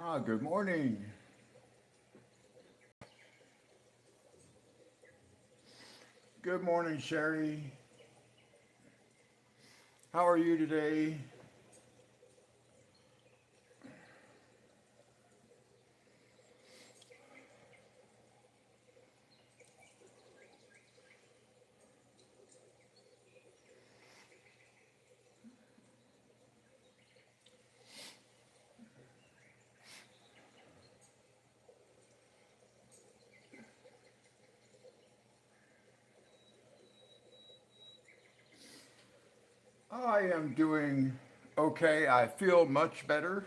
Good morning. Good morning, Sherry. How are you today? I am doing okay. I feel much better.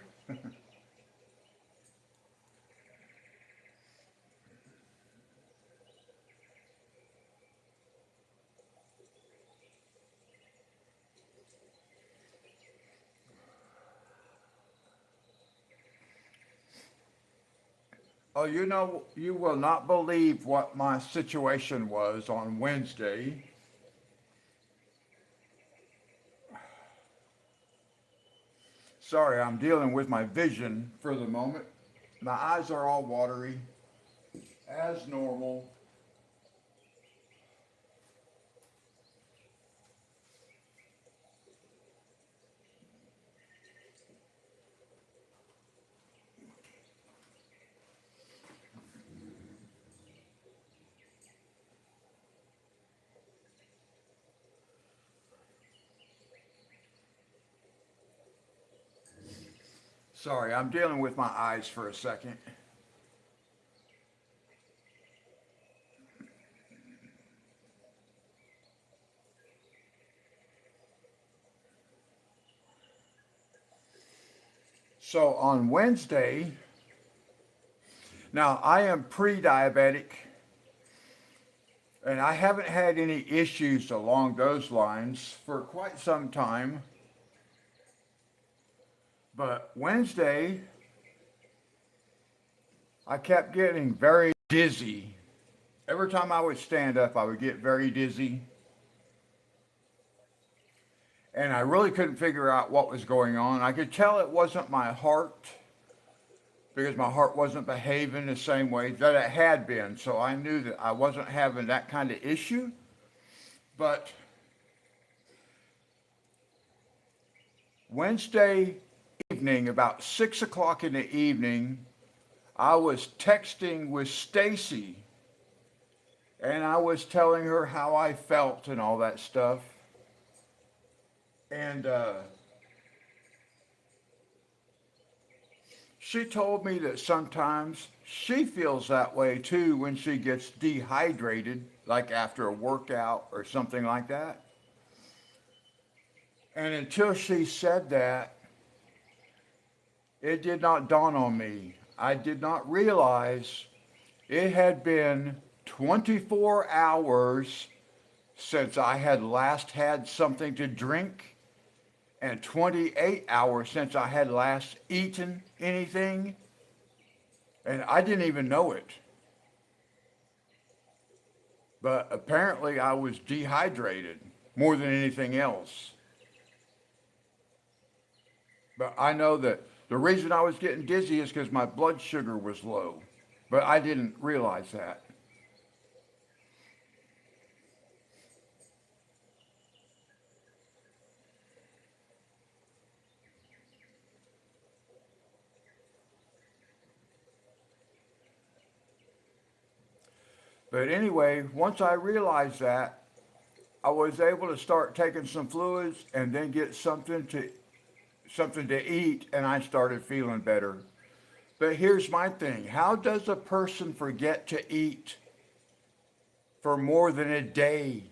Oh, you will not believe what my situation was on Wednesday. Sorry, I'm dealing with my vision for the moment. My eyes are all watery, as normal. Sorry, I'm dealing with my eyes for a second. So on Wednesday, now I am pre diabetic and I haven't had any issues along those lines for quite some time. But Wednesday, I kept getting very dizzy. Every time I would stand up, I would get very dizzy. And I really couldn't figure out what was going on. I could tell it wasn't my heart because my heart wasn't behaving the same way that it had been. So I knew that I wasn't having that kind of issue. But Wednesday evening, about 6 o'clock in the evening, I was texting with Stacy and I was telling her how I felt and all that stuff. And she told me that sometimes she feels that way too when she gets dehydrated, like after a workout or something like that. And until she said that, it did not dawn on me. I did not realize it had been 24 hours since I had last had something to drink and 28 hours since I had last eaten anything. And I didn't even know it. But apparently I was dehydrated more than anything else. But I know that the reason I was getting dizzy is because my blood sugar was low. But I didn't realize that. But anyway, once I realized that, I was able to start taking some fluids and then get something to eat, and I started feeling better. But here's my thing: how does a person forget to eat for more than a day?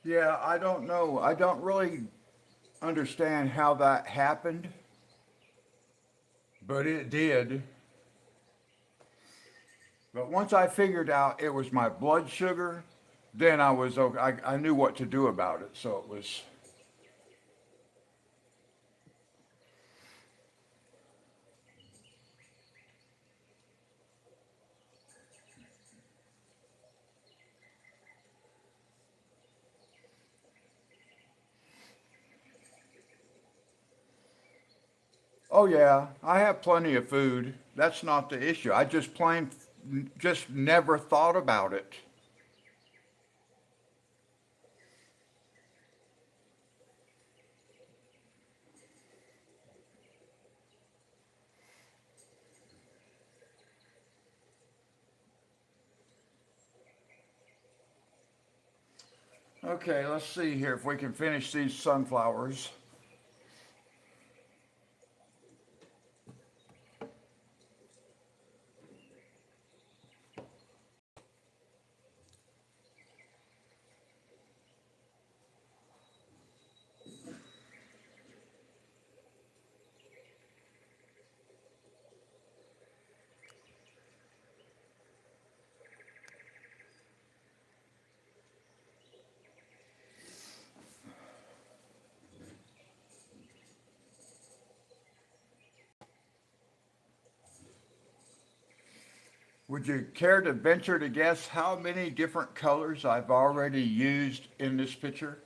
Yeah, I don't know. I don't really understand how that happened, but it did. But once I figured out it was my blood sugar, then I was okay. I knew what to do about it. So it was oh yeah, I have plenty of food. That's not the issue. I just just never thought about it. Okay, let's see here if we can finish these sunflowers. Would you care to venture to guess how many different colors I've already used in this picture?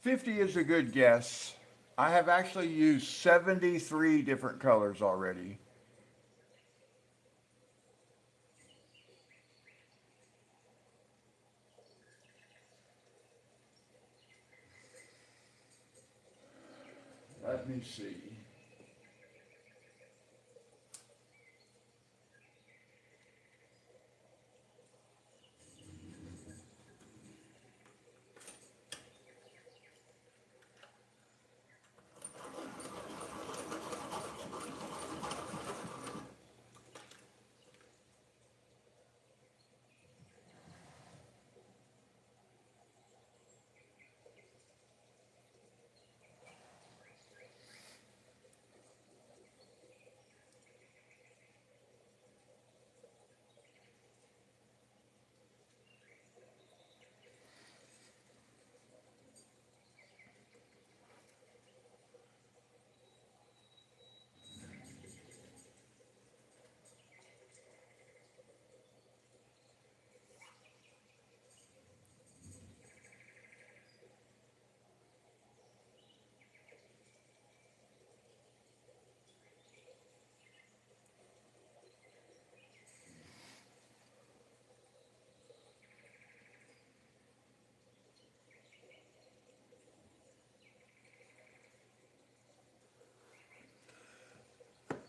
50 is a good guess. I have actually used 73 different colors already. Let me see.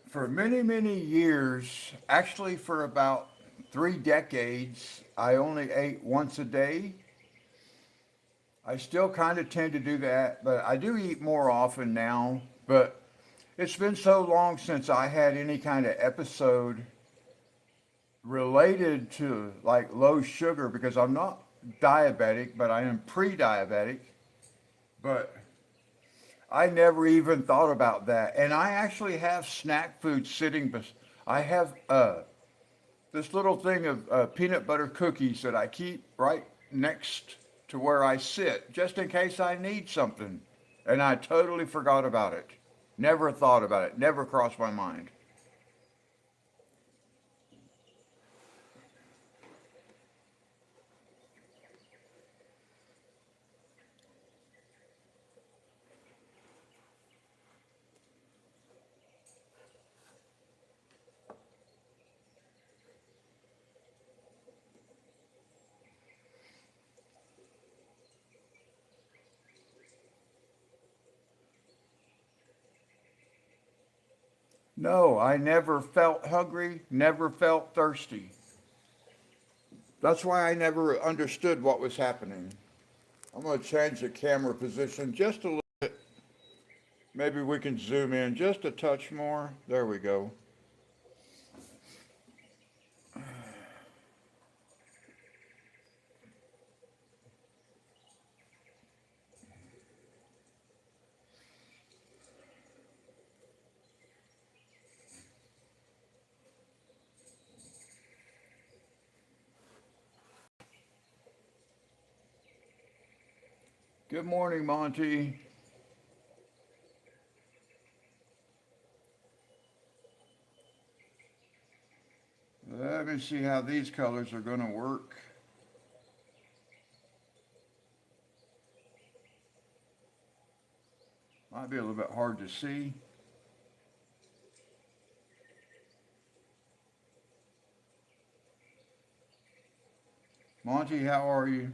For many, many years, actually for about 3 decades, I only ate once a day. I still kind of tend to do that, but I do eat more often now. But it's been so long since I had any kind of episode related to like low sugar because I'm not diabetic, but I am pre-diabetic. But I never even thought about that. And I actually have snack food sitting. I have this little thing of peanut butter cookies that I keep right next to where I sit, just in case I need something. And I totally forgot about it. Never thought about it. Never crossed my mind. No, I never felt hungry, never felt thirsty. That's why I never understood what was happening. I'm going to change the camera position just a little bit. Maybe we can zoom in just a touch more. There we go. Good morning, Monty. Let me see how these colors are going to work. Might be a little bit hard to see. Monty, how are you?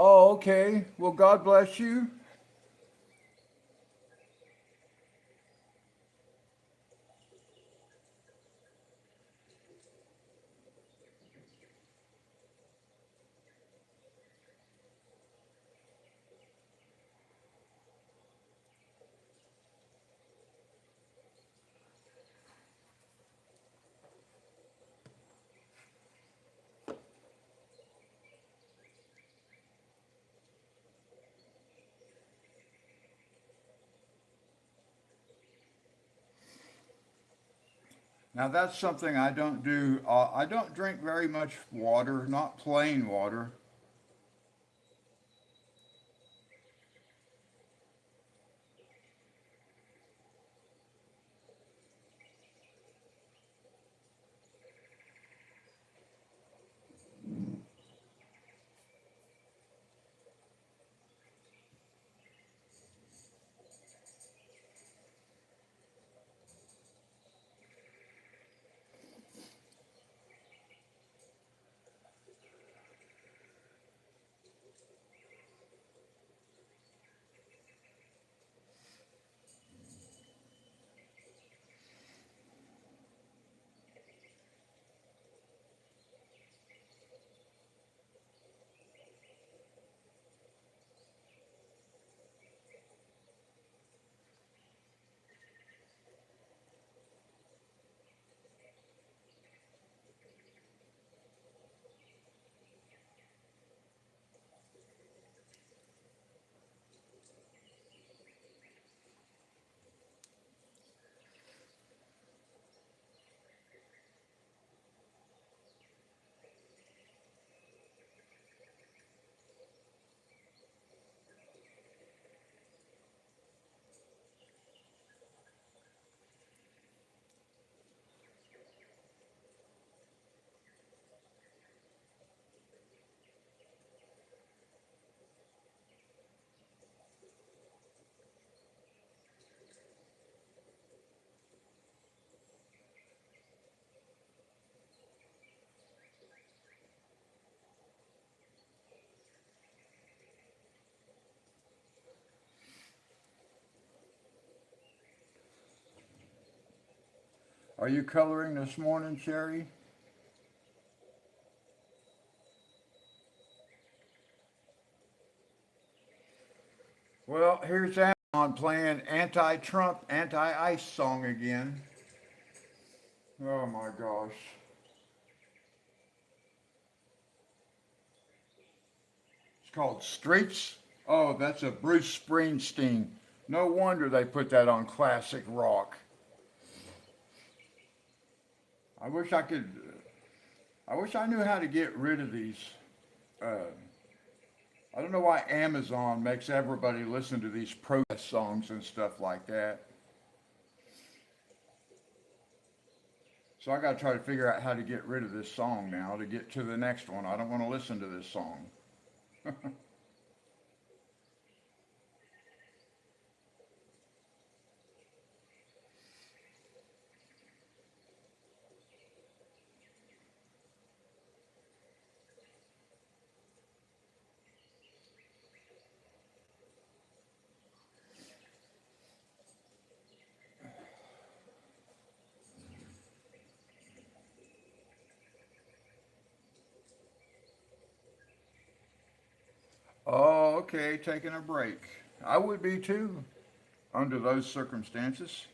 Oh, okay. Well, God bless you. Now, that's something I don't do. I don't drink very much water, not plain water. Are you coloring this morning, Sherry? Well, here's Amazon playing anti-Trump, anti-ICE song again. Oh my gosh. It's called Streets. Oh, that's a Bruce Springsteen. No wonder they put that on classic rock. I wish I could. I wish I knew how to get rid of these. Uh, I don't know why Amazon makes everybody listen to these protest songs and stuff like that. So I got to try to figure out how to get rid of this song now to get to the next one. I don't want to listen to this song. Oh, okay, taking a break. I would be too under those circumstances.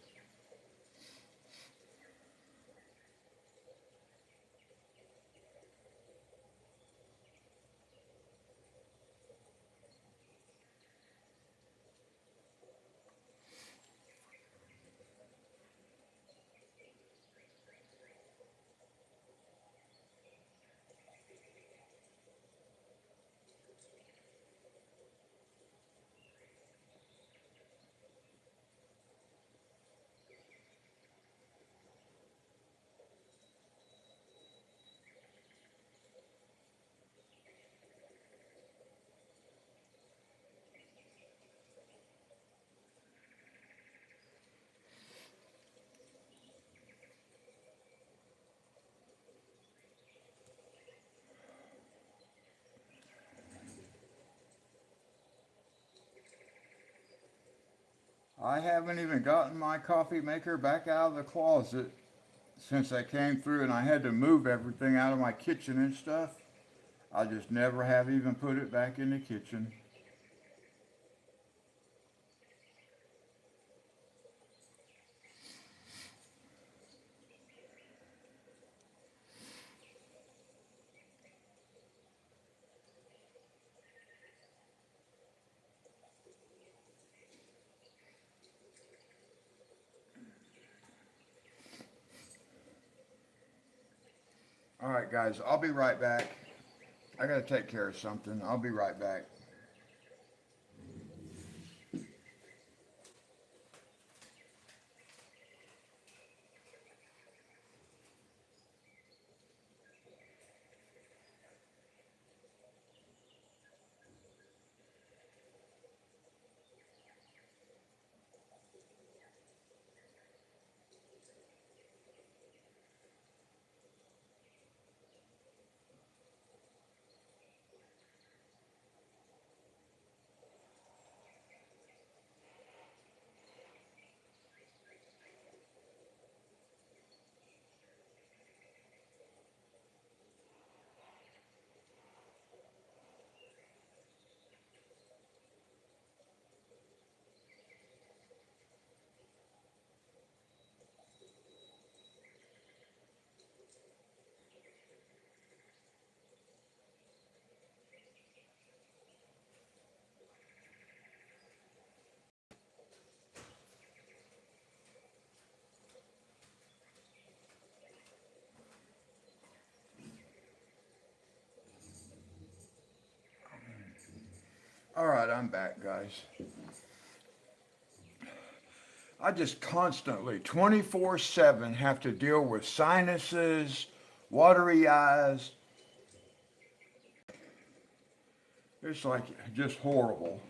I haven't even gotten my coffee maker back out of the closet since I came through and I had to move everything out of my kitchen and stuff. I just never have even put it back in the kitchen. All right, guys, I'll be right back. I gotta take care of something. I'll be right back. All right, I'm back, guys. I just constantly, 24/7, have to deal with sinuses, watery eyes. It's like just horrible.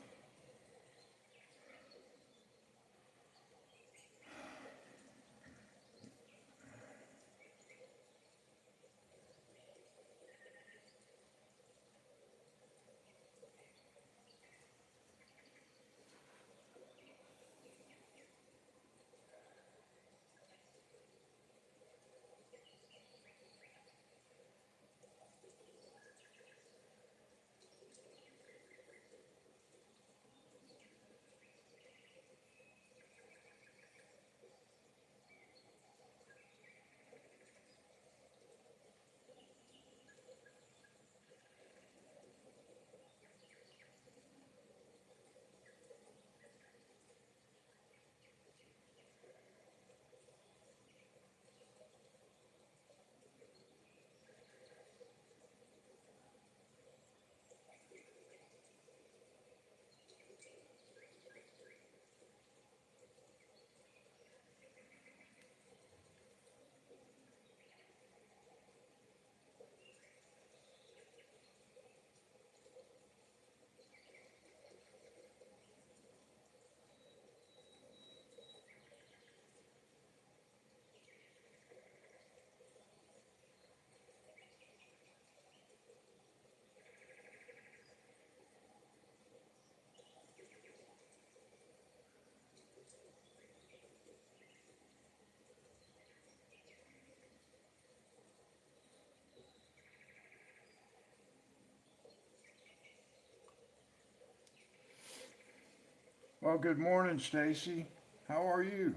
Well, good morning, Stacy. How are you?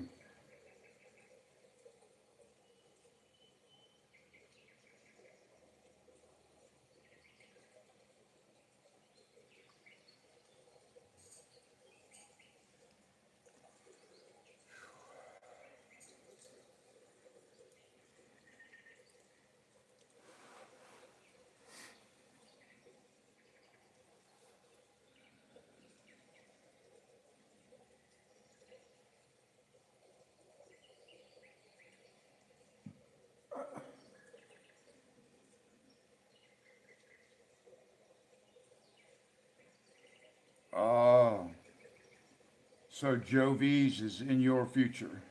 Oh, so Joe V's is in your future.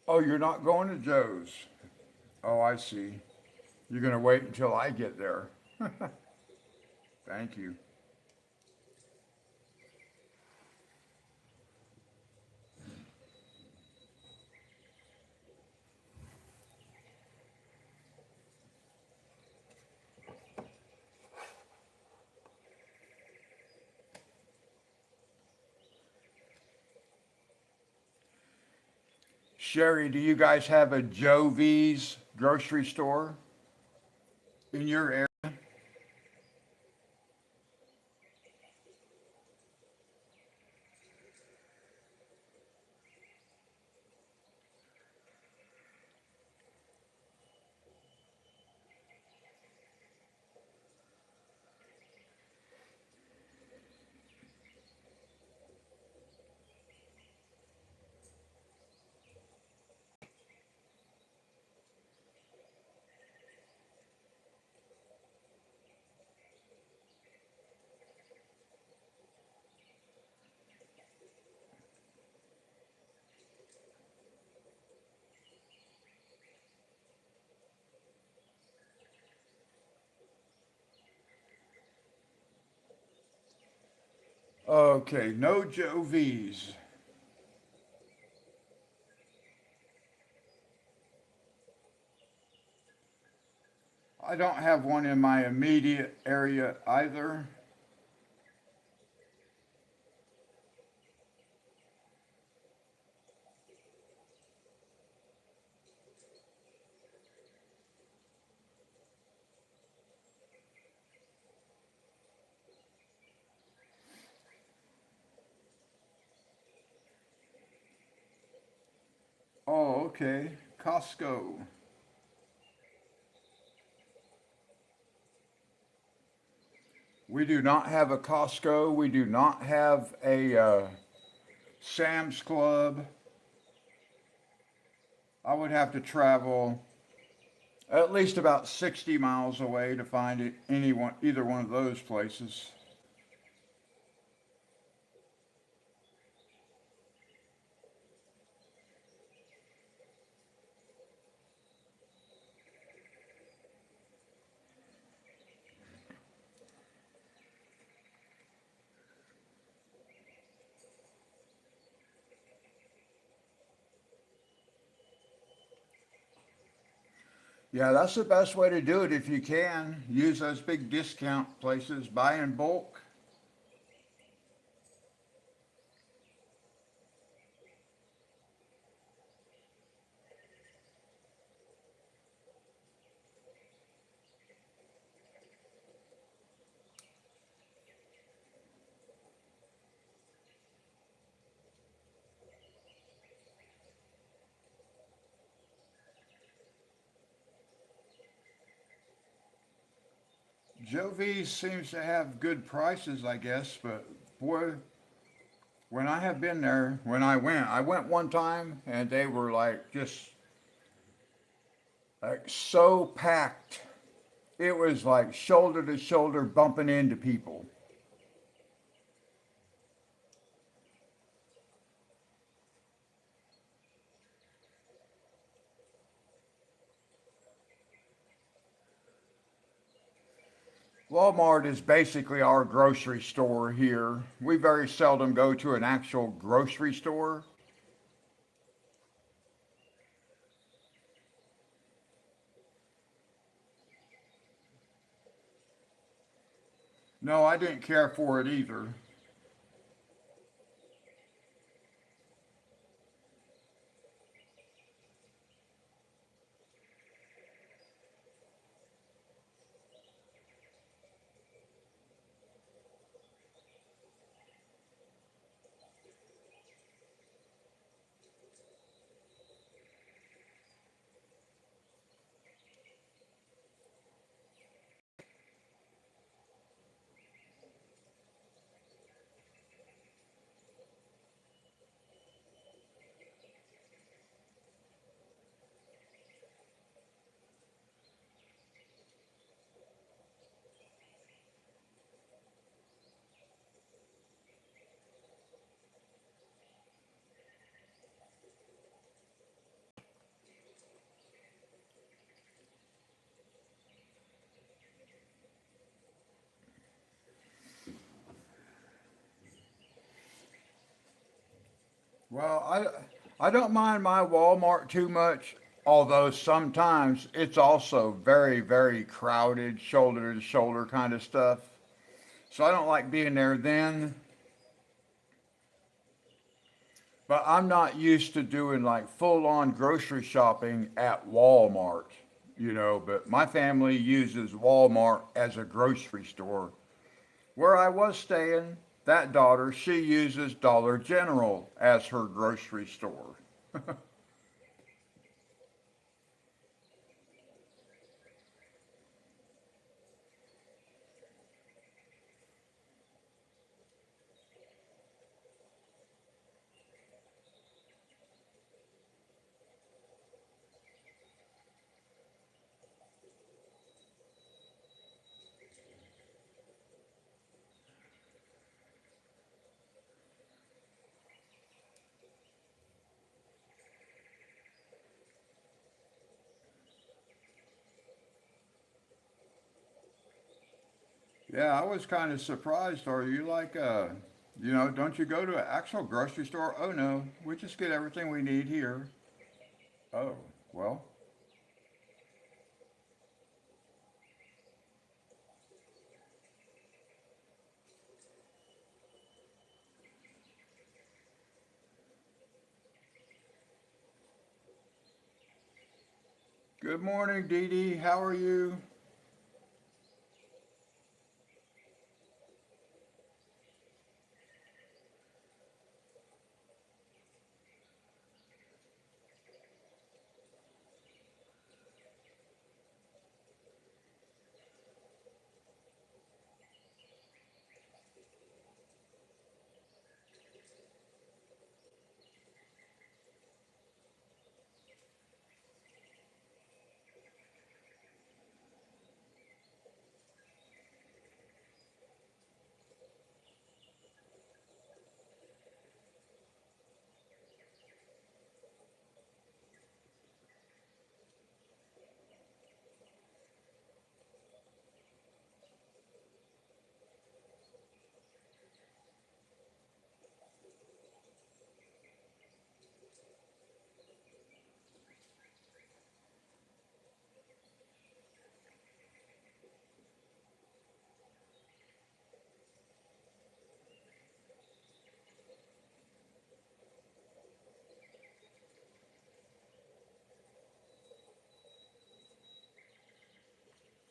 Oh, you're not going to Joe's. Oh, I see. You're going to wait until I get there. Thank you. Sherry, do you guys have a Joe V's grocery store in your area? Okay, no Joe V's. I don't have one in my immediate area either. Oh, okay. Costco. We do not have a Costco. We do not have a Sam's Club. I would have to travel at least about 60 miles away to find it either one of those places. Yeah, that's the best way to do it if you can. Use those big discount places, buy in bulk. Joe V seems to have good prices, I guess, but boy, when I have been there, I went one time and they were like just like so packed. It was like shoulder to shoulder bumping into people. Walmart is basically our grocery store here. We very seldom go to an actual grocery store. No, I didn't care for it either. Well, I don't mind my Walmart too much, although sometimes it's also very, very crowded, shoulder to shoulder kind of stuff. So I don't like being there then. But I'm not used to doing like full on grocery shopping at Walmart, but my family uses Walmart as a grocery store. Where I was staying, that daughter, she uses Dollar General as her grocery store. Yeah, I was kind of surprised. Are you like, don't you go to an actual grocery store? Oh no, we just get everything we need here. Oh, well, good morning, Dee Dee. How are you?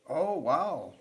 Oh, wow.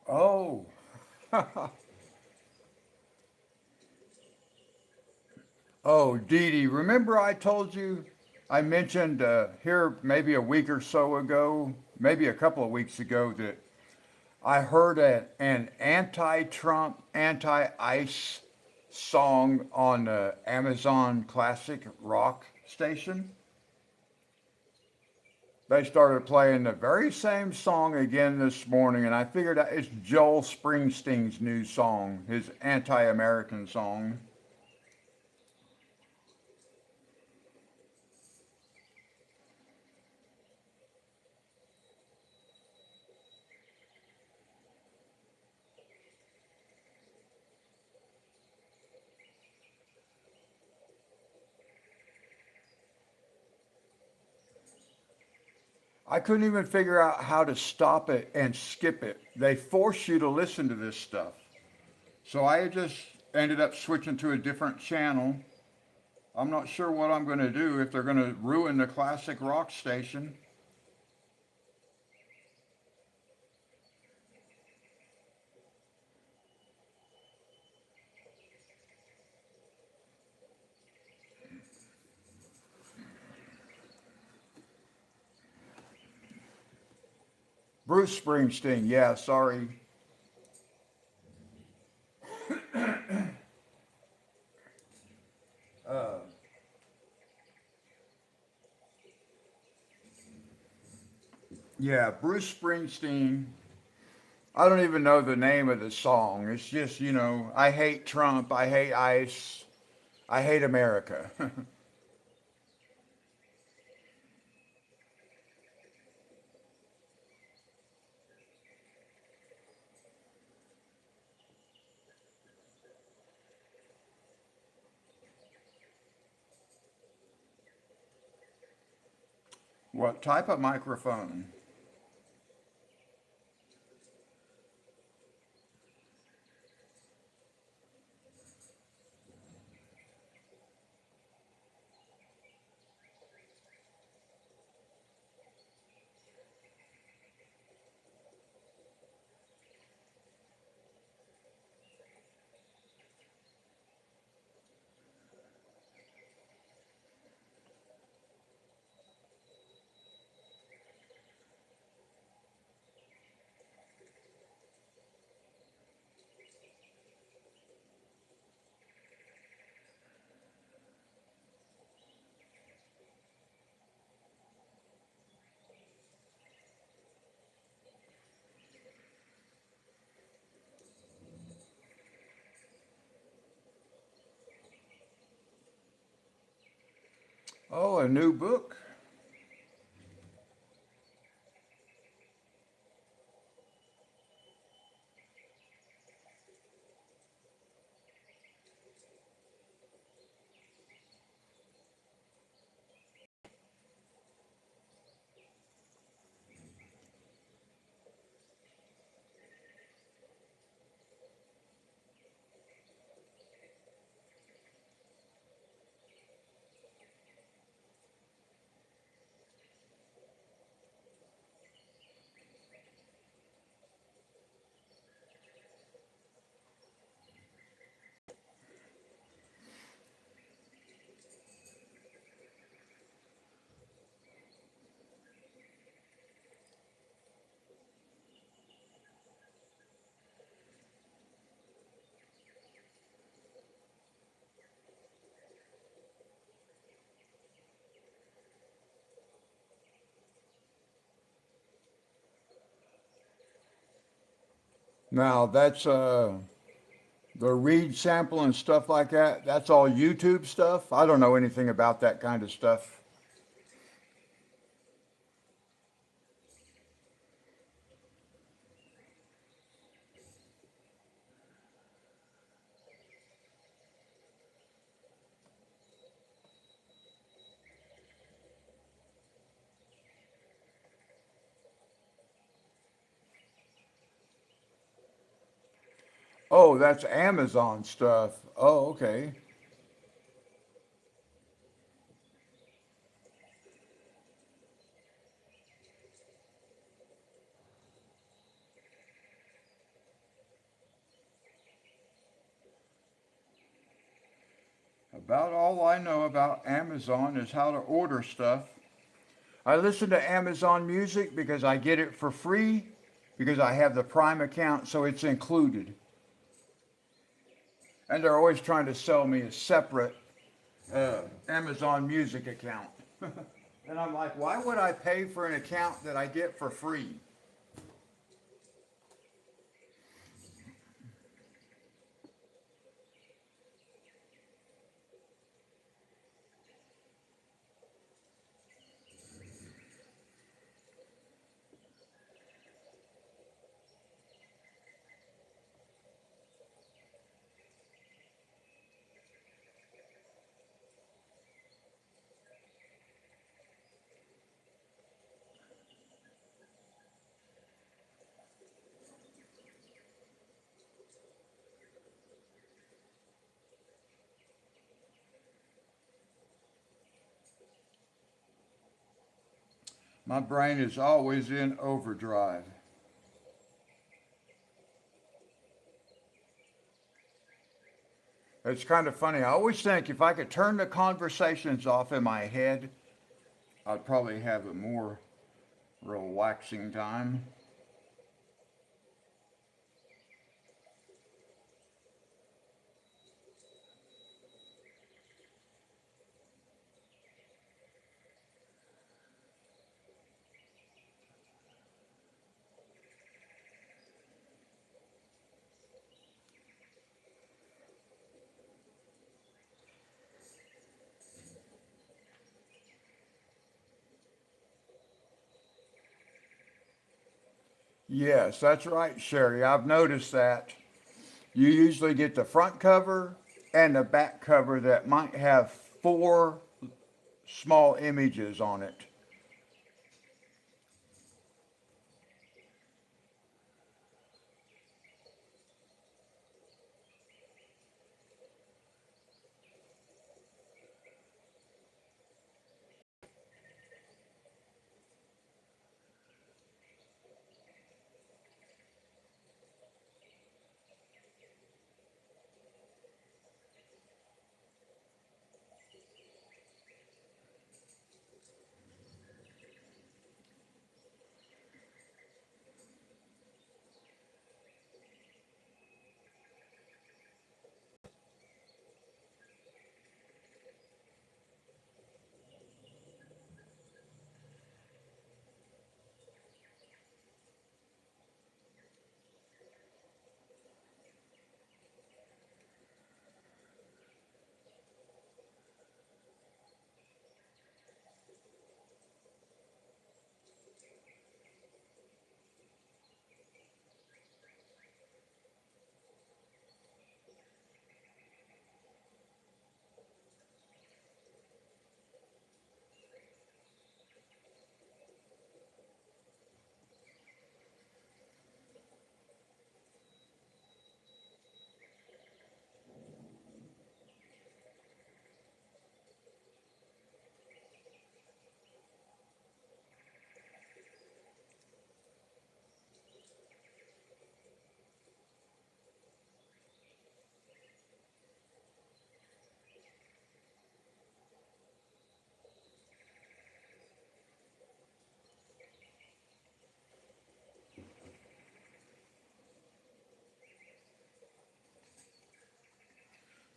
Oh, oh, Dee Dee, remember I told you, I mentioned here maybe a week or so ago, maybe a couple of weeks ago, that I heard an anti-Trump, anti-ICE song on the Amazon Classic Rock station. They started playing the very same song again this morning, and I figured out it's Joel Springsteen's new song, his anti-American song. I couldn't even figure out how to stop it and skip it. They force you to listen to this stuff. So I just ended up switching to a different channel. I'm not sure what I'm going to do if they're going to ruin the classic rock station. Bruce Springsteen, yeah, sorry. Uh, yeah, Bruce Springsteen. I don't even know the name of the song. It's just, I hate Trump, I hate ICE, I hate America. What type of microphone? Oh, a new book. Now, that's the reed sample and stuff like that. That's all YouTube stuff. I don't know anything about that kind of stuff. Oh, that's Amazon stuff. Oh, okay. About all I know about Amazon is how to order stuff. I listen to Amazon Music because I get it for free because I have the Prime account, so it's included. And they're always trying to sell me a separate Amazon Music account. And I'm like, why would I pay for an account that I get for free? My brain is always in overdrive. It's kind of funny. I always think if I could turn the conversations off in my head, I'd probably have a more relaxing time. Yes, that's right, Sherry. I've noticed that. You usually get the front cover and the back cover that might have four small images on it.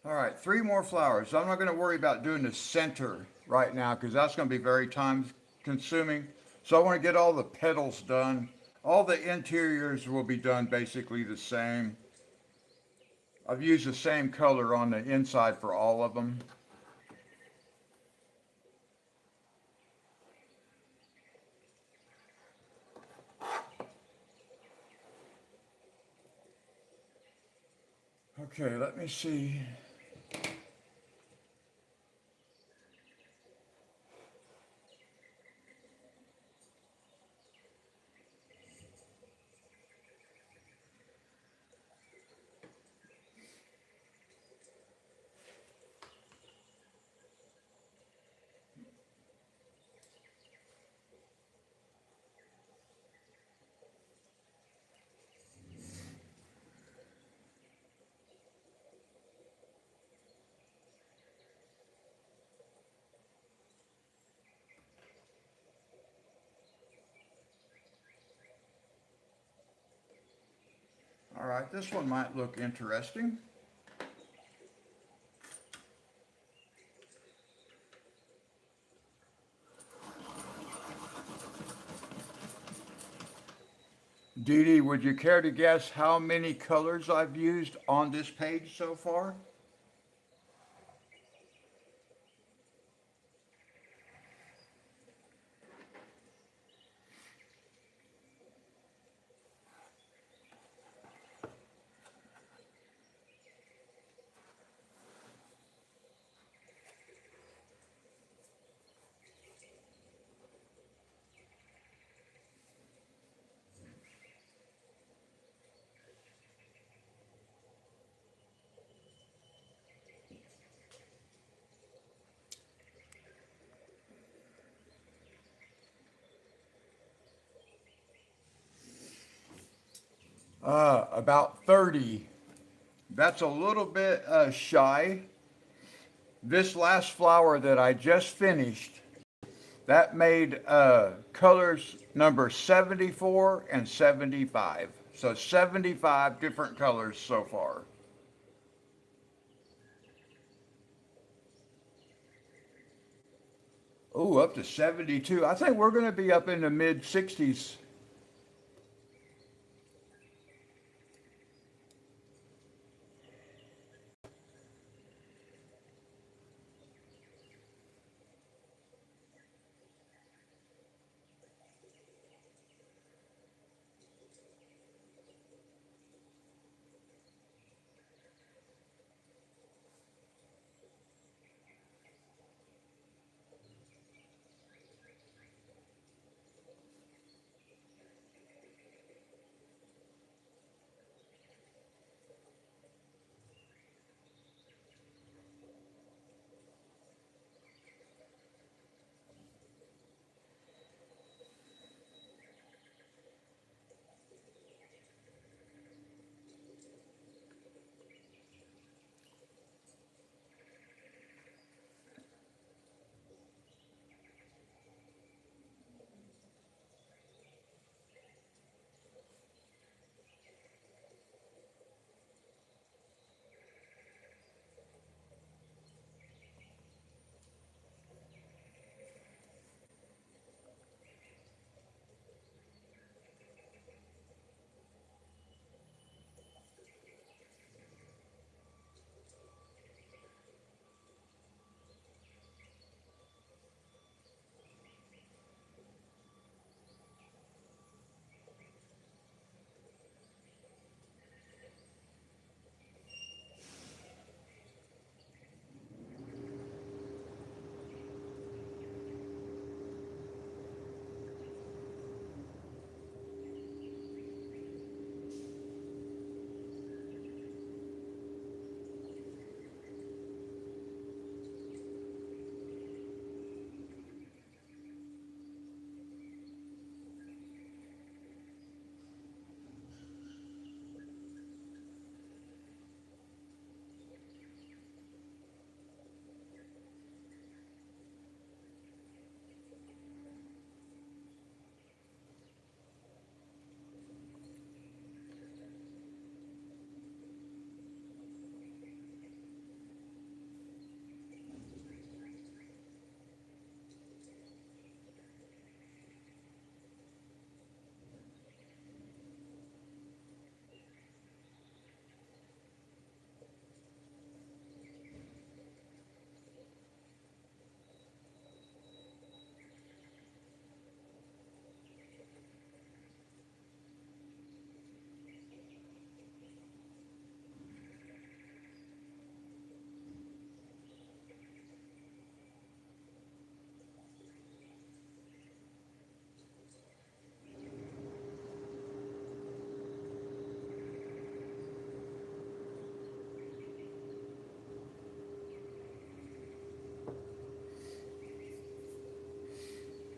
All right, three more flowers. I'm not going to worry about doing the center right now because that's going to be very time consuming. So I want to get all the petals done. All the interiors will be done basically the same. I've used the same color on the inside for all of them. Okay, let me see. right, this one might look interesting. Dee Dee, would you care to guess how many colors I've used on this page so far? About 30. That's a little bit shy. This last flower that I just finished, that made colors number 74 and 75. So 75 different colors so far. Oh, up to 72. I think we're going to be up in the mid 60s.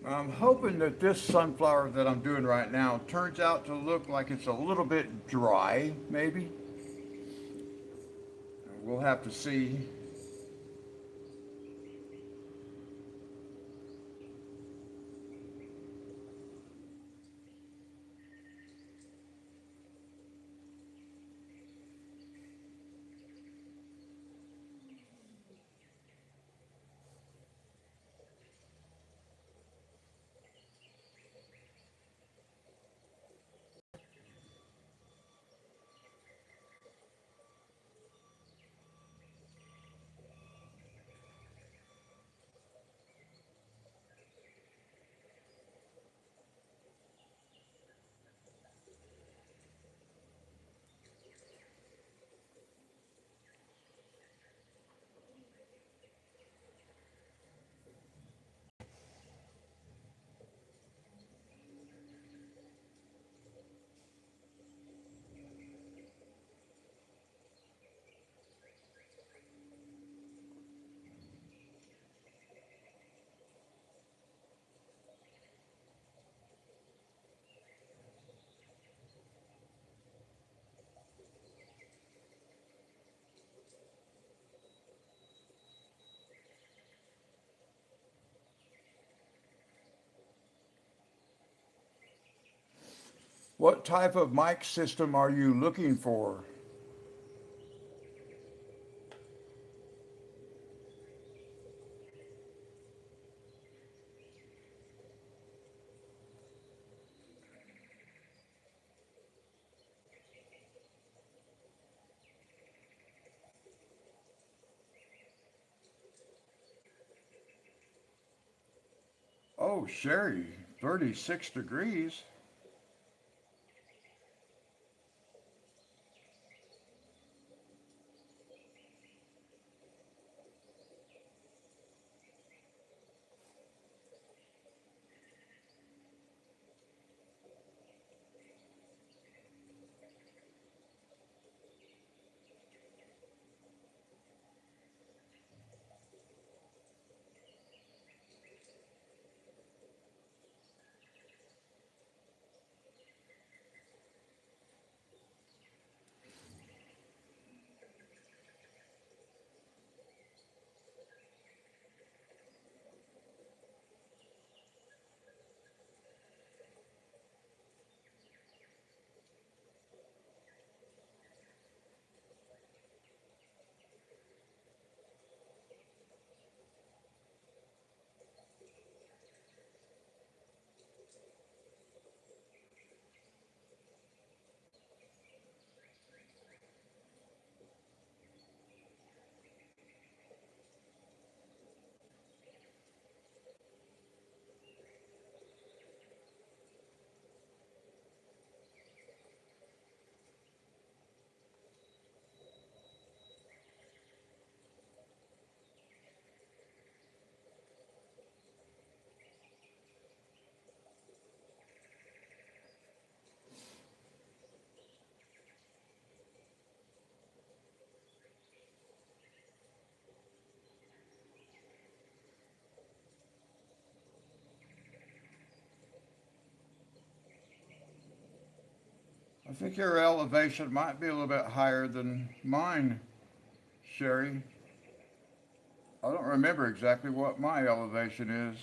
I'm hoping that this sunflower that I'm doing right now turns out to look like it's a little bit dry, maybe. We'll have to see. What type of mic system are you looking for? Oh, Sherry, 36 degrees. I think your elevation might be a little bit higher than mine, Sherry. I don't remember exactly what my elevation is.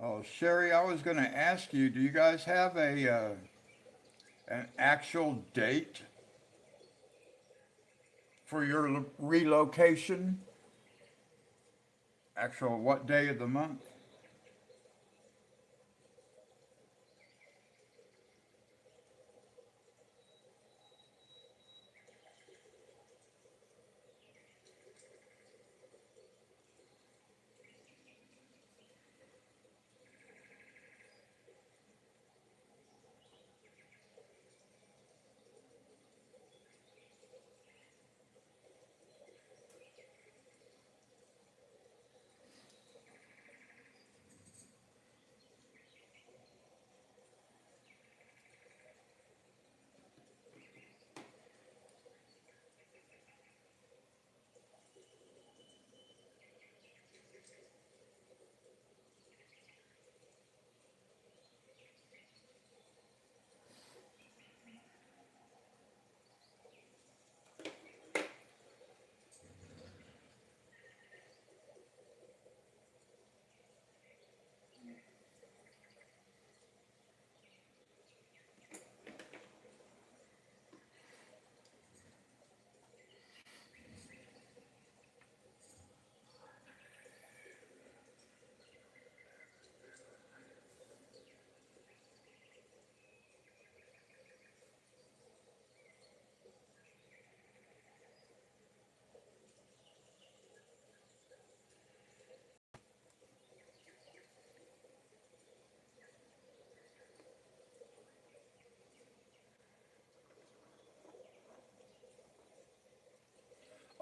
Oh, Sherry, I was going to ask you, do you guys have a an actual date for your relocation? Actual what day of the month?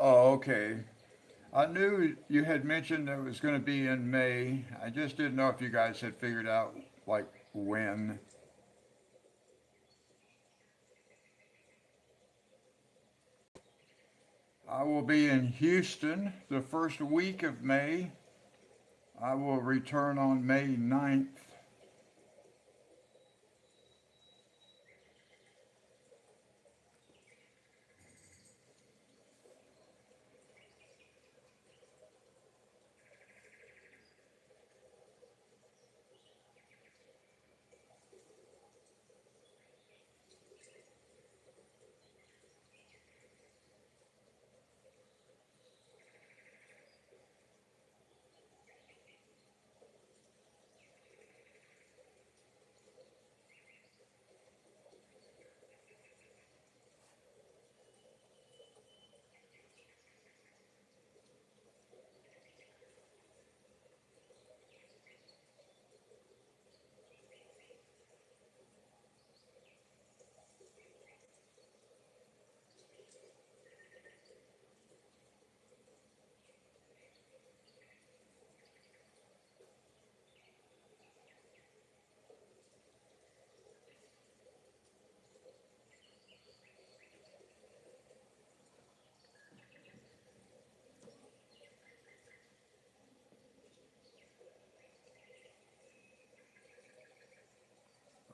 Oh, okay. I knew you had mentioned that it was going to be in May. I just didn't know if you guys had figured out like when. I will be in Houston the first week of May. I will return on May 9th.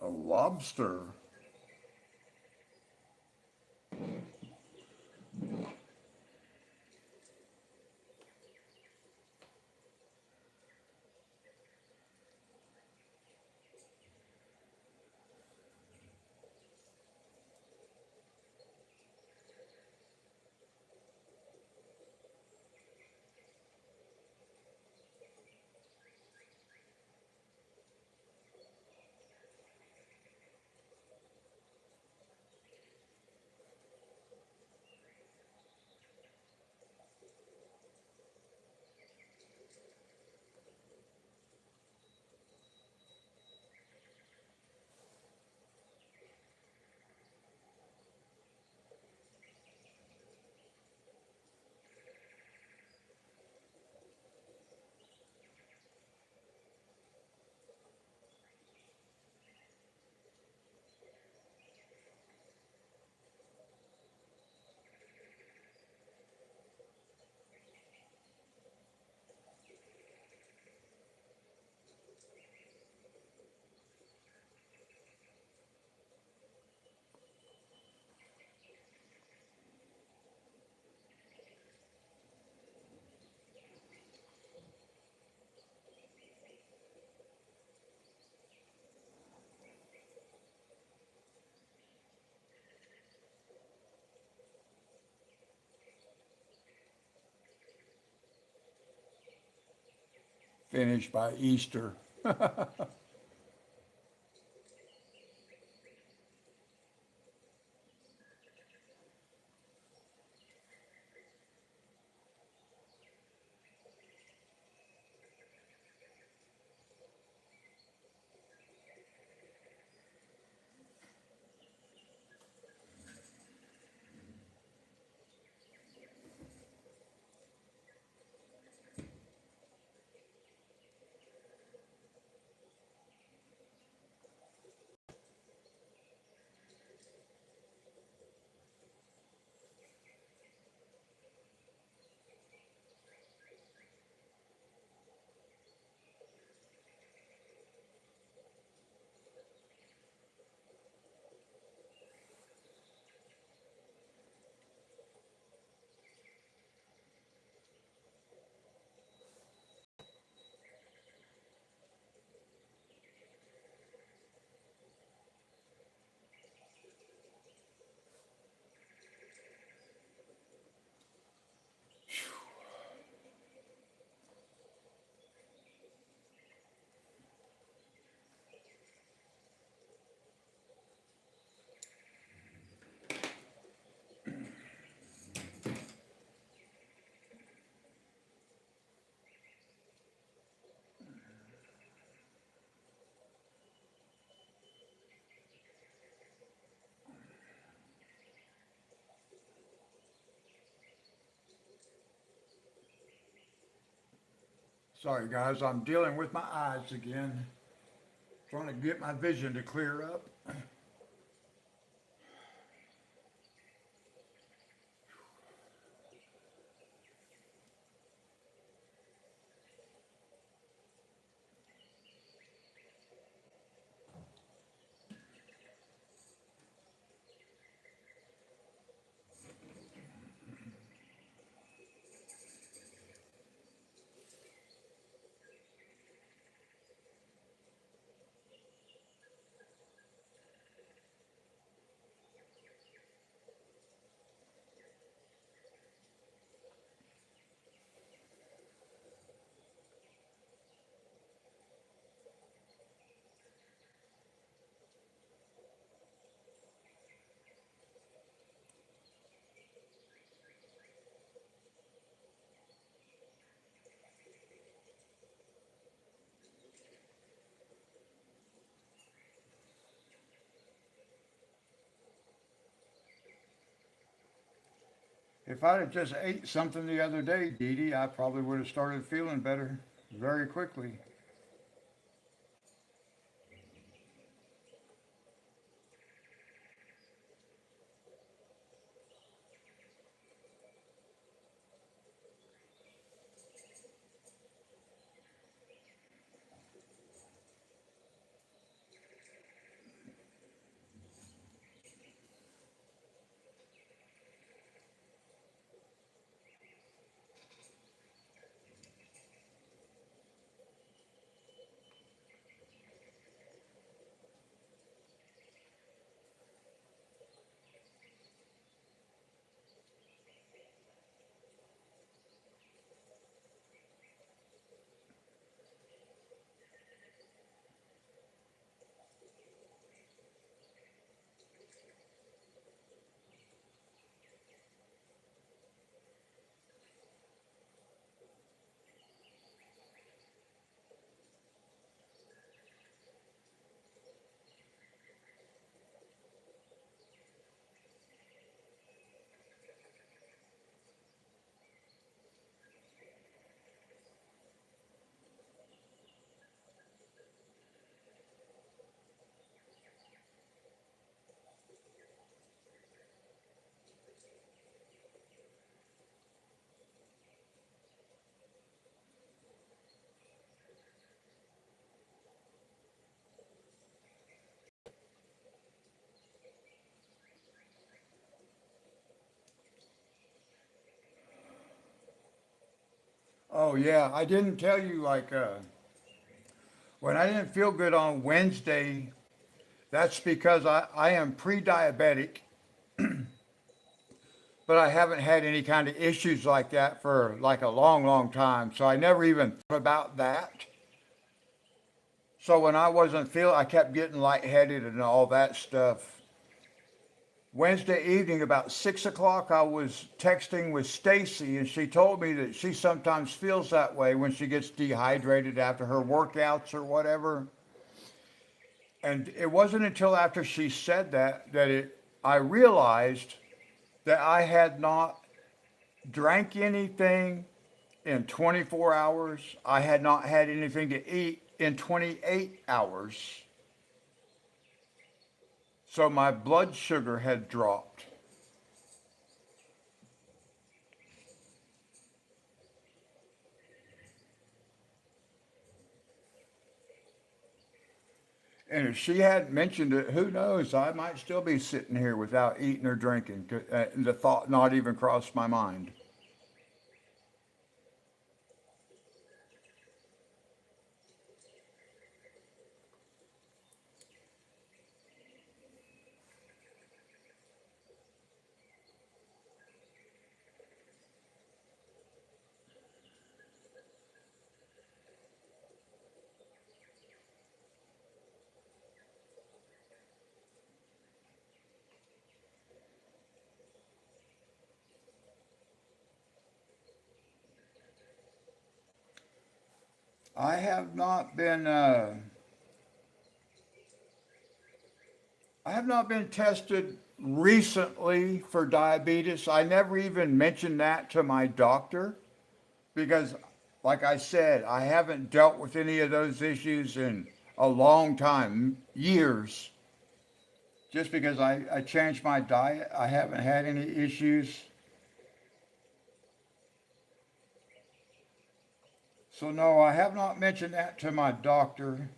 A lobster. finished by Easter. Sorry, guys, I'm dealing with my eyes again, trying to get my vision to clear up. If I'd have just ate something the other day, Dee Dee, I probably would have started feeling better very quickly. Oh, yeah, I didn't tell you, when I didn't feel good on Wednesday, that's because I am pre diabetic. but I haven't had any kind of issues like that for like a long, long time. So I never even thought about that. So when I wasn't feeling, I kept getting lightheaded and all that stuff. Wednesday evening, about 6 o'clock, I was texting with Stacy, and she told me that she sometimes feels that way when she gets dehydrated after her workouts or whatever. And it wasn't until after she said that I realized that I had not drank anything in 24 hours. I had not had anything to eat in 28 hours. So my blood sugar had dropped. And if she hadn't mentioned it, who knows? I might still be sitting here without eating or drinking. The thought not even crossed my mind. I have not been. I have not been tested recently for diabetes. I never even mentioned that to my doctor because, like I said, I haven't dealt with any of those issues in a long time, years. Just because I changed my diet, I haven't had any issues. So, no, I have not mentioned that to my doctor.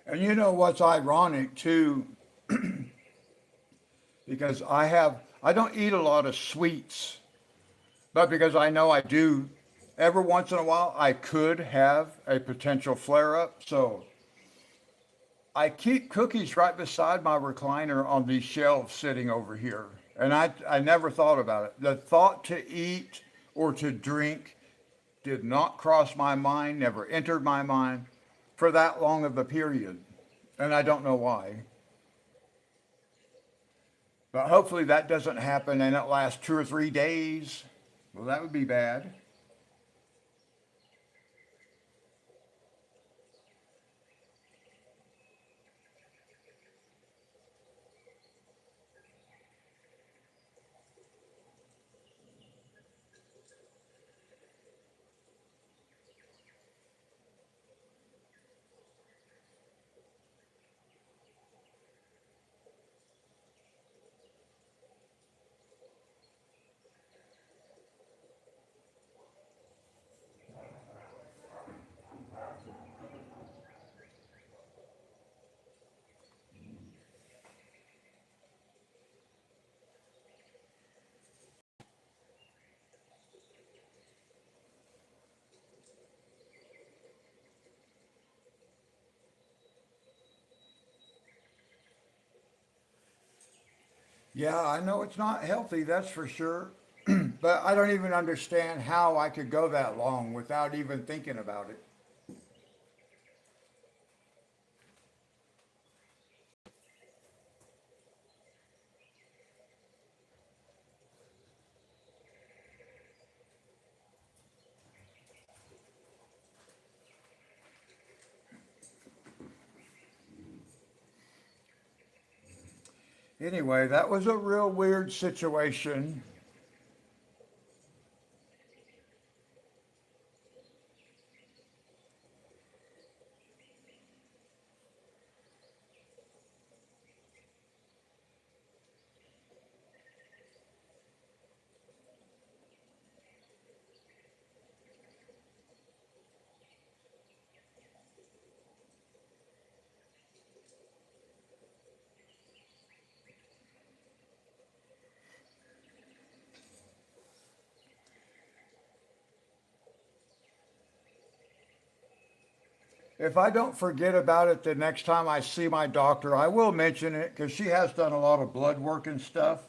And you know what's ironic too, because I don't eat a lot of sweets, but because I know I do, every once in a while, I could have a potential flare up. So I keep cookies right beside my recliner on these shelves sitting over here. And I never thought about it. The thought to eat or to drink did not cross my mind, never entered my mind for that long of a period. And I don't know why. But hopefully that doesn't happen and it lasts 2 or 3 days. Well, that would be bad. Yeah, I know it's not healthy, that's for sure. But I don't even understand how I could go that long without even thinking about it. Anyway, that was a real weird situation. if I don't forget about it the next time I see my doctor, I will mention it because she has done a lot of blood work and stuff.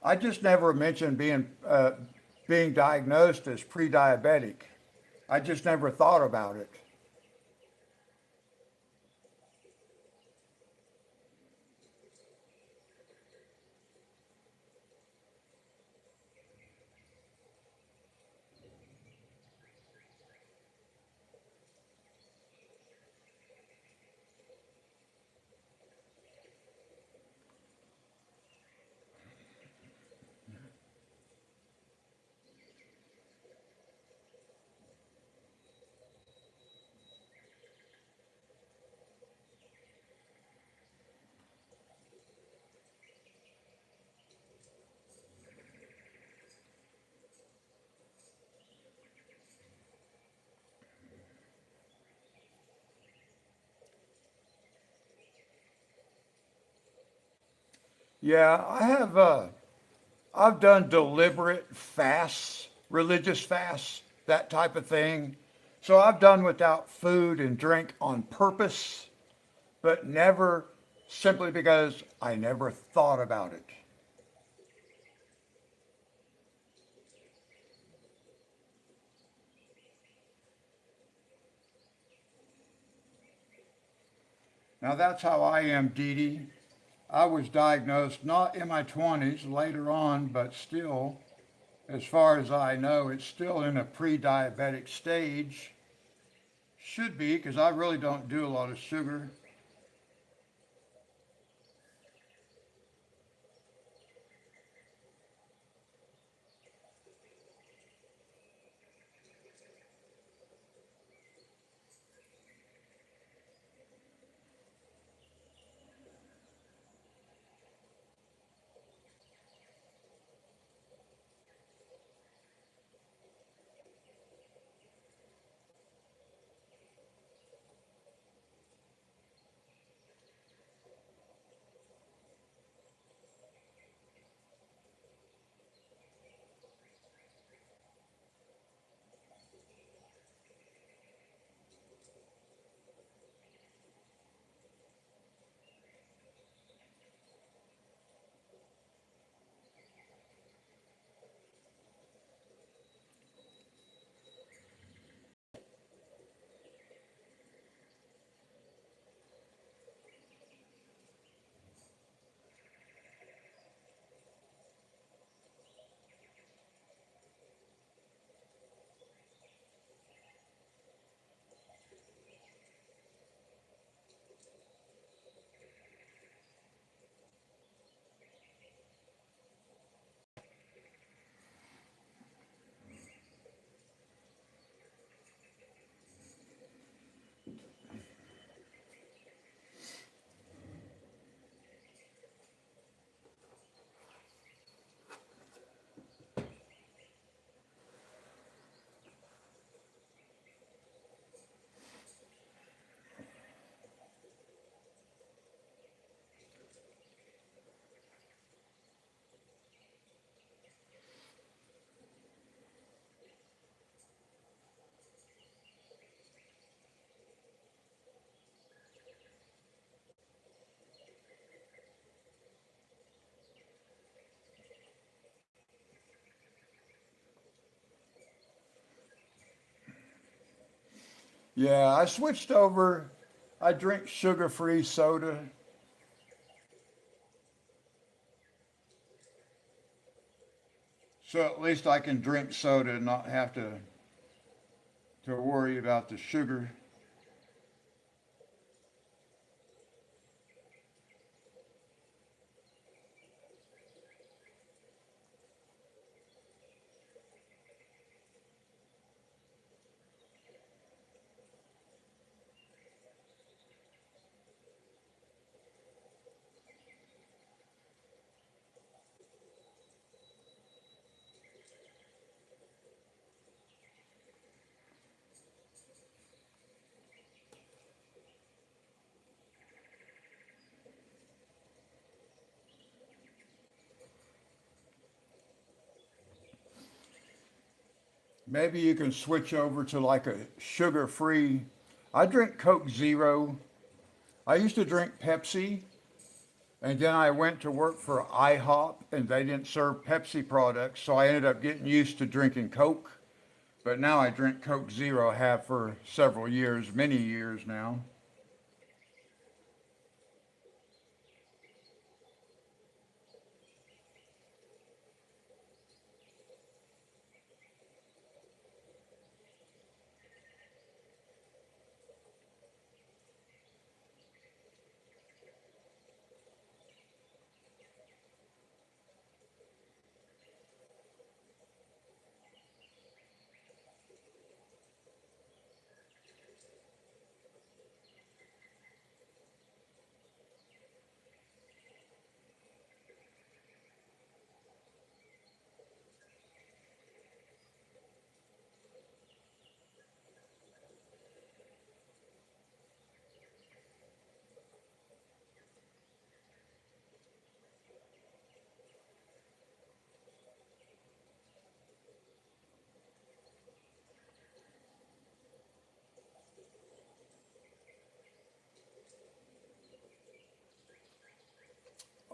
I just never mentioned being diagnosed as pre-diabetic. I just never thought about it. Yeah, I have. I've done deliberate fasts, religious fasts, that type of thing. So I've done without food and drink on purpose, but never simply because I never thought about it. Now that's how I am, Dee Dee. I was diagnosed not in my 20s, later on, but still, as far as I know, it's still in a pre diabetic stage. Should be, because I really don't do a lot of sugar. Yeah, I switched over. I drink sugar free soda. So at least I can drink soda and not have to worry about the sugar. Maybe you can switch over to like a sugar free I drink Coke Zero. I used to drink Pepsi, and then I went to work for IHOP, and they didn't serve Pepsi products, so I ended up getting used to drinking Coke. But now I drink Coke Zero, have for several years, many years now.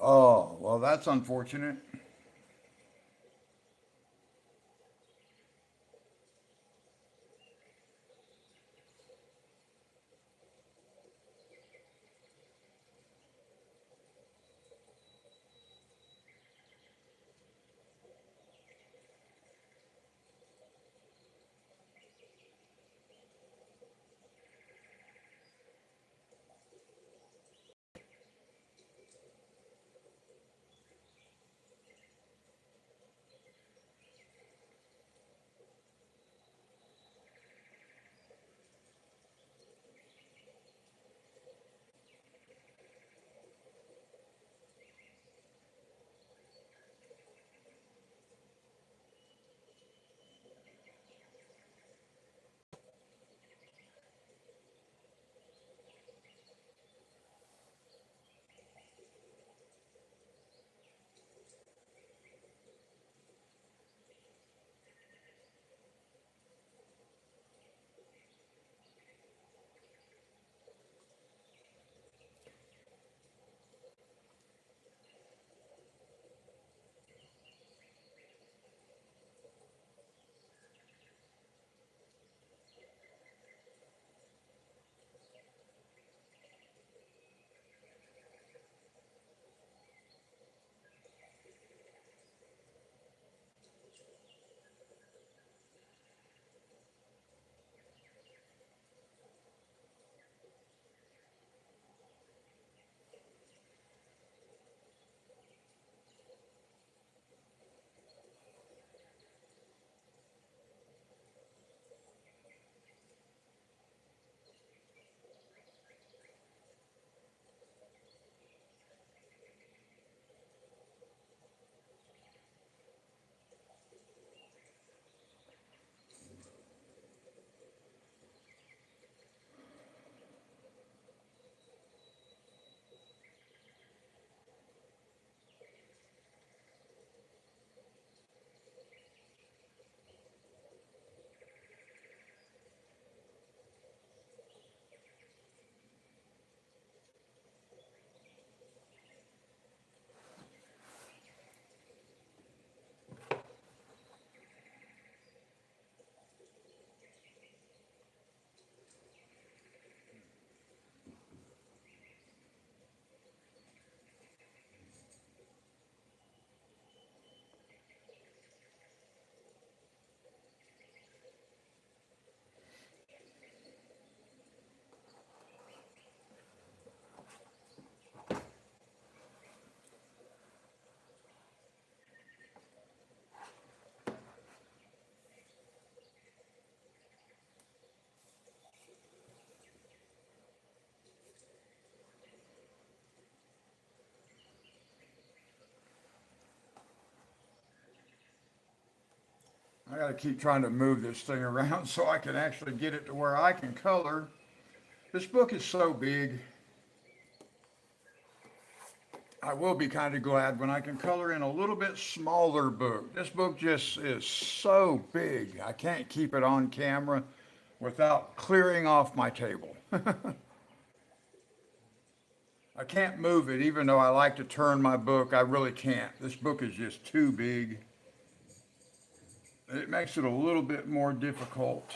Oh, well, that's unfortunate. I got to keep trying to move this thing around so I can actually get it to where I can color. This book is so big. I will be kind of glad when I can color in a little bit smaller book. This book just is so big. I can't keep it on camera, without clearing off my table. I can't move it, even though I like to turn my book. I really can't. This book is just too big. It makes it a little bit more difficult.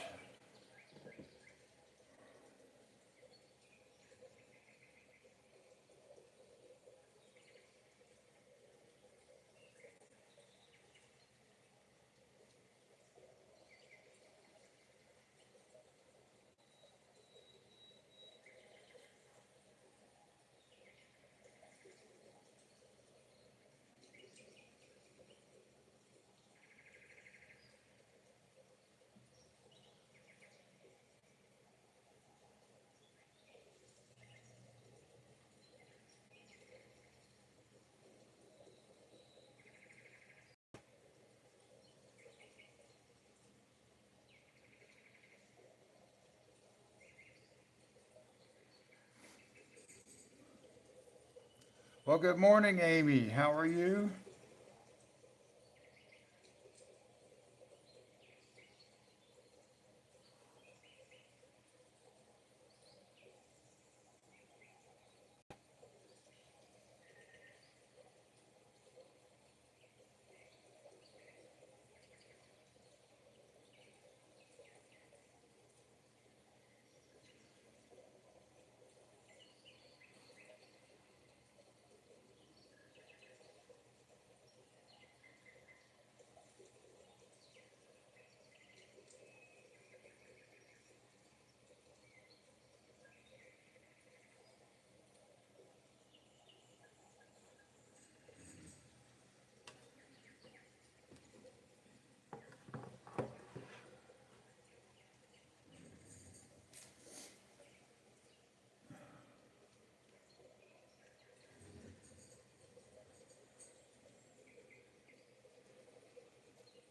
Well, good morning, Amy. How are you?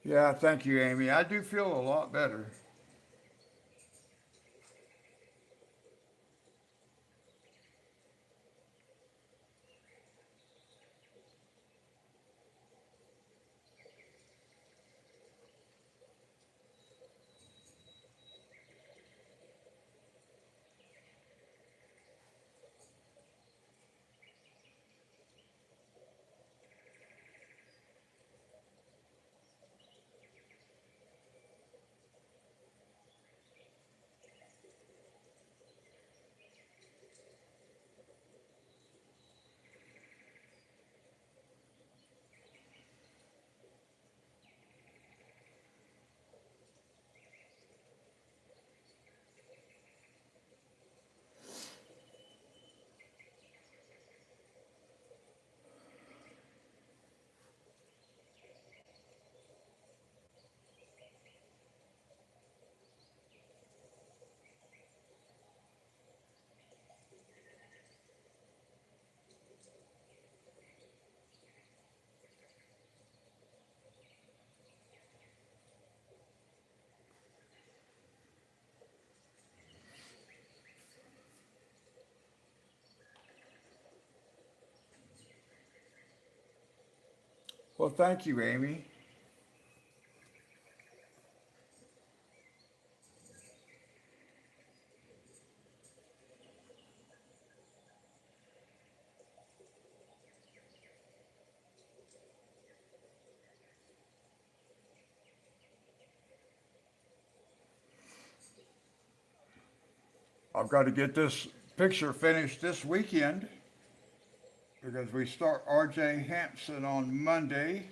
Yeah, thank you, Amy. I do feel a lot better. Well, thank you, Amy. I've got to get this picture finished this weekend because we start RJ Hampson on Monday.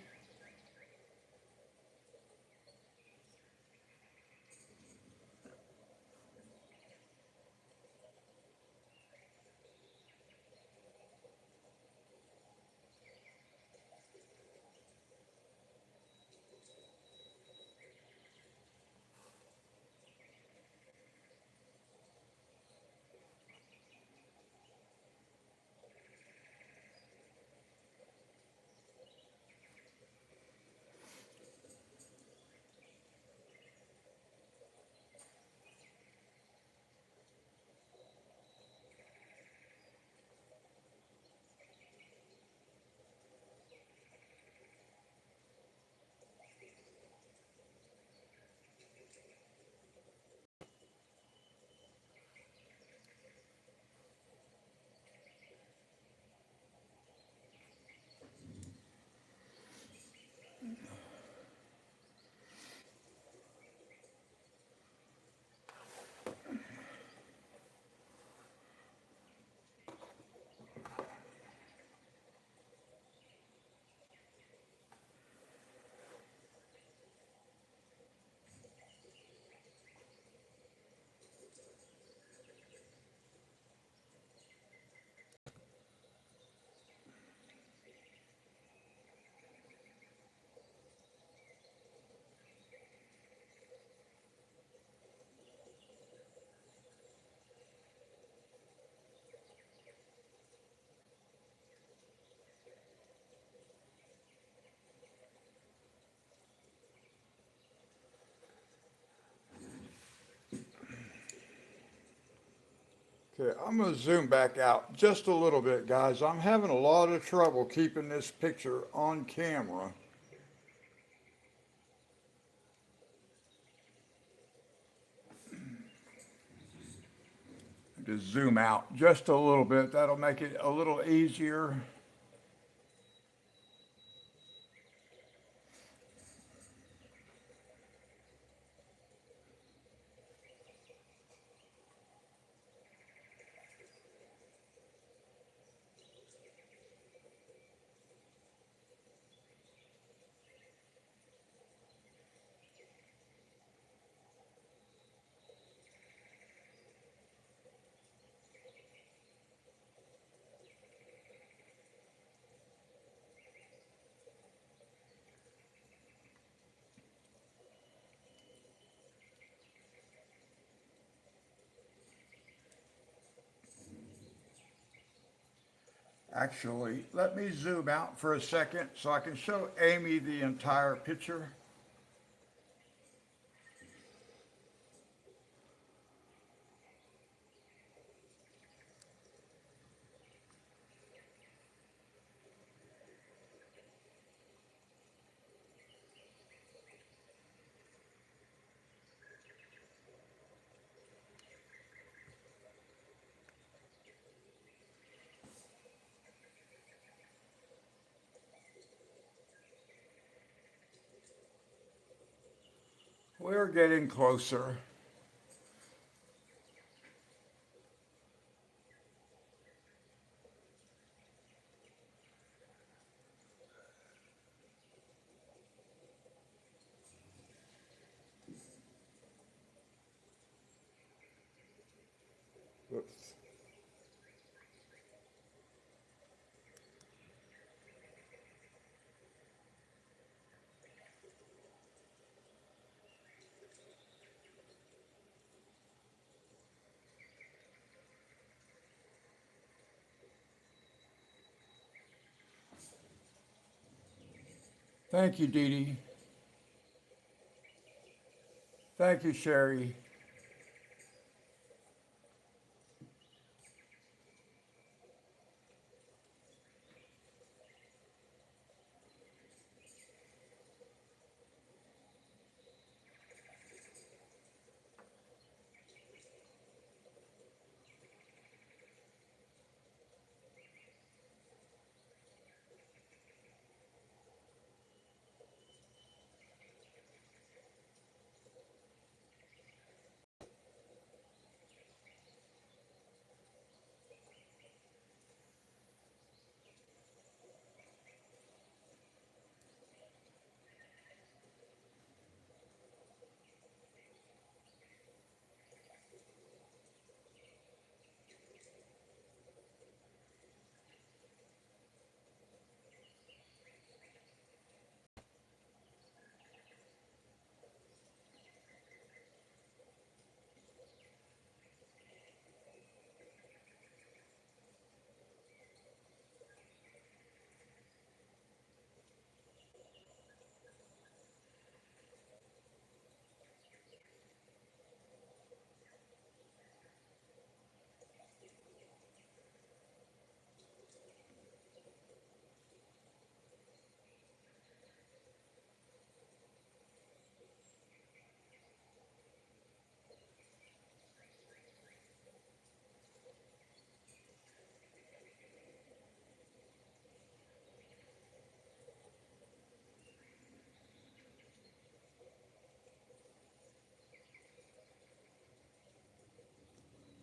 Okay, I'm going to zoom back out just a little bit, guys. I'm having a lot of trouble keeping this picture on camera. Just zoom out just a little bit. That'll make it a little easier. Actually, let me zoom out for a second so I can show Amy the entire picture. We're getting closer. Oops. Thank you, Dee Dee. Thank you, Sherry.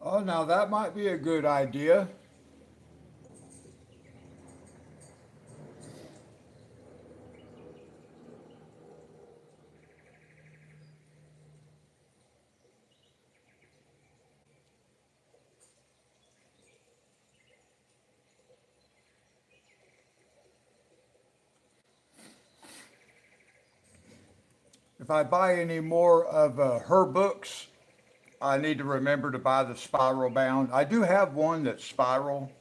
Oh, now that might be a good idea. If I buy any more of her books, I need to remember to buy the spiral bound. I do have one that's spiral.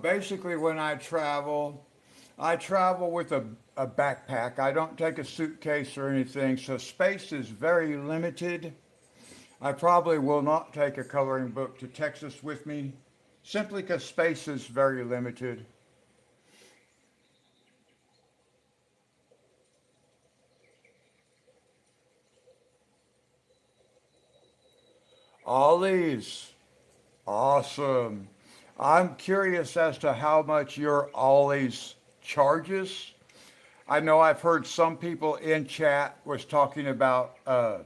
Basically, when I travel with a backpack. I don't take a suitcase or anything, so space is very limited. I probably will not take a coloring book to Texas with me simply because space is very limited. Ollie's, awesome. I'm curious as to how much your Ollie's charges. I know I've heard some people in chat was talking about the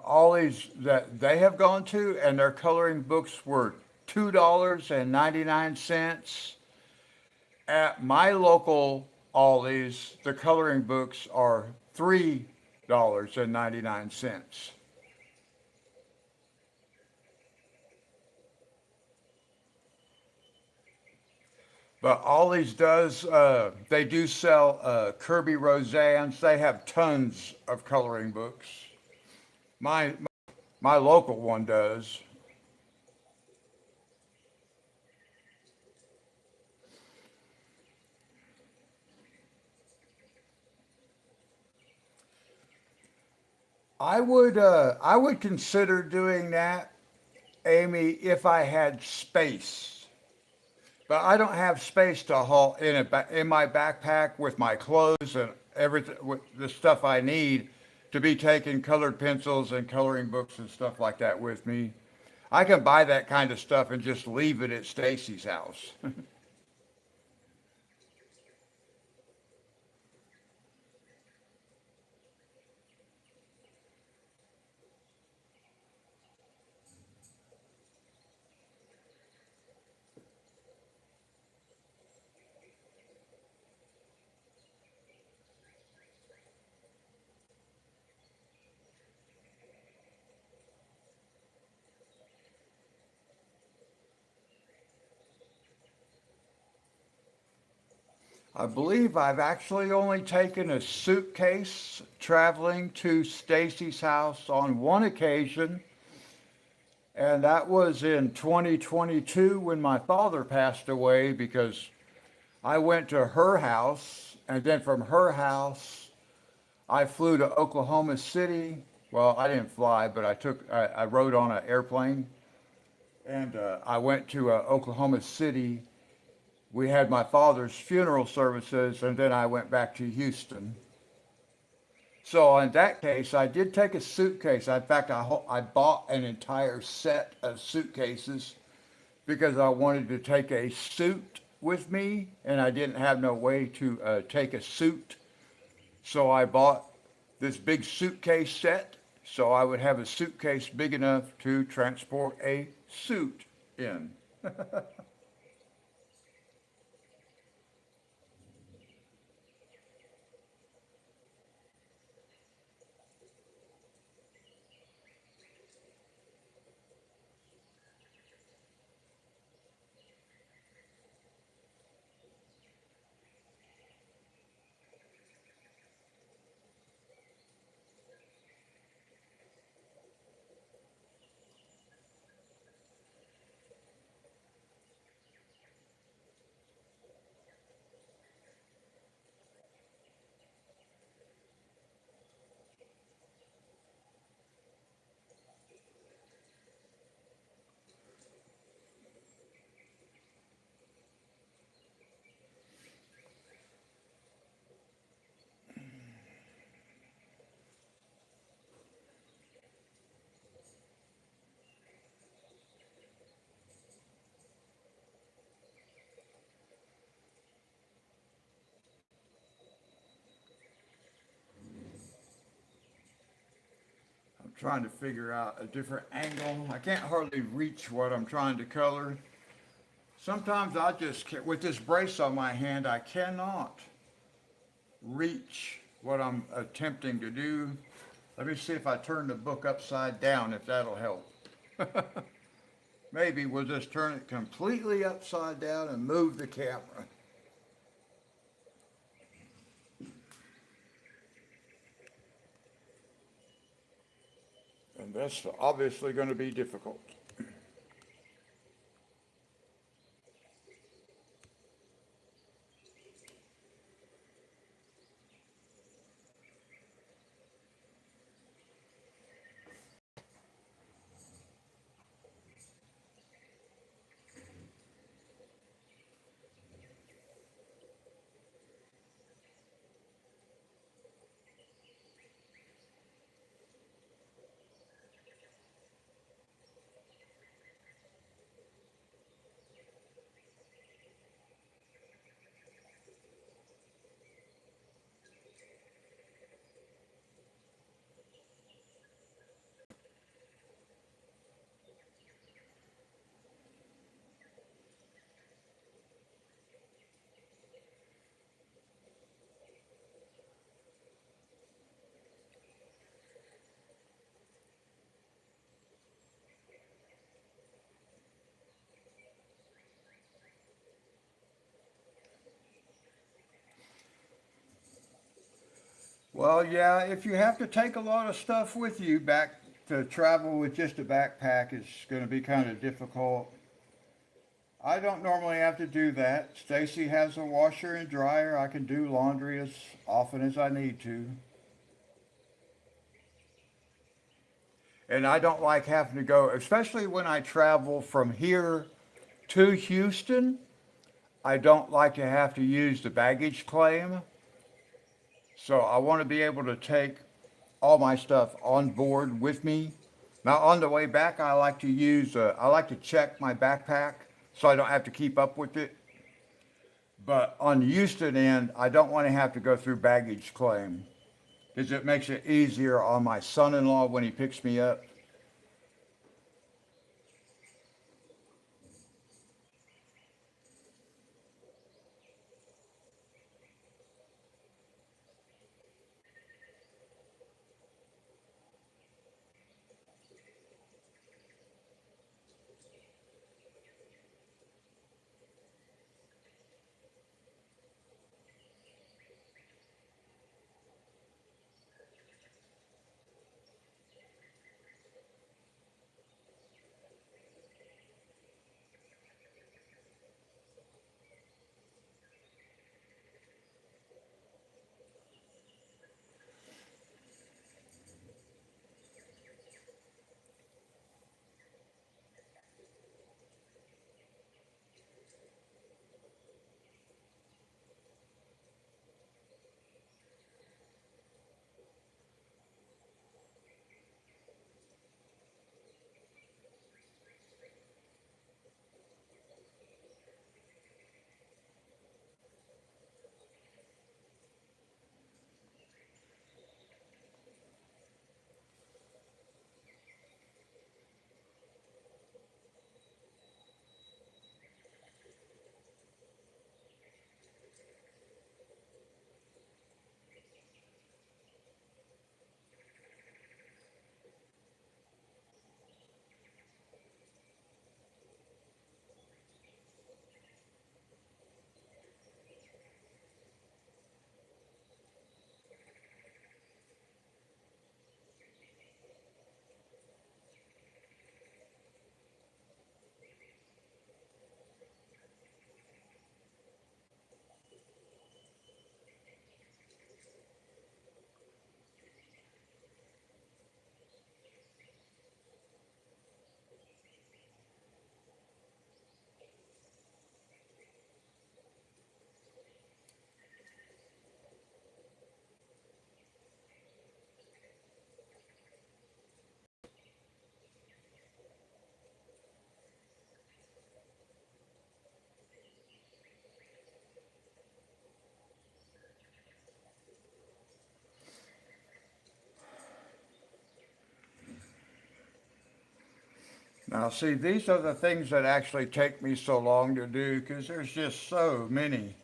Ollie's that they have gone to, and their coloring books were $2.99. At my local Ollie's, the coloring books are $3.99. But Ollie's does, they do sell Kirby Roseanne's. They have tons of coloring books. My, my local one does. I would consider doing that, Amy, if I had space. But I don't have space to haul in my backpack with my clothes and everything, with the stuff I need to be taking colored pencils and coloring books and stuff like that with me. I can buy that kind of stuff and just leave it at Stacy's house. I believe I've actually only taken a suitcase traveling to Stacy's house on one occasion, and that was in 2022 when my father passed away because I went to her house, and then from her house, I flew to Oklahoma City. Well, I didn't fly, but I rode on an airplane, and I went to Oklahoma City. We had my father's funeral services, and then I went back to Houston. So in that case, I did take a suitcase. In fact, I bought an entire set of suitcases because I wanted to take a suit with me, and I didn't have no way to take a suit. So I bought this big suitcase set, so I would have a suitcase big enough to transport a suit in. I'm trying to figure out a different angle. I can't hardly reach what I'm trying to color. Sometimes I just can't, with this brace on my hand, I cannot reach what I'm attempting to do. Let me see if I turn the book upside down, if that'll help. Maybe we'll just turn it completely upside down and move the camera. And that's obviously going to be difficult. Well, yeah, if you have to take a lot of stuff with you back to travel with just a backpack, it's going to be kind of difficult. I don't normally have to do that. Stacy has a washer and dryer. I can do laundry as often as I need to. And I don't like having to go, especially when I travel from here to Houston. I don't like to have to use the baggage claim. So I want to be able to take all my stuff on board with me. Now on the way back, I like to check my backpack so I don't have to keep up with it. But on the Houston end, I don't want to have to go through baggage claim because it makes it easier on my son-in-law when he picks me up. Now, see, these are the things that actually take me so long to do because there's just so many.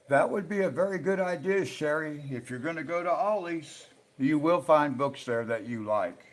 That would be a very good idea, Sherry. If you're going to go to Ollie's, you will find books there that you like.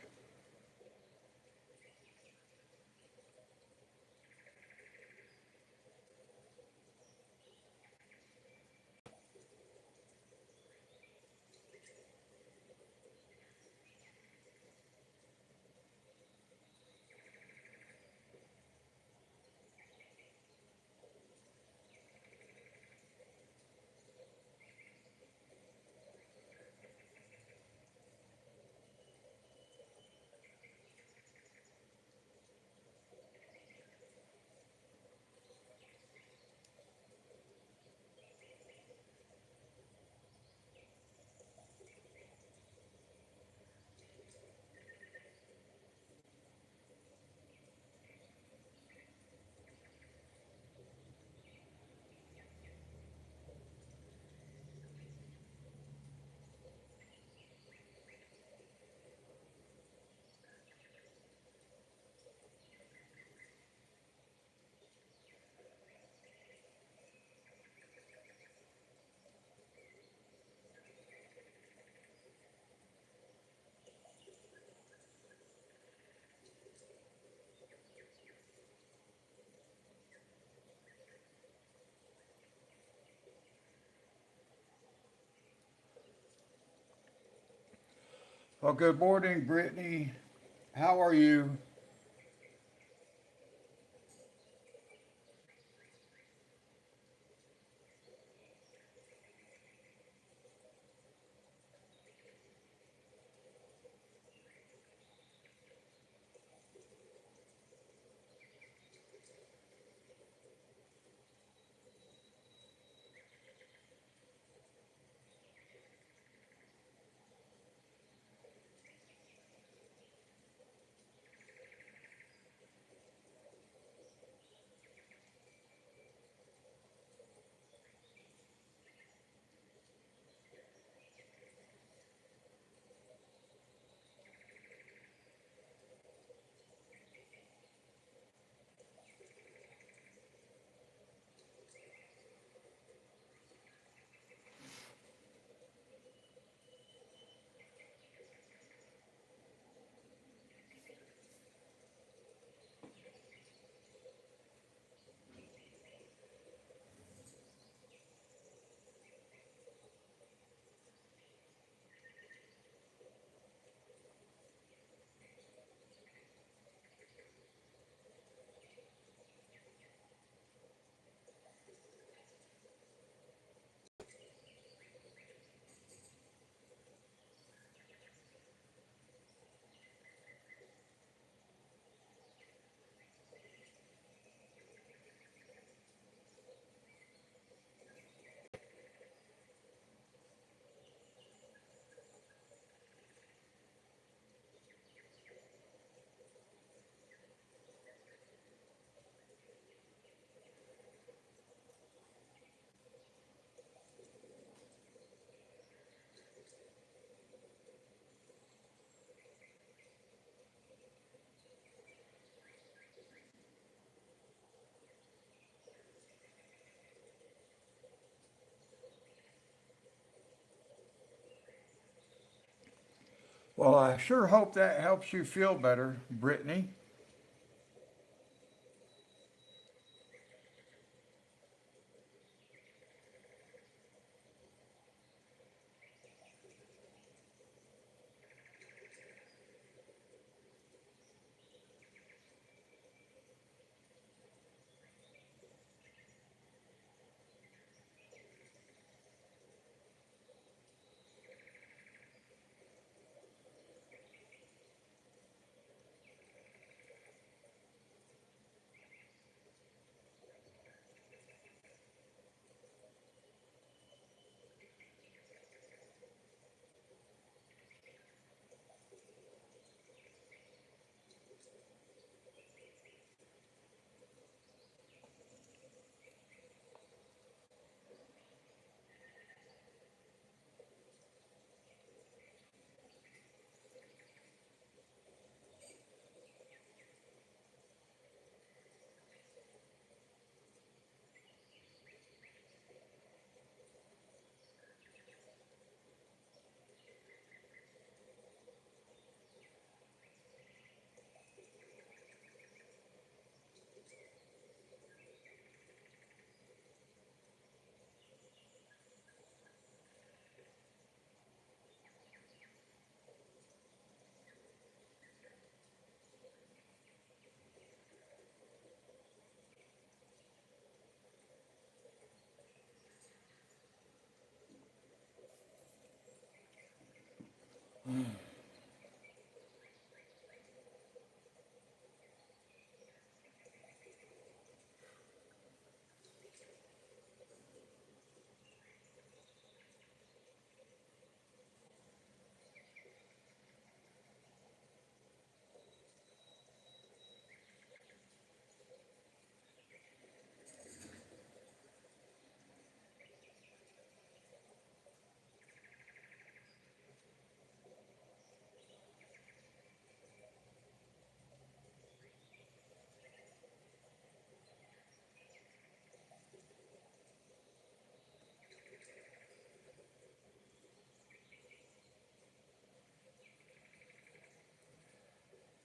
Well, good morning, Brittany. How are you? Well, I sure hope that helps you feel better, Brittany.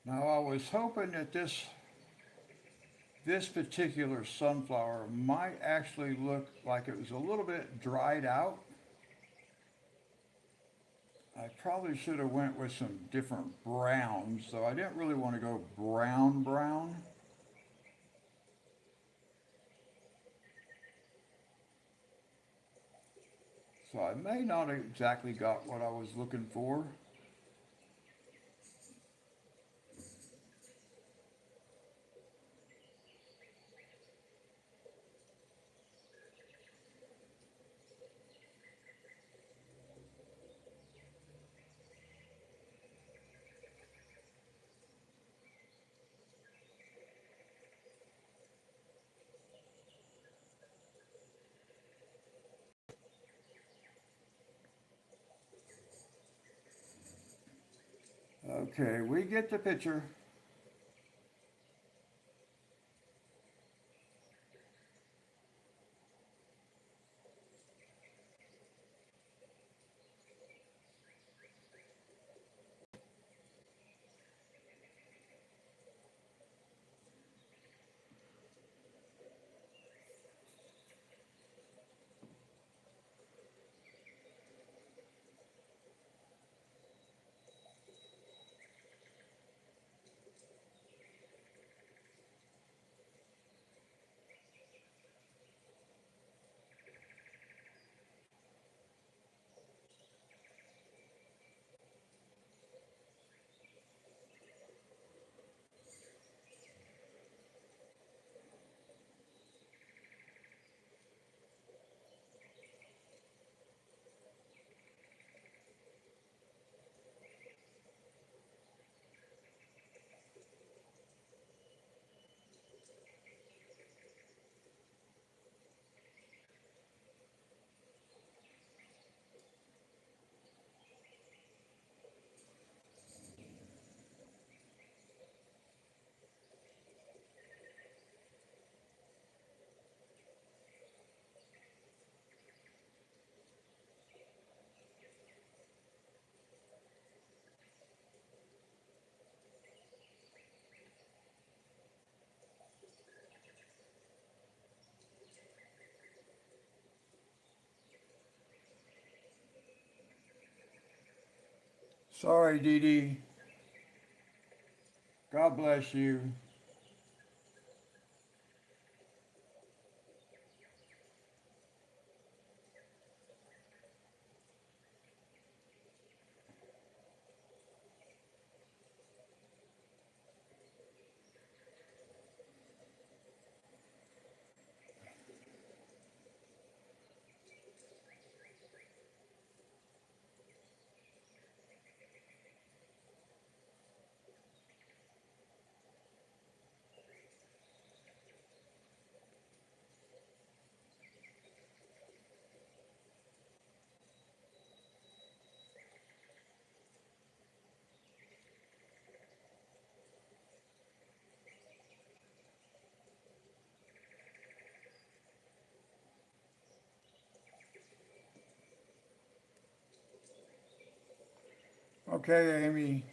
Now, I was hoping that this particular sunflower might actually look like it was a little bit dried out. I probably should have went with some different browns, so I didn't really want to go brown brown. So I may not have exactly got what I was looking for. Okay, we get the picture. Sorry, Dee Dee. God bless you. Okay, Amy.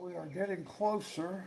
We are getting closer.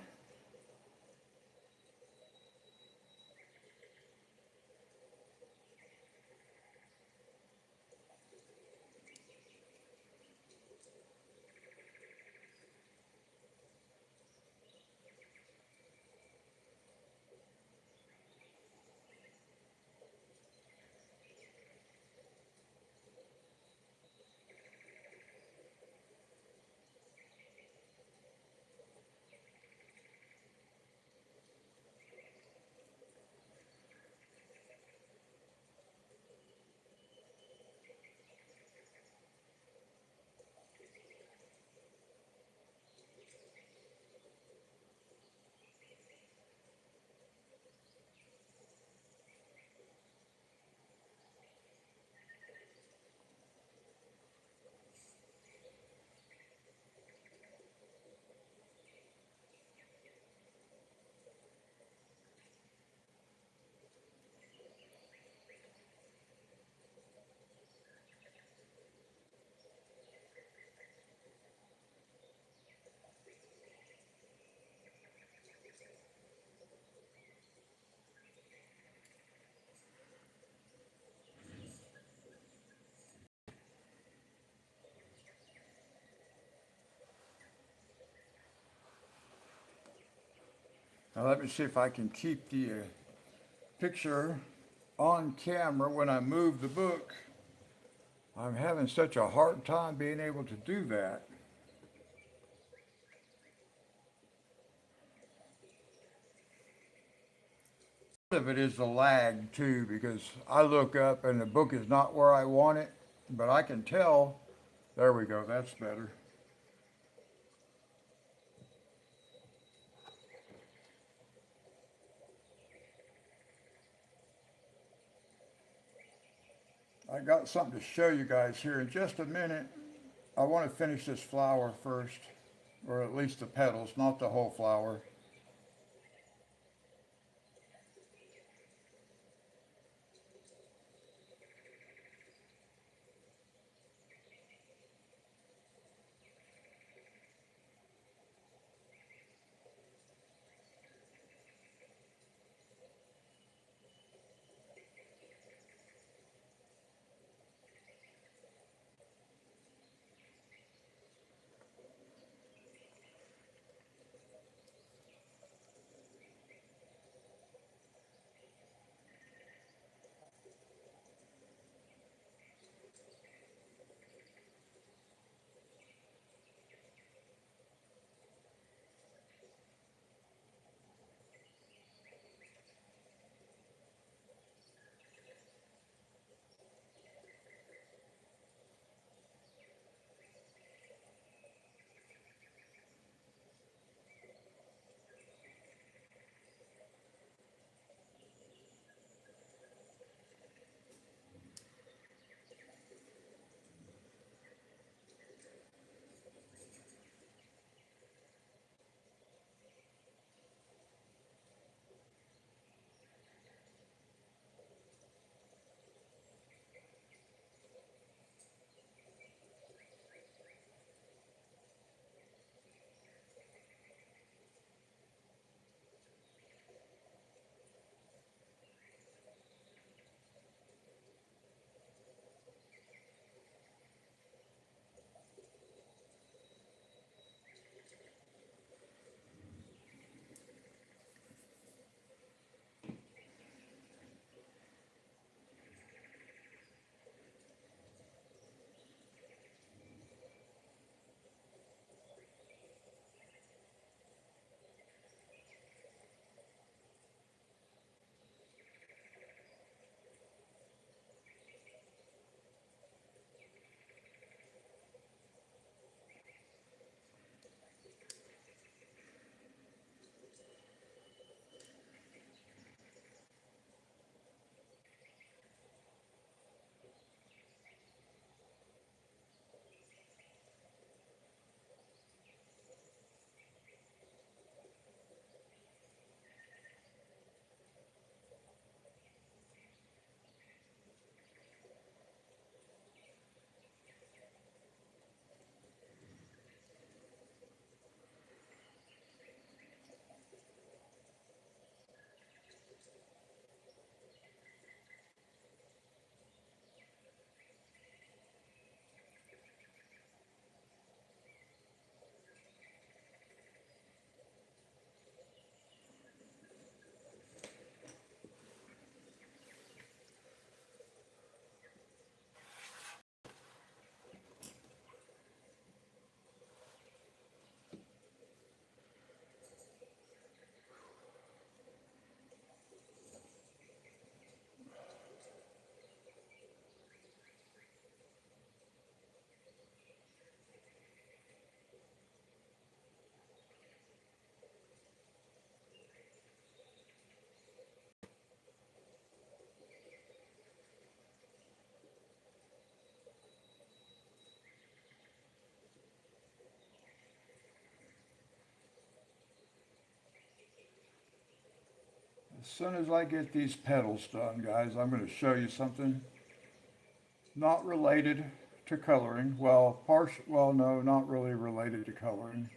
Now let me see if I can keep the picture on camera when I move the book. I'm having such a hard time being able to do that. Part of it is the lag too, because I look up and the book is not where I want it, but I can tell. There we go, that's better. I got something to show you guys here in just a minute. I want to finish this flower first, or at least the petals, not the whole flower. As soon as I get these petals done, guys, I'm going to show you something not related to coloring. Well, no, not really related to coloring.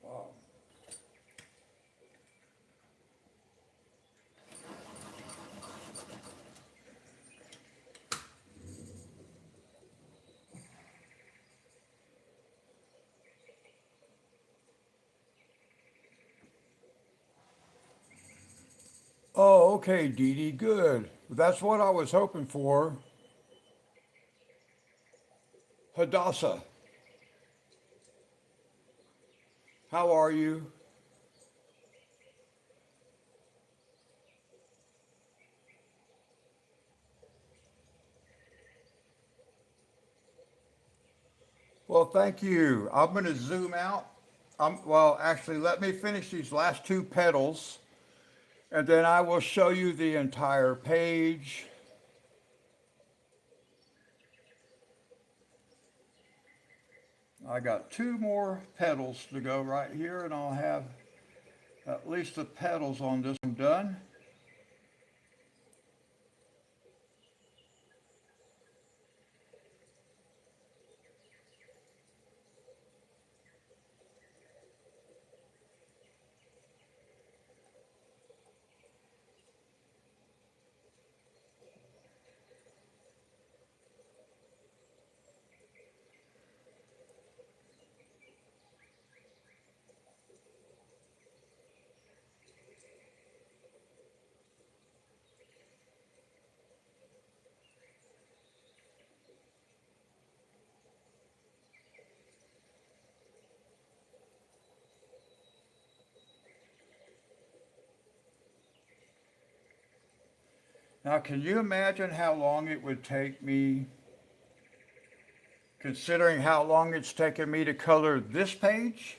Wow. Oh, okay, Dee Dee, good. That's what I was hoping for. Hadassah, how are you? Well, thank you. I'm going to zoom out. Actually, let me finish these last two petals, and then I will show you the entire page. I got two more petals to go right here, and I'll have At least the petals on this one done. Now, can you imagine how long it would take me, considering how long it's taken me to color this page,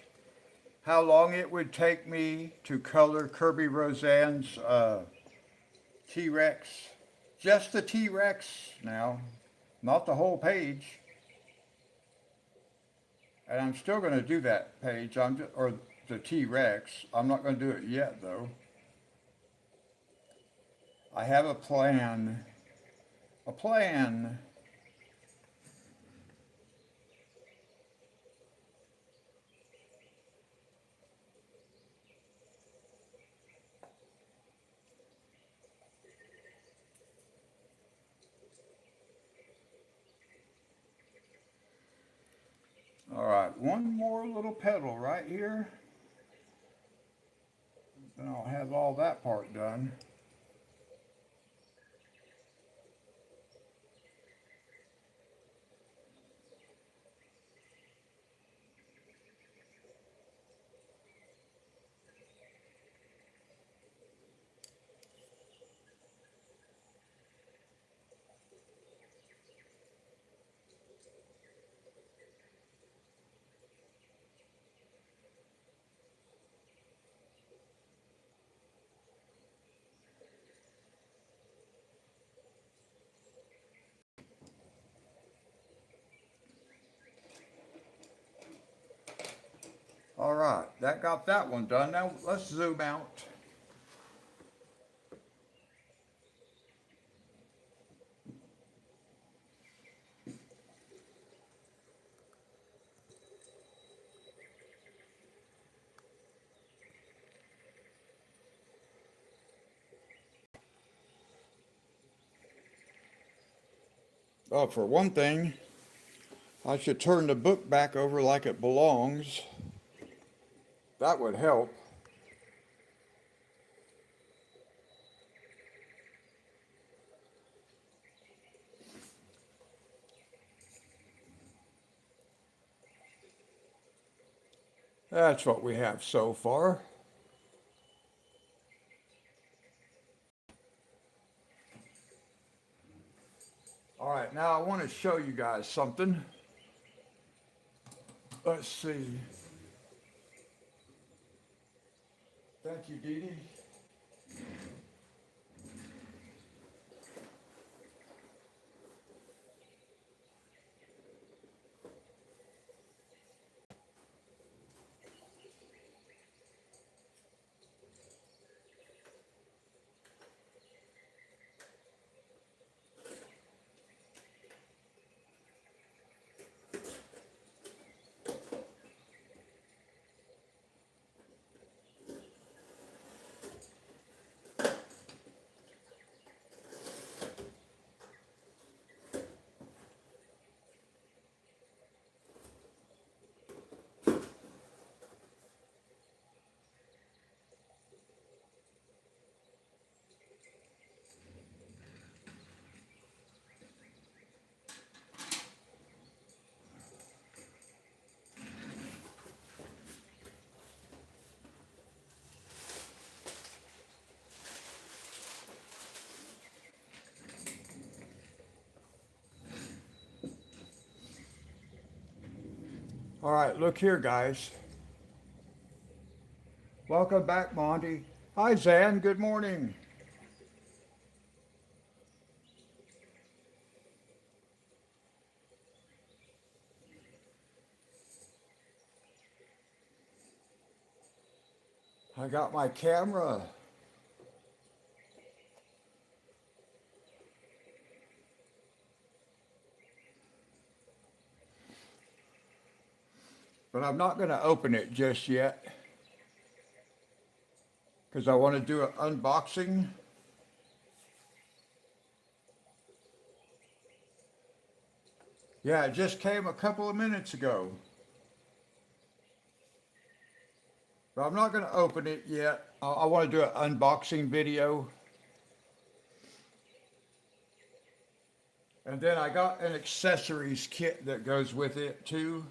how long it would take me to color Kirby Roseanne's T-Rex, just the T-Rex now, not the whole page. And I'm still going to do that page, or the T-Rex. I'm not going to do it yet, though. I have a plan. A plan. All right, one more little petal right here. Then I'll have all that part done. All right, that got that one done. Now let's zoom out. Oh, for one thing, I should turn the book back over like it belongs. That would help. That's what we have so far. All right, now I want to show you guys something. Let's see. Thank you, Dee Dee. All right, look here, guys. Welcome back, Monty. Hi, Zan. Good morning. I got my camera. But I'm not going to open it just yet because I want to do an unboxing. Yeah, it just came a couple of minutes ago. But I'm not going to open it yet. I want to do an unboxing video. And then I got an accessories kit that goes with it too.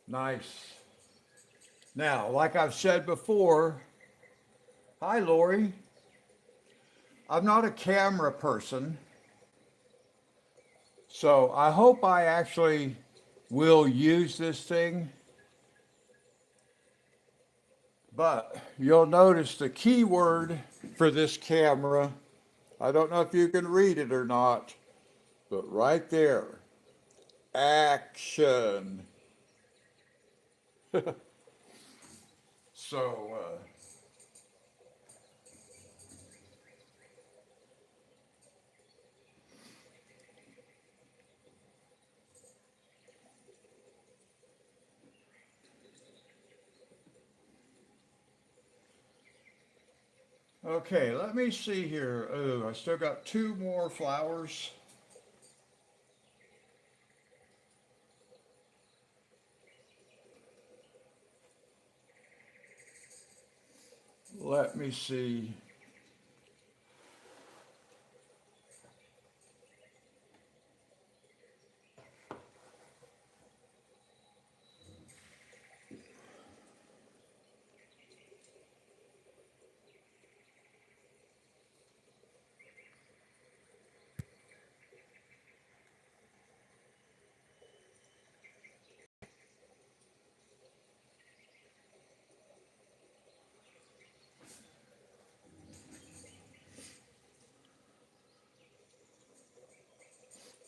Nice. Now, like I've said before, hi Lori. I'm not a camera person, so I hope I actually will use this thing. But you'll notice the keyword for this camera, I don't know if you can read it or not, but right there, action. So, okay, let me see here. Oh, I still got two more flowers. Let me see.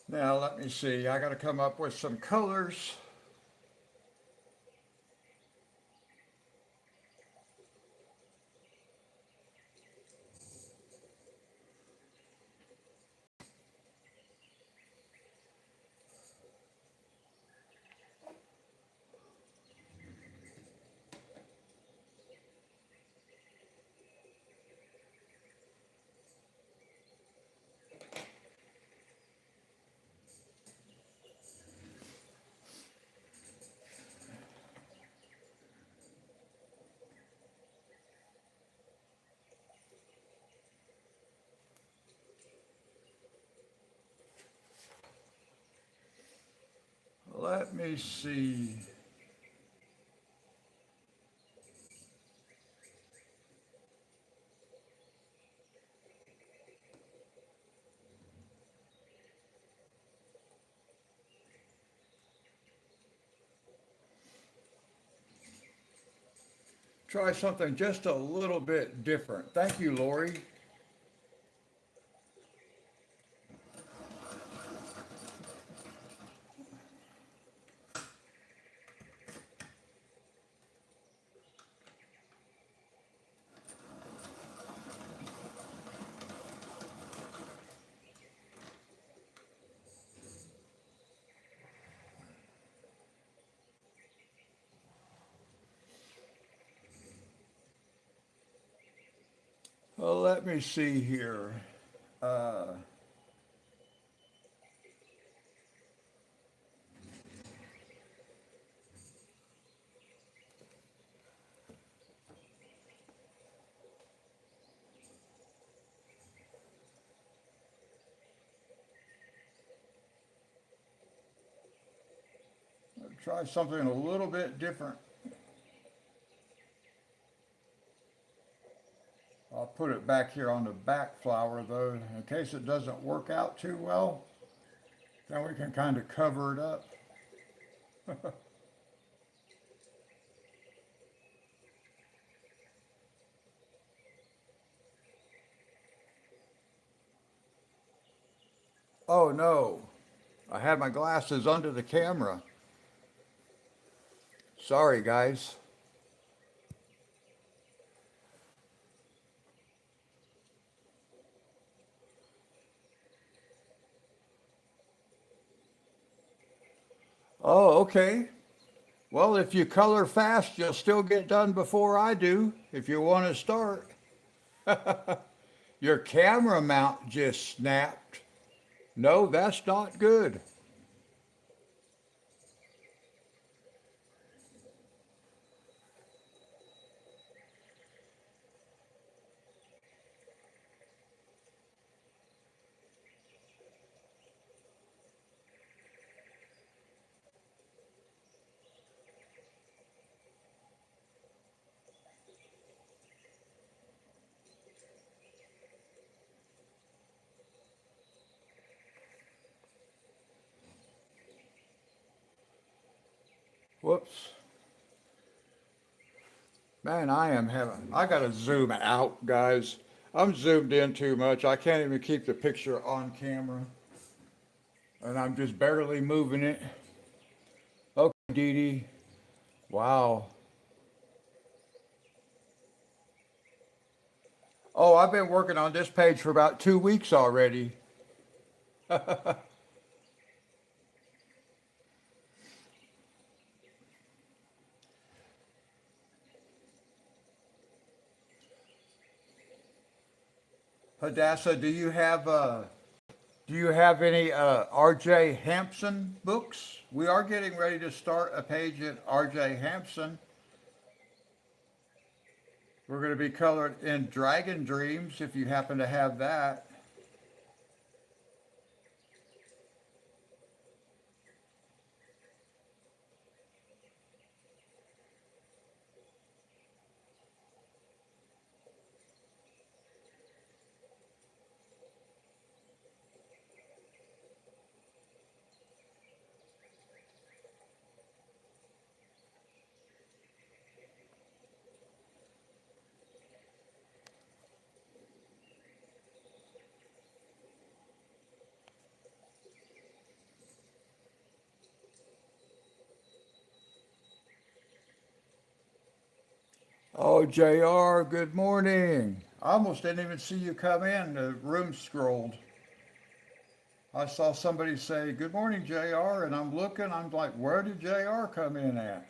Now, let me see. I got to come up with some colors. Let me see. Try something just a little bit different. Thank you, Lori. Well, let me see here. Uh, try something a little bit different. I'll put it back here on the back flower though, in case it doesn't work out too well. Then we can kind of cover it up. Oh no, I had my glasses under the camera. Sorry, guys. Oh, okay. Well, if you color fast, you'll still get done before I do if you want to start. Your camera mount just snapped. No, that's not good. Whoops. Man, I gotta zoom out, guys. I'm zoomed in too much. I can't even keep the picture on camera, and I'm just barely moving it. Okay, Dee Dee. Wow. Oh, I've been working on this page for about 2 weeks already. Hadassah, do you have any R.J. Hampson books? We are getting ready to start a page at R.J. Hampson. We're going to be colored in Dragon Dreams if you happen to have that. Oh, JR, good morning. I almost didn't even see you come in. The room scrolled. I saw somebody say, "Good morning, JR," and I'm looking, I'm like, where did JR come in at?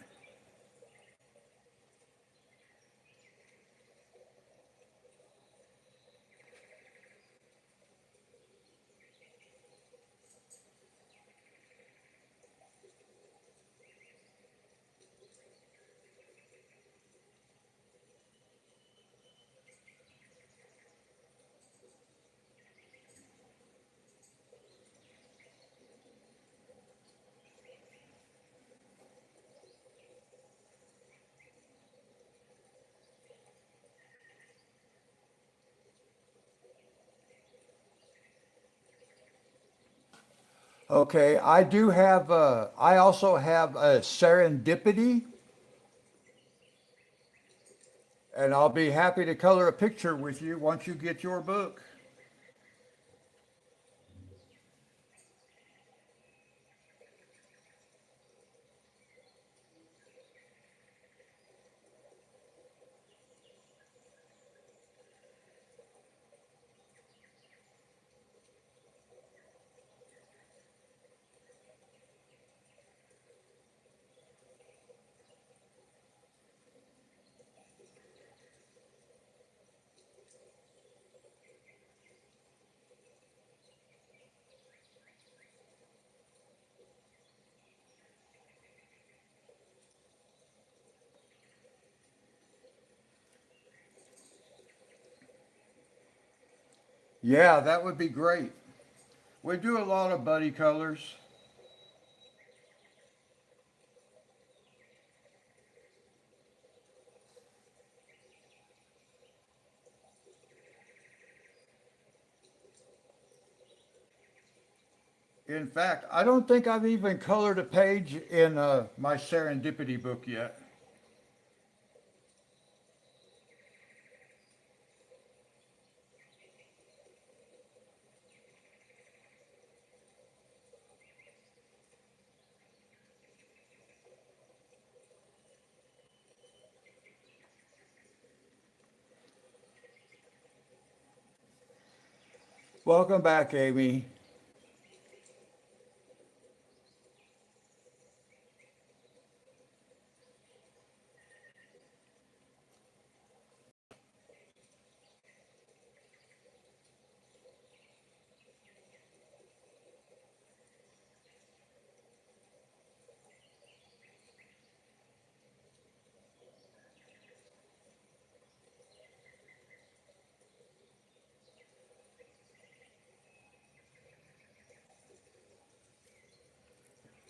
Okay, I also have a serendipity, and I'll be happy to color a picture with you once you get your book. Yeah, that would be great. We do a lot of buddy colors. In fact, I don't think I've even colored a page in my serendipity book yet. Welcome back, Amy.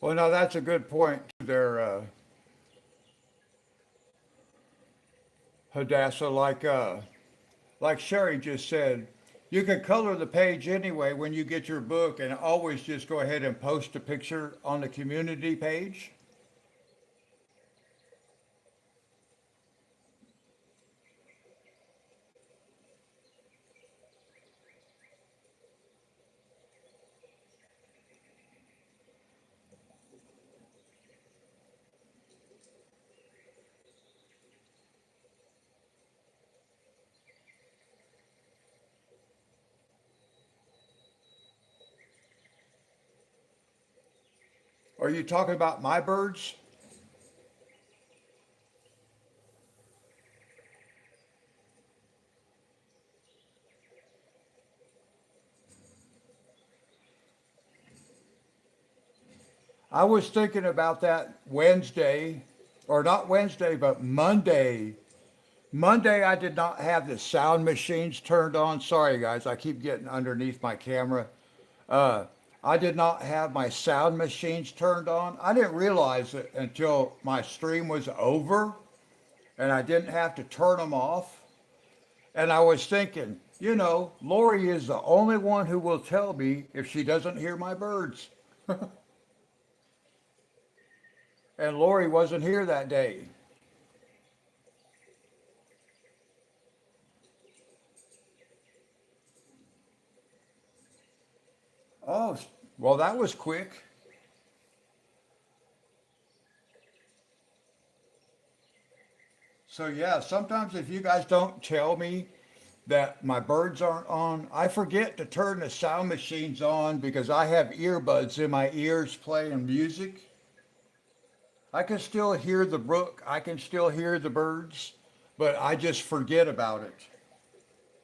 Well, now that's a good point there, Hadassah. Like Sherry just said, you can color the page anyway when you get your book, and always just go ahead and post a picture on the community page. Are you talking about my birds? I was thinking about that Wednesday, or not Wednesday, but Monday. Monday, I did not have the sound machines turned on. Sorry, guys, I keep getting underneath my camera. Uh, I did not have my sound machines turned on. I didn't realize it until my stream was over and I didn't have to turn them off. And I was thinking, Lori is the only one who will tell me if she doesn't hear my birds. And Lori wasn't here that day. Oh, well, that was quick. So, yeah, sometimes if you guys don't tell me that my birds aren't on, I forget to turn the sound machines on because I have earbuds in my ears playing music. I can still hear the brook, I can still hear the birds, but I just forget about it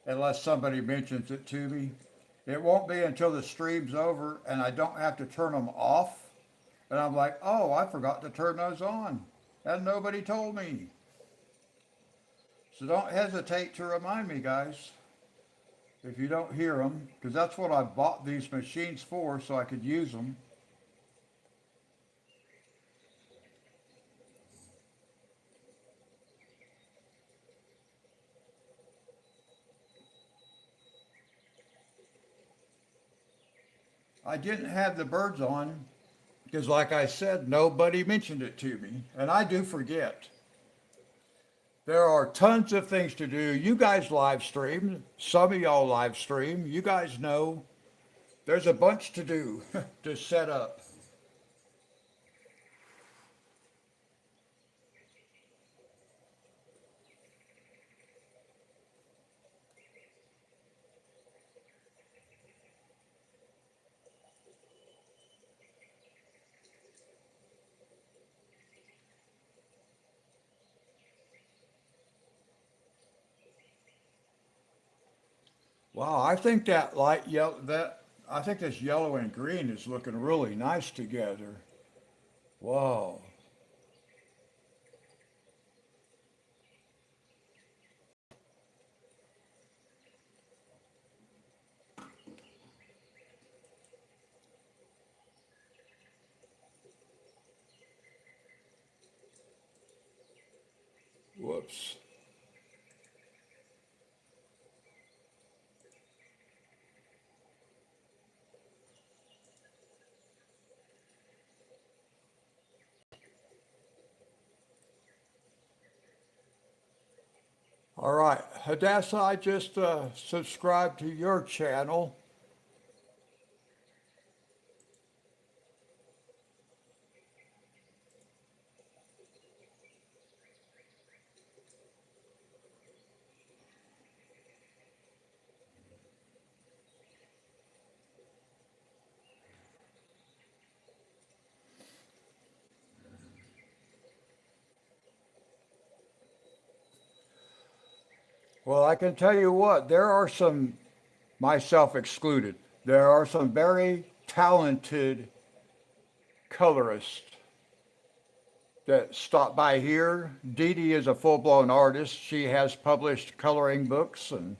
unless somebody mentions it to me. It won't be until the stream's over and I don't have to turn them off. And I'm like, oh, I forgot to turn those on. And nobody told me. So don't hesitate to remind me, guys, if you don't hear them, because that's what I bought these machines for, so I could use them. I didn't have the birds on because, like I said, nobody mentioned it to me. And I do forget. There are tons of things to do. You guys live stream. Some of y'all live stream. You guys know there's a bunch to do to set up. Wow, I think that light yellow that I think this yellow and green is looking really nice together. Wow. Whoops. All right, Hadassah, I just subscribed to your channel. Well, I can tell you what, there are some, myself excluded, there are some very talented colorists that stop by here. Dee Dee is a full blown artist. She has published coloring books, and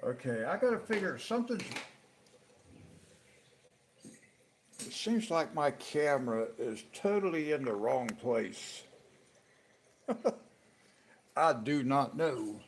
Okay, I gotta figure something's. It seems like my camera is totally in the wrong place. I do not know.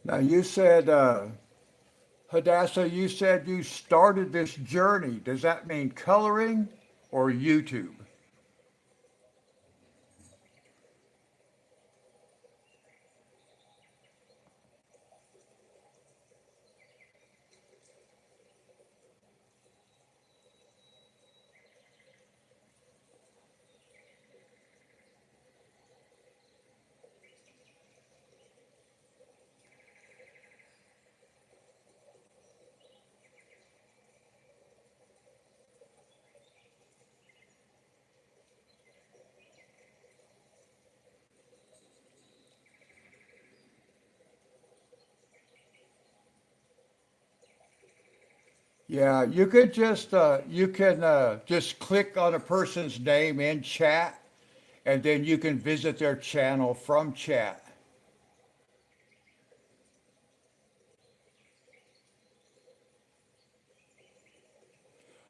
Now you said, Hadassah, you said you started this journey. Does that mean coloring or YouTube? Yeah, you can just click on a person's name in chat, and then you can visit their channel from chat.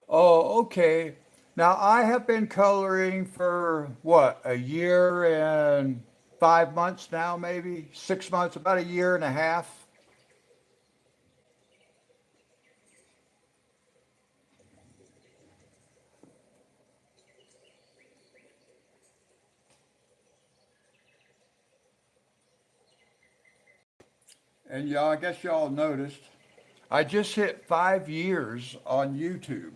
Oh, okay. Now I have been coloring for what, a year and 5 months now, maybe 6 months, about a year and a half. And y'all, I guess y'all noticed, I just hit 5 years on YouTube.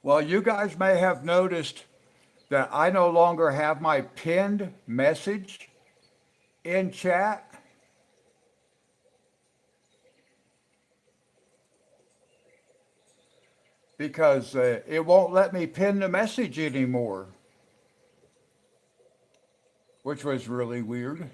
Well, you guys may have noticed that I no longer have my pinned message in chat because it won't let me pin the message anymore, which was really weird.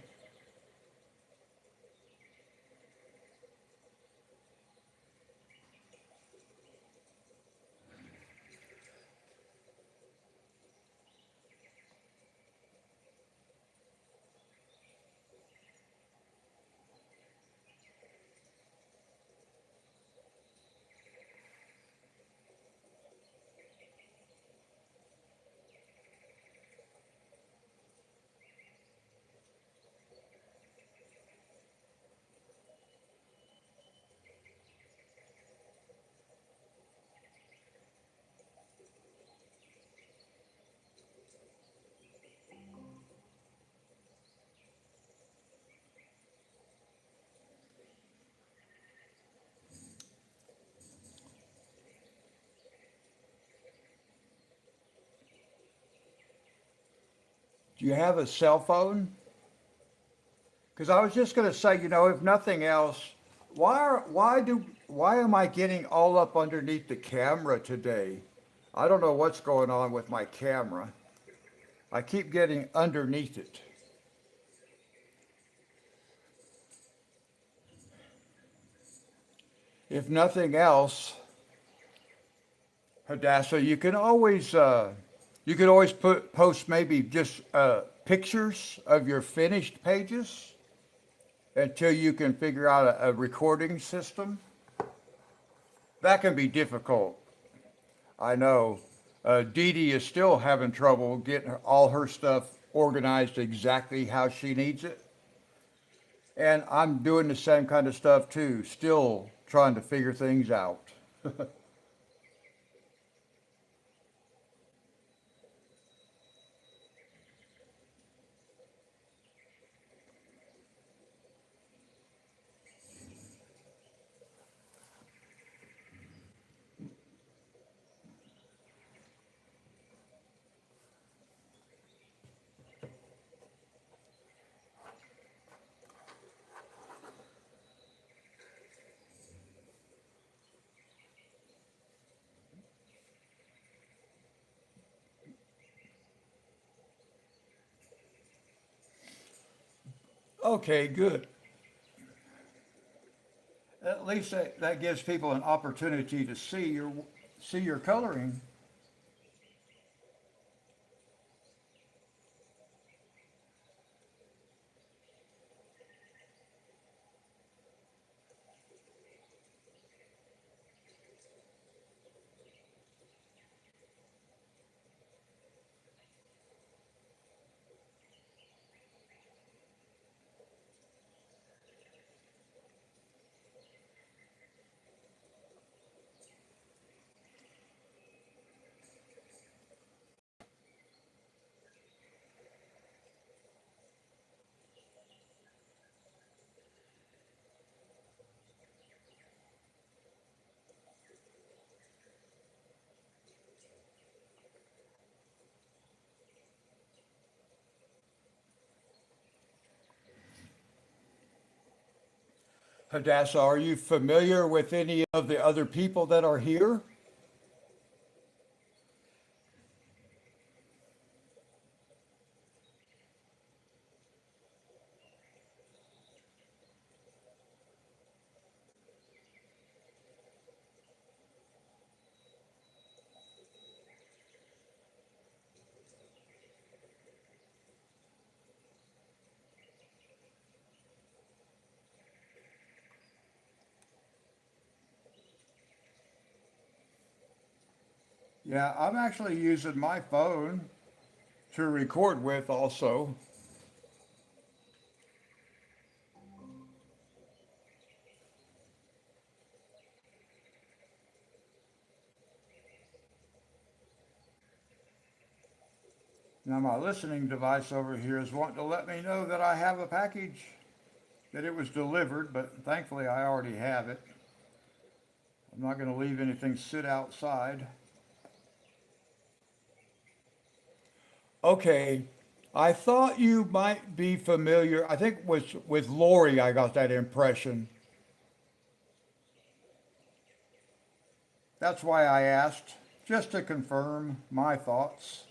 Do you have a cell phone? Because I was just going to say, if nothing else, why am I getting all up underneath the camera today? I don't know what's going on with my camera. I keep getting underneath it. If nothing else, Hadassah, you can always post maybe just pictures of your finished pages until you can figure out a recording system. That can be difficult. I know. Dee Dee is still having trouble getting all her stuff organized exactly how she needs it. And I'm doing the same kind of stuff too, still trying to figure things out. Okay, good. At least that gives people an opportunity to see your coloring. Hadassah, are you familiar with any of the other people that are here? Yeah, I'm actually using my phone to record with also. Now my listening device over here is wanting to let me know that I have a package, that it was delivered, but thankfully I already have it. I'm not going to leave anything sit outside. Okay, I thought you might be familiar. I think with Lori I got that impression. That's why I asked, just to confirm my thoughts.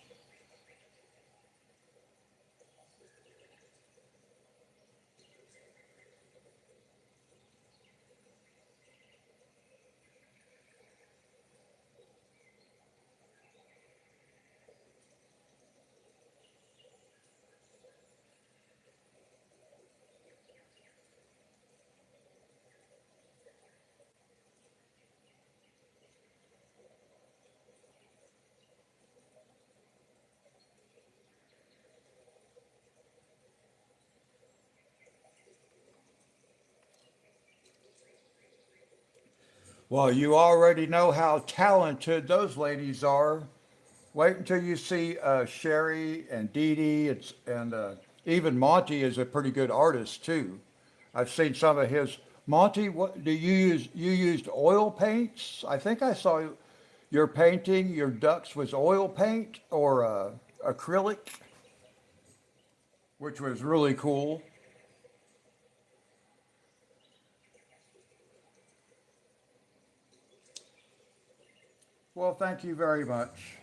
Well, you already know how talented those ladies are. Wait until you see Sherry and Dee Dee. And even Monty is a pretty good artist too. I've seen some of his. Monty, what do you use? You used oil paints. I think I saw your painting. Your ducks was oil paint or acrylic, which was really cool. Well, thank you very much.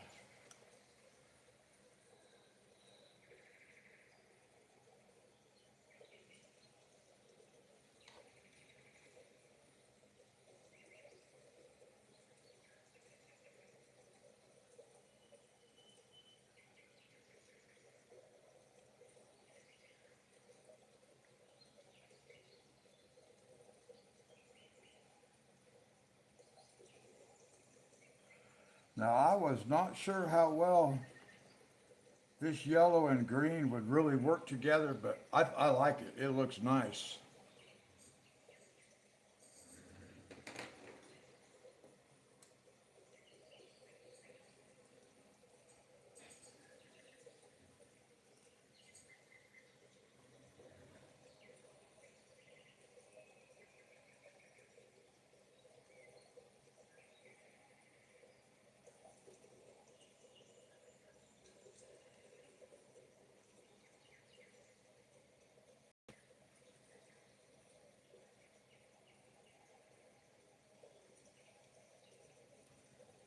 Now, I was not sure how well this yellow and green would really work together, but I like it. It looks nice.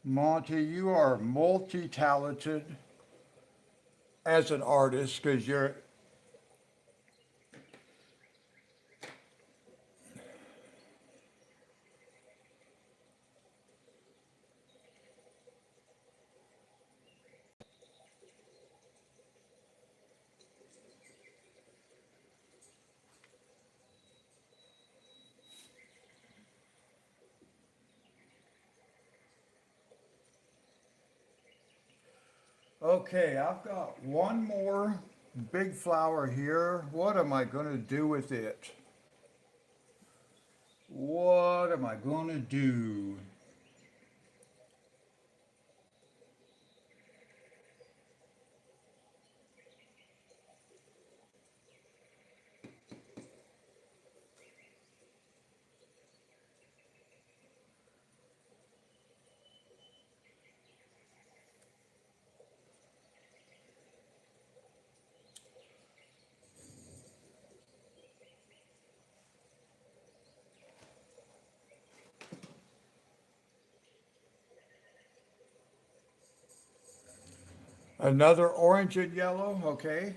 Monty, you are multi-talented as an artist because Okay, I've got one more big flower here. What am I going to do with it? What am I going to do? Another orange and yellow, okay.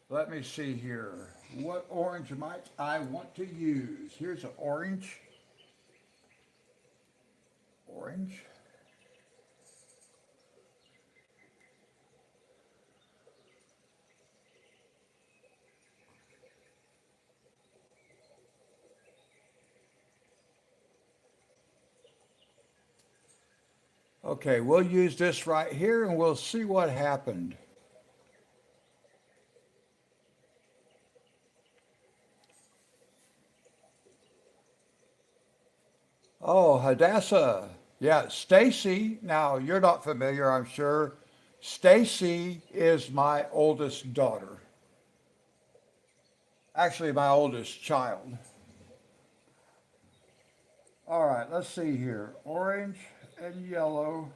Let me see here. What orange might I want to use? Here's an orange. Orange. Okay, we'll use this right here and we'll see what happened. Oh, Hadassah. Yeah, Stacy. Now, you're not familiar, I'm sure. Stacy is my oldest daughter. Actually, my oldest child. All right, let's see here. Orange and yellow.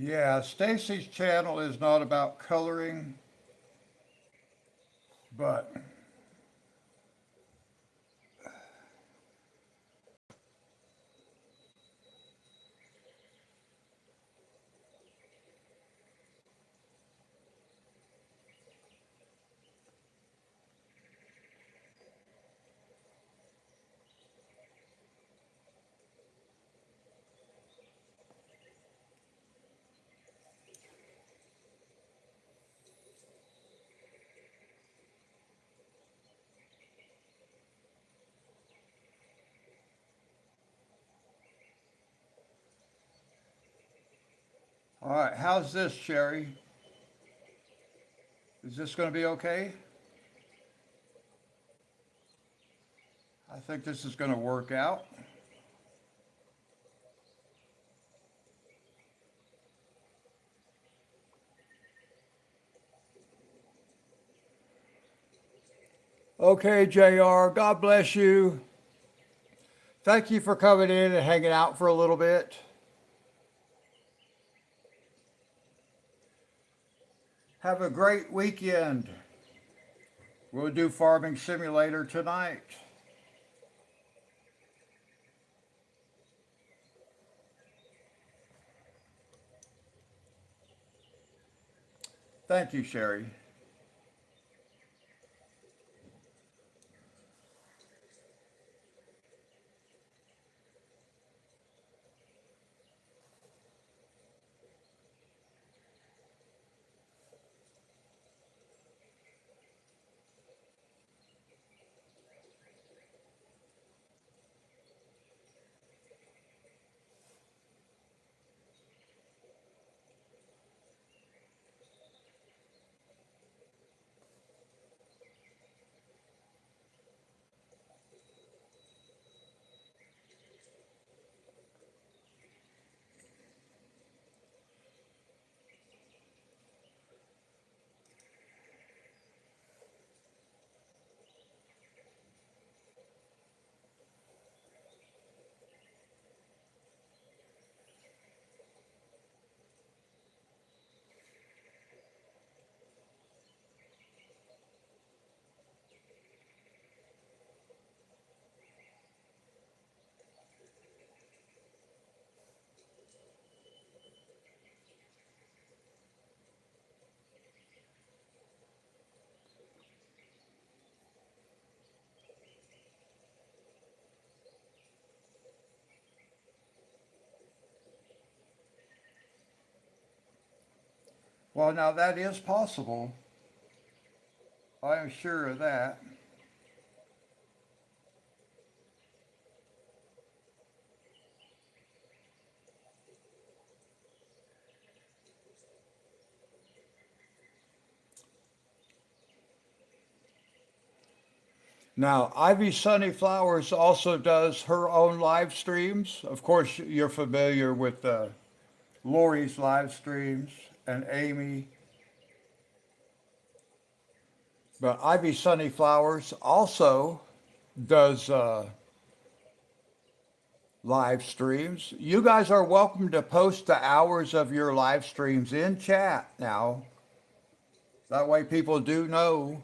Yeah, Stacy's channel is not about coloring, but all right, how's this, Sherry? Is this going to be okay? I think this is going to work out. Okay, JR, God bless you. Thank you for coming in and hanging out for a little bit. Have a great weekend. We'll do Farming Simulator tonight. Thank you, Sherry. Well, now that is possible. I am sure of that. Now, Ivy Sunnyflowers also does her own live streams. Of course, you're familiar with Lori's live streams and Amy, but Ivy Sunnyflowers also does live streams. You guys are welcome to post the hours of your live streams in chat now. That way people do know.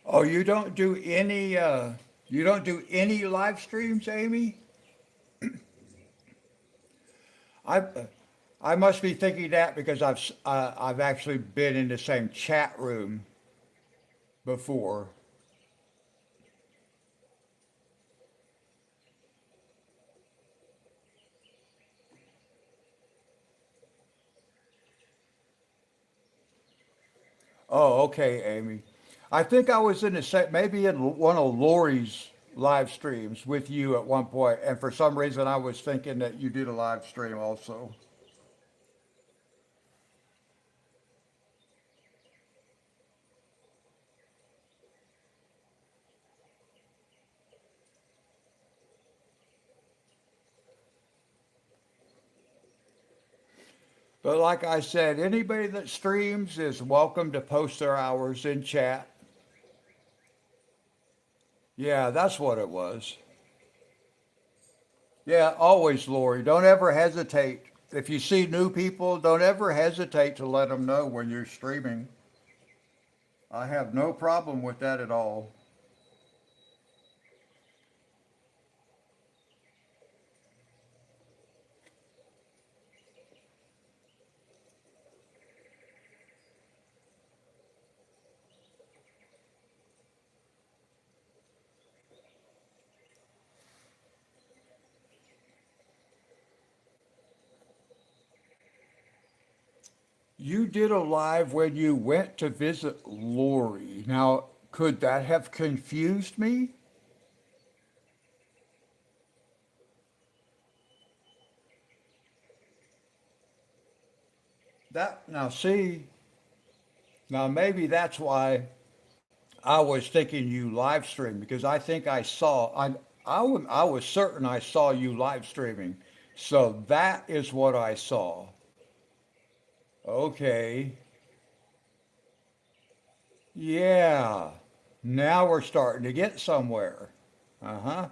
Oh, you don't do any live streams, Amy? I I must be thinking that because I've actually been in the same chat room before. Oh, okay, Amy. I think I was in the same, maybe in one of Lori's live streams with you at one point, and for some reason I was thinking that you did a live stream also. But like I said, anybody that streams is welcome to post their hours in chat. Yeah, that's what it was. Yeah, always, Lori. Don't ever hesitate. If you see new people, don't ever hesitate to let them know when you're streaming. I have no problem with that at all. You did a live when you went to visit Lori. Now, Could that have confused me? That now see, now maybe that's why I was thinking you live stream because I think I was certain I saw you live streaming. So that is what I saw. Okay. Yeah. Now we're starting to get somewhere. Uh-huh.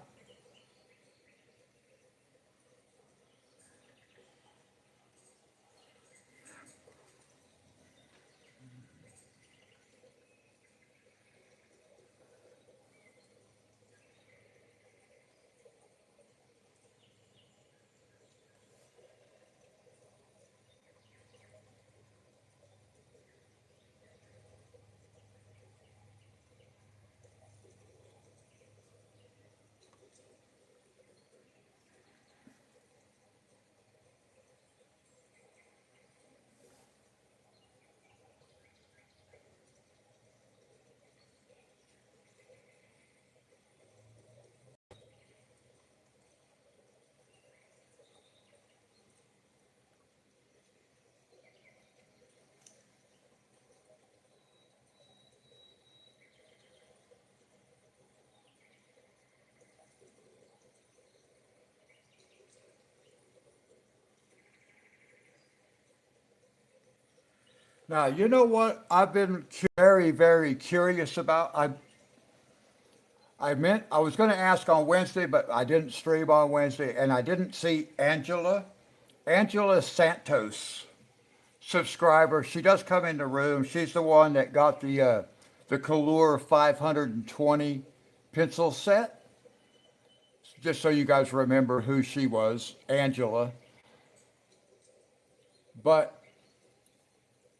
Now, you know what I've been very, very curious about? I meant I was going to ask on Wednesday, but I didn't stream on Wednesday, and I didn't see Angela Santos, subscriber. She does come in the room. She's the one that got the Kalur 520 pencil set. Just so you guys remember who she was, Angela. But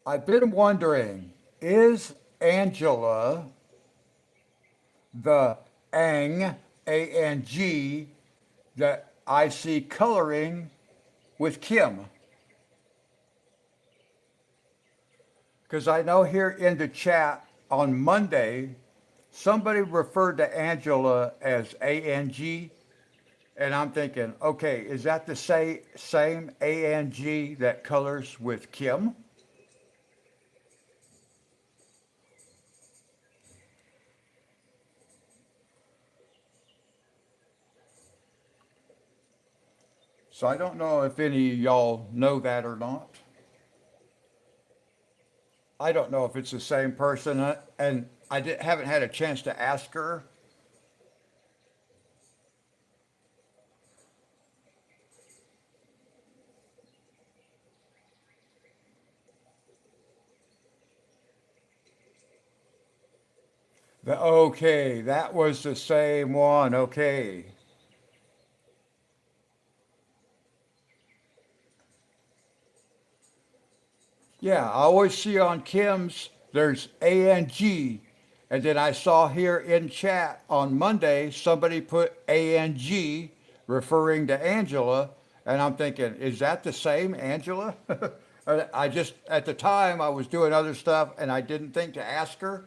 I've been wondering, is Angela the A-N-G, that I see coloring with Kim? Because I know here in the chat on Monday, somebody referred to Angela as A-N-G, and I'm thinking, okay, is that the same A-N-G that colors with Kim? So I don't know if any of y'all know that or not. I don't know if it's the same person, and haven't had a chance to ask her. Okay, that was the same one. Okay. Yeah, I always see on Kim's there's ANG. And then I saw here in chat on Monday somebody put ANG referring to Angela. And I'm thinking, is that the same Angela? I just, at the time, I was doing other stuff and I didn't think to ask her.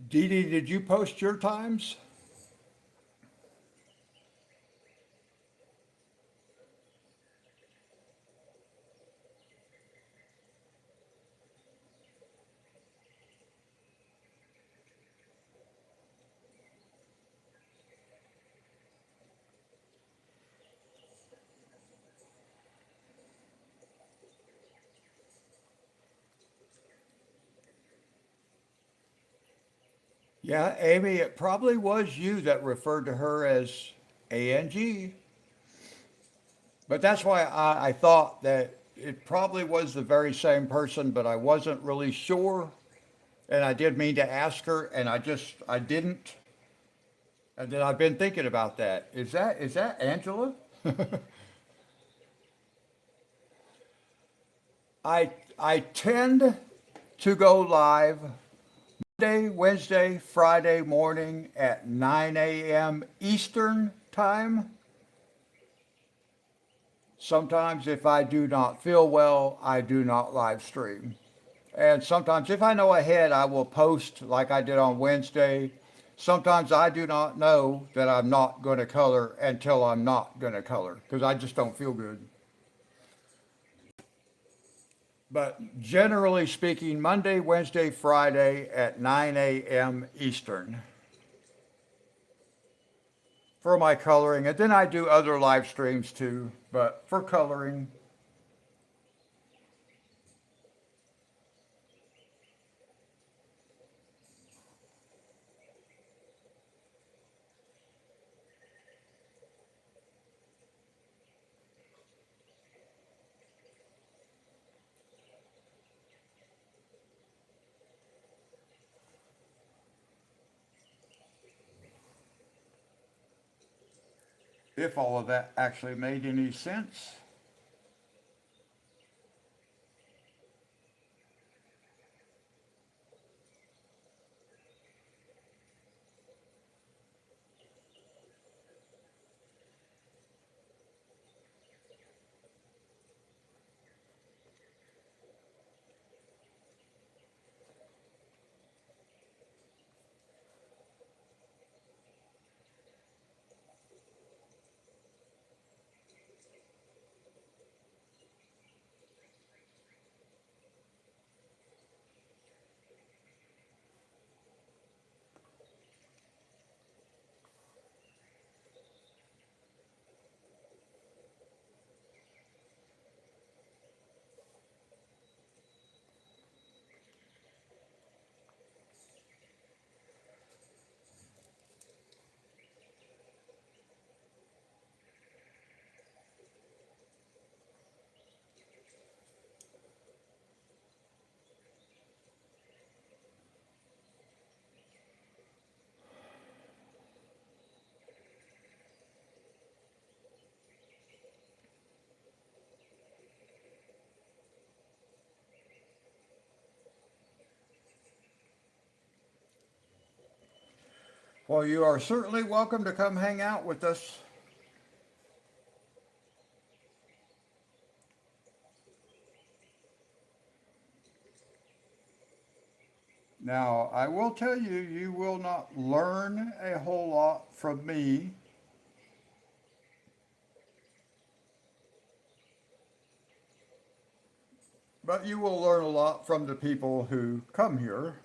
Dee Dee, did you post your times? Yeah, Amy, it probably was you that referred to her as ANG. But that's why I thought that it probably was the very same person, but I wasn't really sure. And I did mean to ask her, and I didn't. And then I've been thinking about that. Is that Angela? I tend to go live Monday, Wednesday, Friday morning at 9 a.m. Eastern time. Sometimes if I do not feel well, I do not live stream. And sometimes if I know ahead, I will post like I did on Wednesday. Sometimes I do not know that I'm not going to color until I'm not going to color because I just don't feel good. But generally speaking, Monday, Wednesday, Friday at 9 a.m. Eastern for my coloring. And then I do other live streams too, but for coloring. If all of that actually made any sense. Well, you are certainly welcome to come hang out with us. Now, I will tell you, you will not learn a whole lot from me, but you will learn a lot from the people who come here.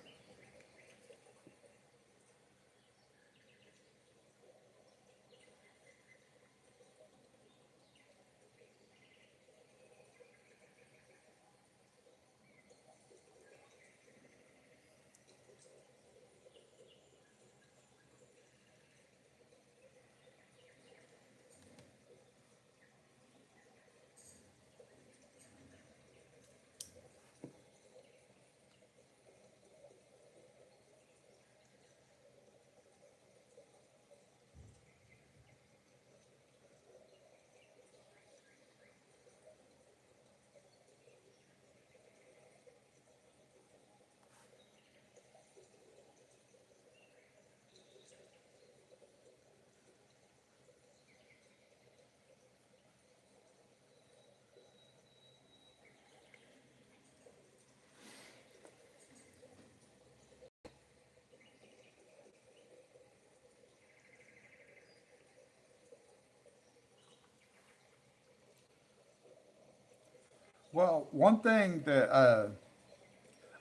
Well, one thing that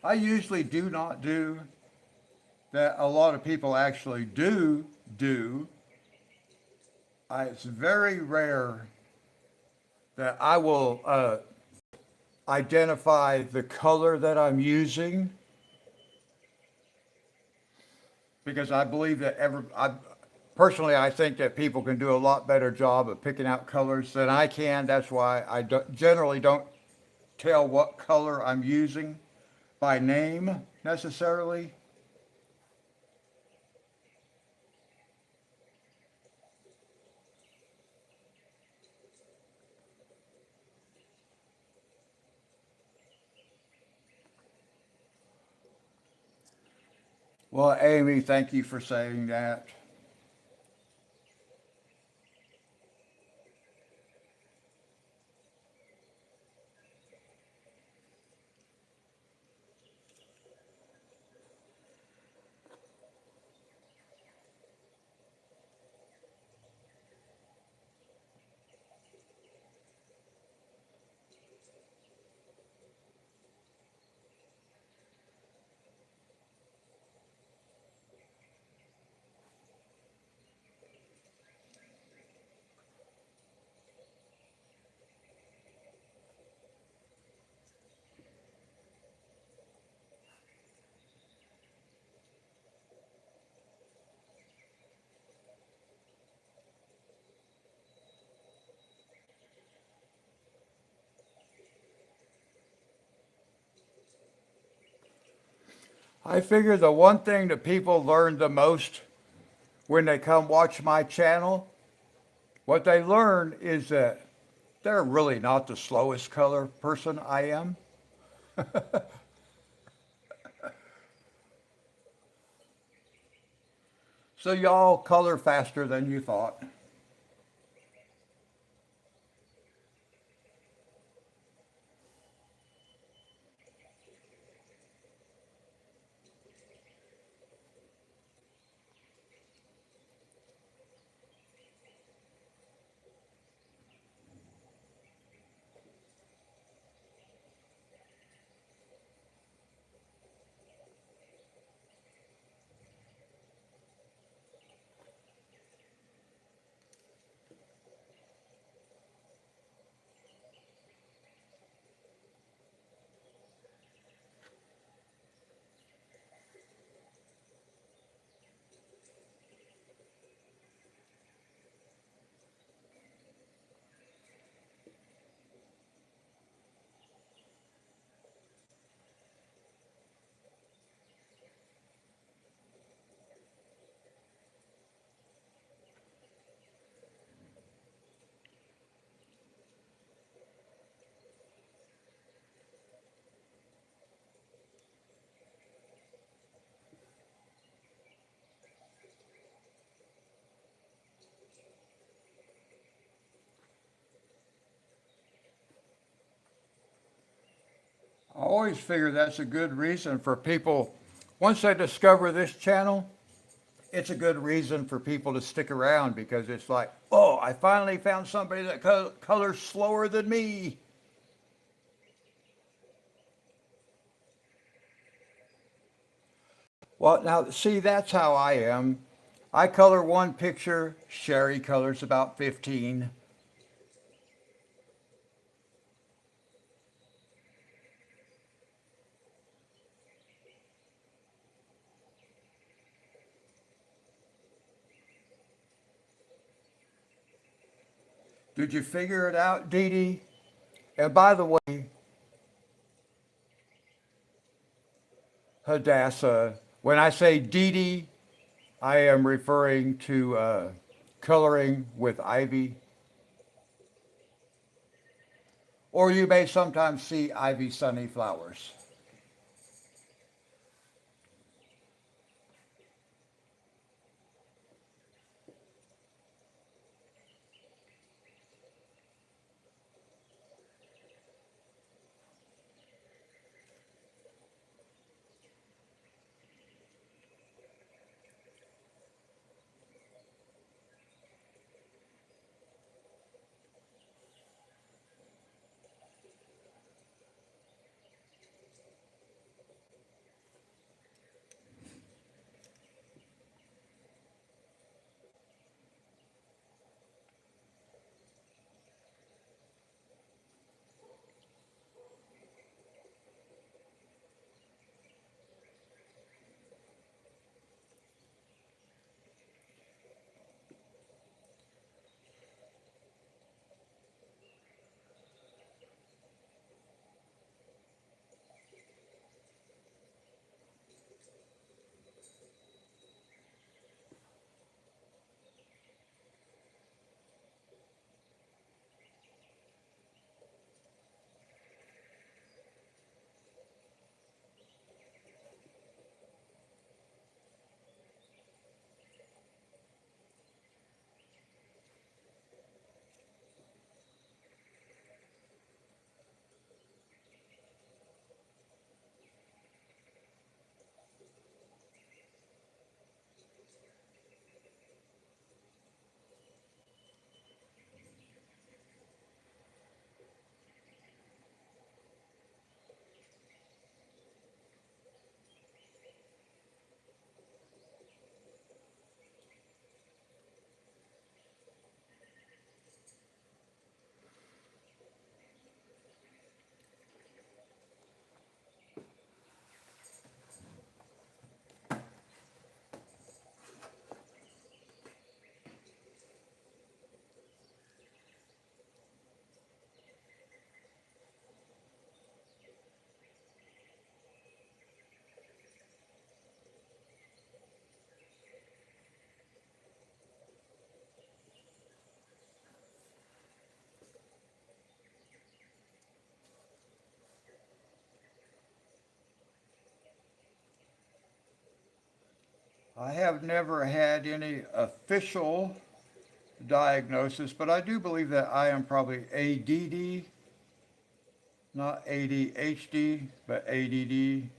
I usually do not do that a lot of people actually do, it's very rare that I will identify the color that I'm using because I believe that Personally, I think that people can do a lot better job of picking out colors than I can. That's why generally don't tell what color I'm using by name necessarily. Well, Amy, thank you for saying that. I figure the one thing that people learn the most when they come watch my channel, what they learn is that they're really not the slowest color person I am. So y'all color faster than you thought. I always figure that's a good reason for people, once they discover this channel, it's a good reason for people to stick around because it's like, oh, I finally found somebody that colors slower than me. Well, now, see, that's how I am. I color one picture, Sherry colors about 15. Did you figure it out, Dee Dee? And by the way, Hadassah, when I say Dee Dee, I am referring to coloring with ivy, or you may sometimes see ivy sunny flowers. I have never had any official diagnosis, but I do believe that I am probably ADD, not ADHD, but ADD.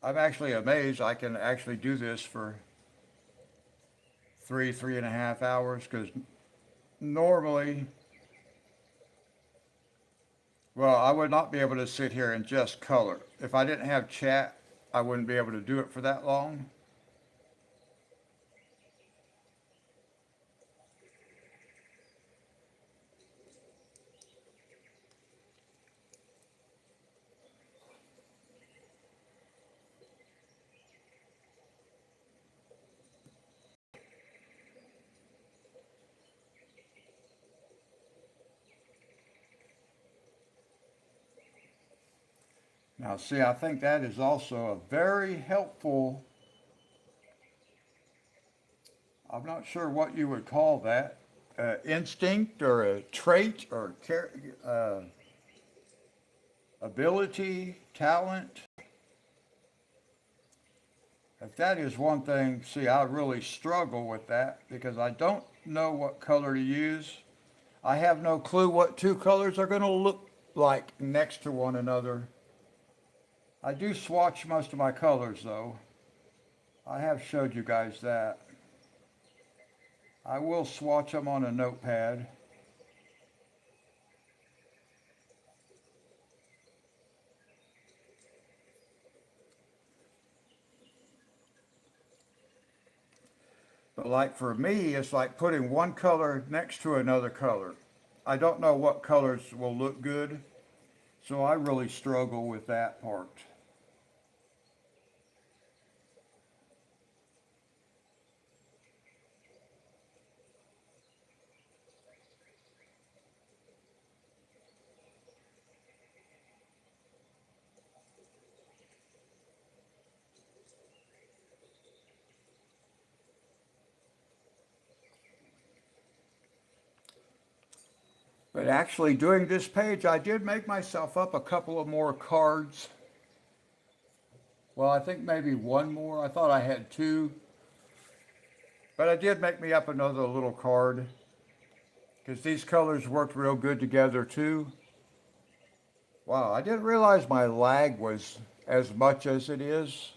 I'm actually amazed I can actually do this for 3.5 hours because normally, well, I would not be able to sit here and just color. If I didn't have chat, I wouldn't be able to do it for that long. Now, see, I think that is also a very helpful, I'm not sure what you would call that, instinct or a trait or ability, talent. If that is one thing, see, I really struggle with that because I don't know what color to use. I have no clue what two colors are going to look like next to one another. I do swatch most of my colors though. I have showed you guys that. I will swatch them on a notepad. But like for me, it's like putting one color next to another color. I don't know what colors will look good, so I really struggle with that part. But actually doing this page, I did make myself up a couple of more cards. Well, I think maybe one more. I thought I had two, but I did make me up another little card because these colors worked real good together too. Wow, I didn't realize my lag was as much as it is.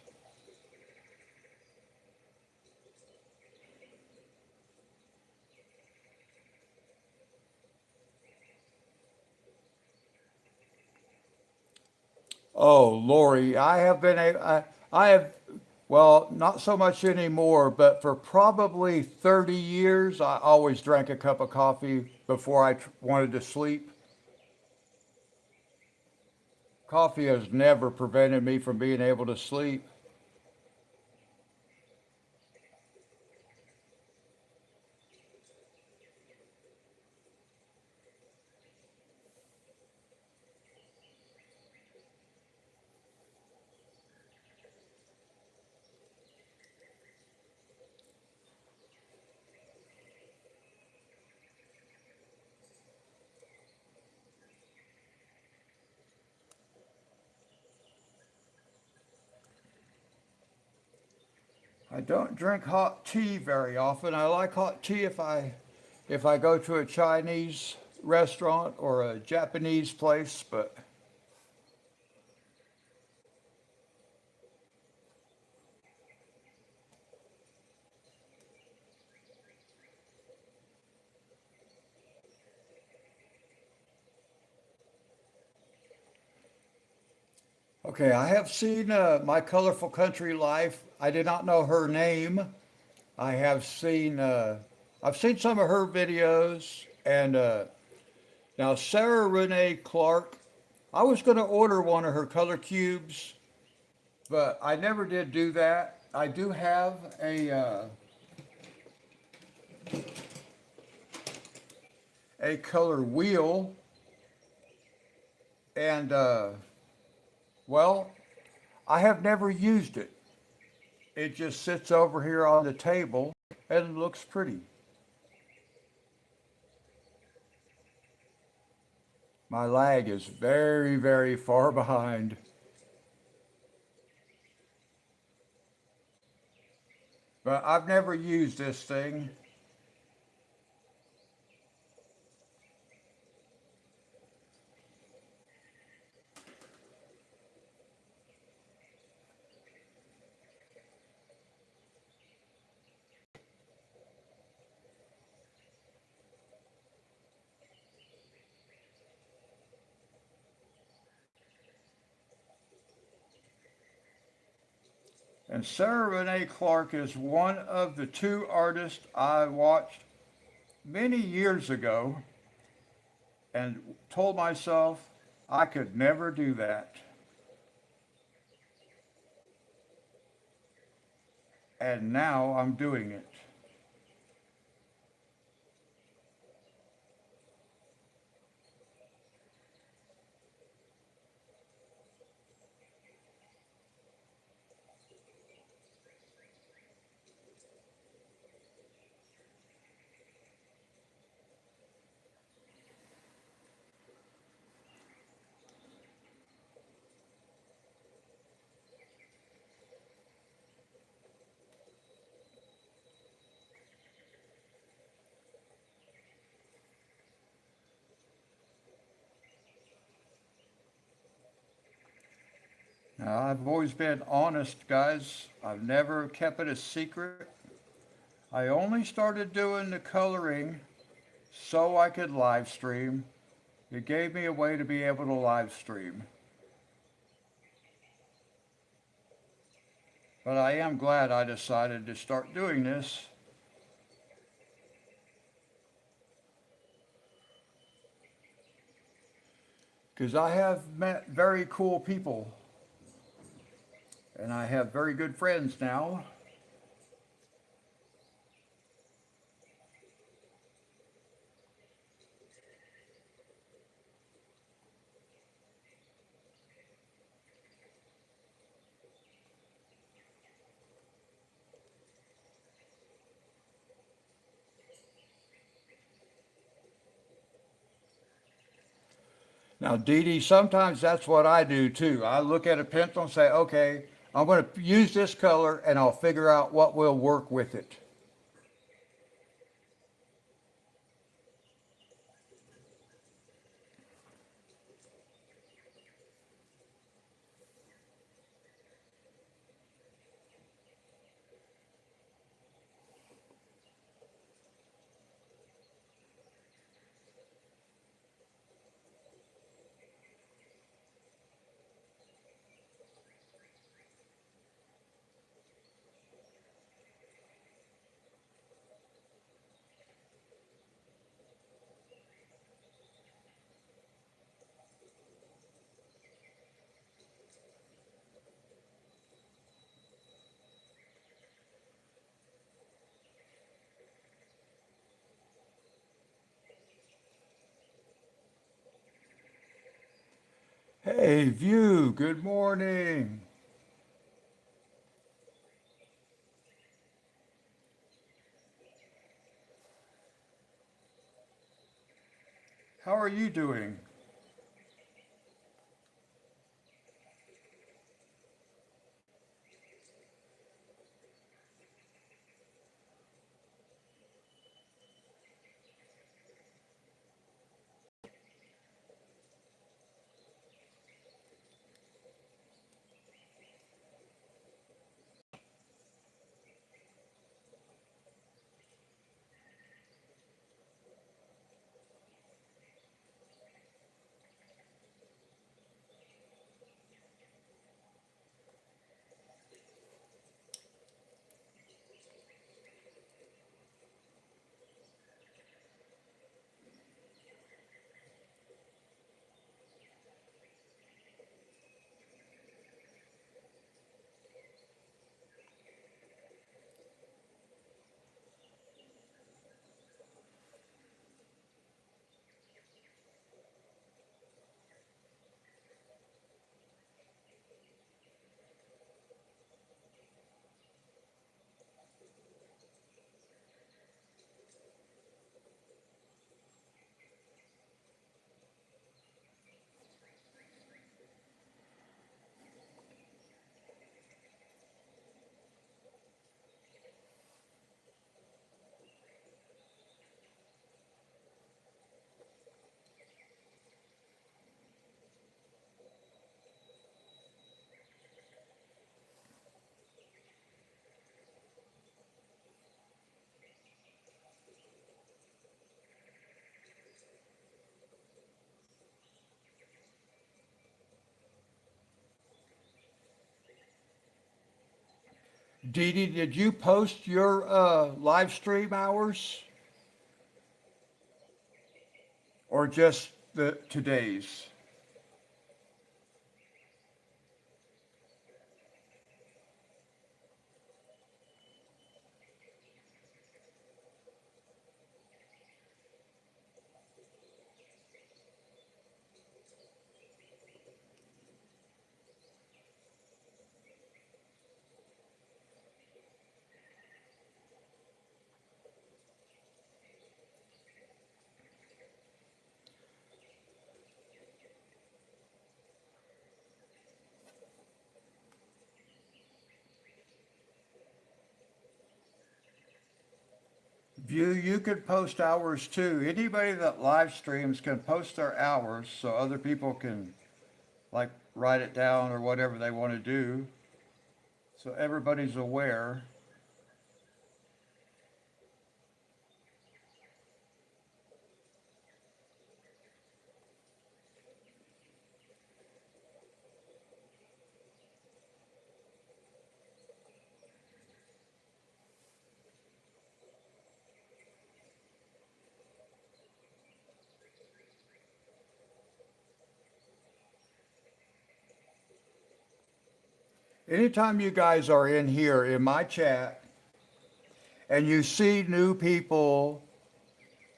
Oh, Lori, I have, well, not so much anymore, but for probably 30 years, I always drank a cup of coffee before I wanted to sleep. Coffee has never prevented me from being able to sleep. I don't drink hot tea very often. I like hot tea if I go to a Chinese restaurant or a Japanese place, but okay, I have seen My Colorful Country Life. I did not know her name. I have seen I've seen some of her videos and now Sarah Renee Clark. I was going to order one of her color cubes, but I never did do that. I do have a color wheel and well, I have never used it. It just sits over here on the table and looks pretty. My lag is very, very far behind. but I've never used this thing. And Sarah Renee Clark is one of the two artists I watched many years ago and told myself I could never do that. And now I'm doing it. Now, I've always been honest, guys. I've never kept it a secret. I only started doing the coloring so I could live stream. It gave me a way to be able to live stream. But I am glad I decided to start doing this because I have met very cool people and I have very good friends now. Now, Dee Dee, sometimes that's what I do too. I look at a pencil and say, okay, I'm going to use this color and I'll figure out what will work with it. Hey, View, good morning. How are you doing? Dee Dee, did you post your live stream hours or just the today's? View, you could post hours too. Anybody that live streams can post their hours so other people can like write it down or whatever they want to do. So everybody's aware. Anytime you guys are in here in my chat and you see new people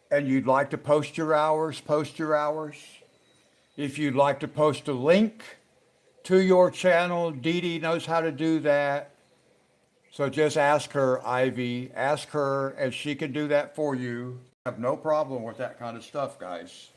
and you'd like to post your hours, post your hours. If you'd like to post a link to your channel, Dee Dee knows how to do that. So just ask her, Ivy, ask her, and she can do that for you. I have no problem with that kind of stuff, guys.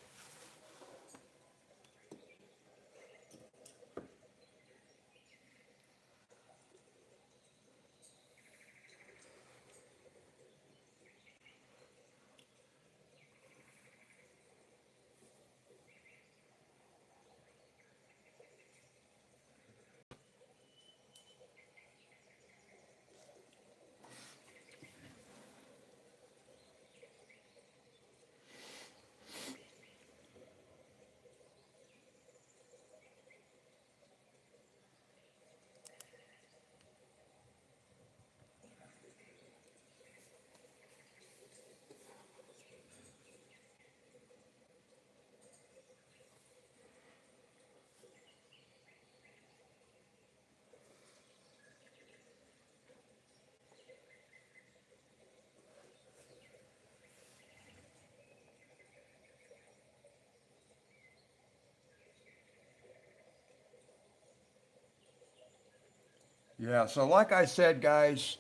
Yeah, so like I said, guys,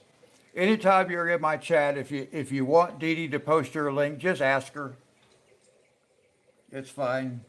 anytime you're in my chat, if you want Dee Dee to post her link, just ask her. It's fine.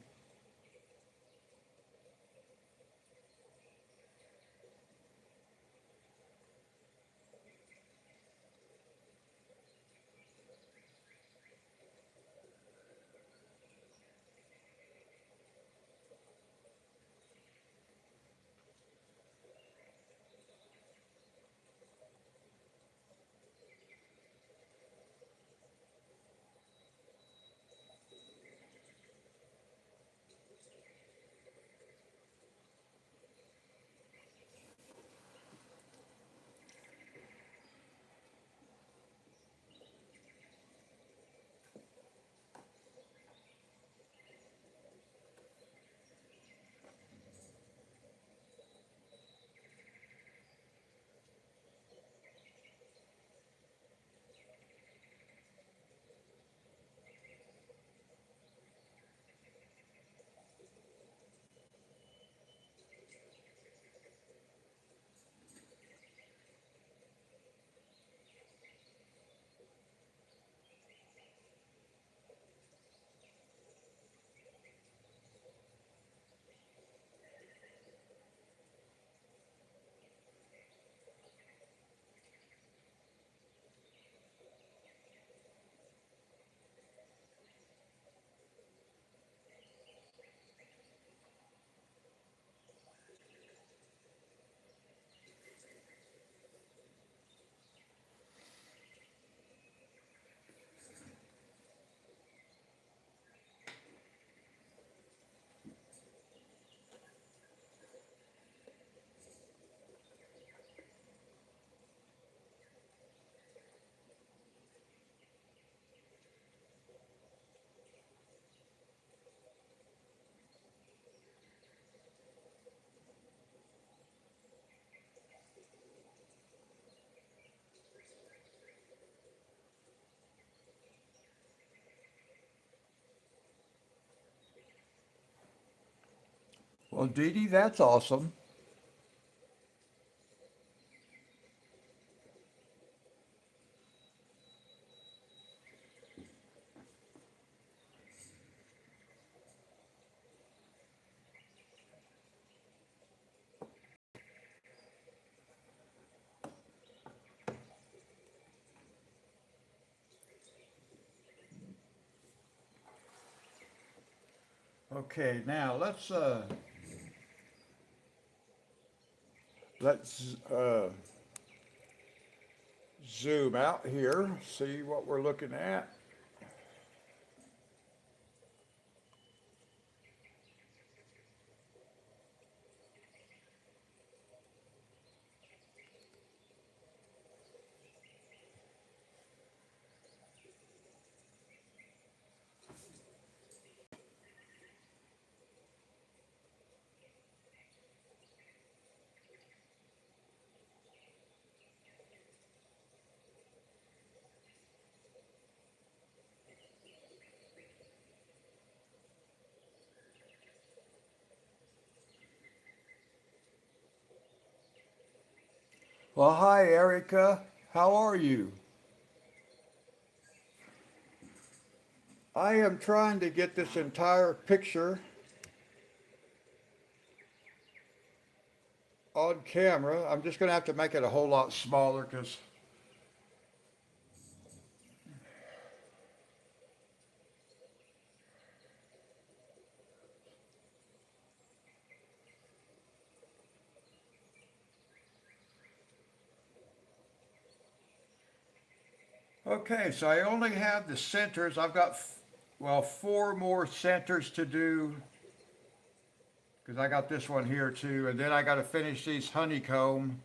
Well, Dee Dee, that's awesome. Okay, now let's zoom out here, see what we're looking at. Well, hi, Erica. How are you? I am trying to get this entire picture on camera. I'm just going to have to make it a whole lot smaller because, okay, so I only have the centers. I've got, well, four more centers to do because I got this one here too. And then I got to finish these honeycomb.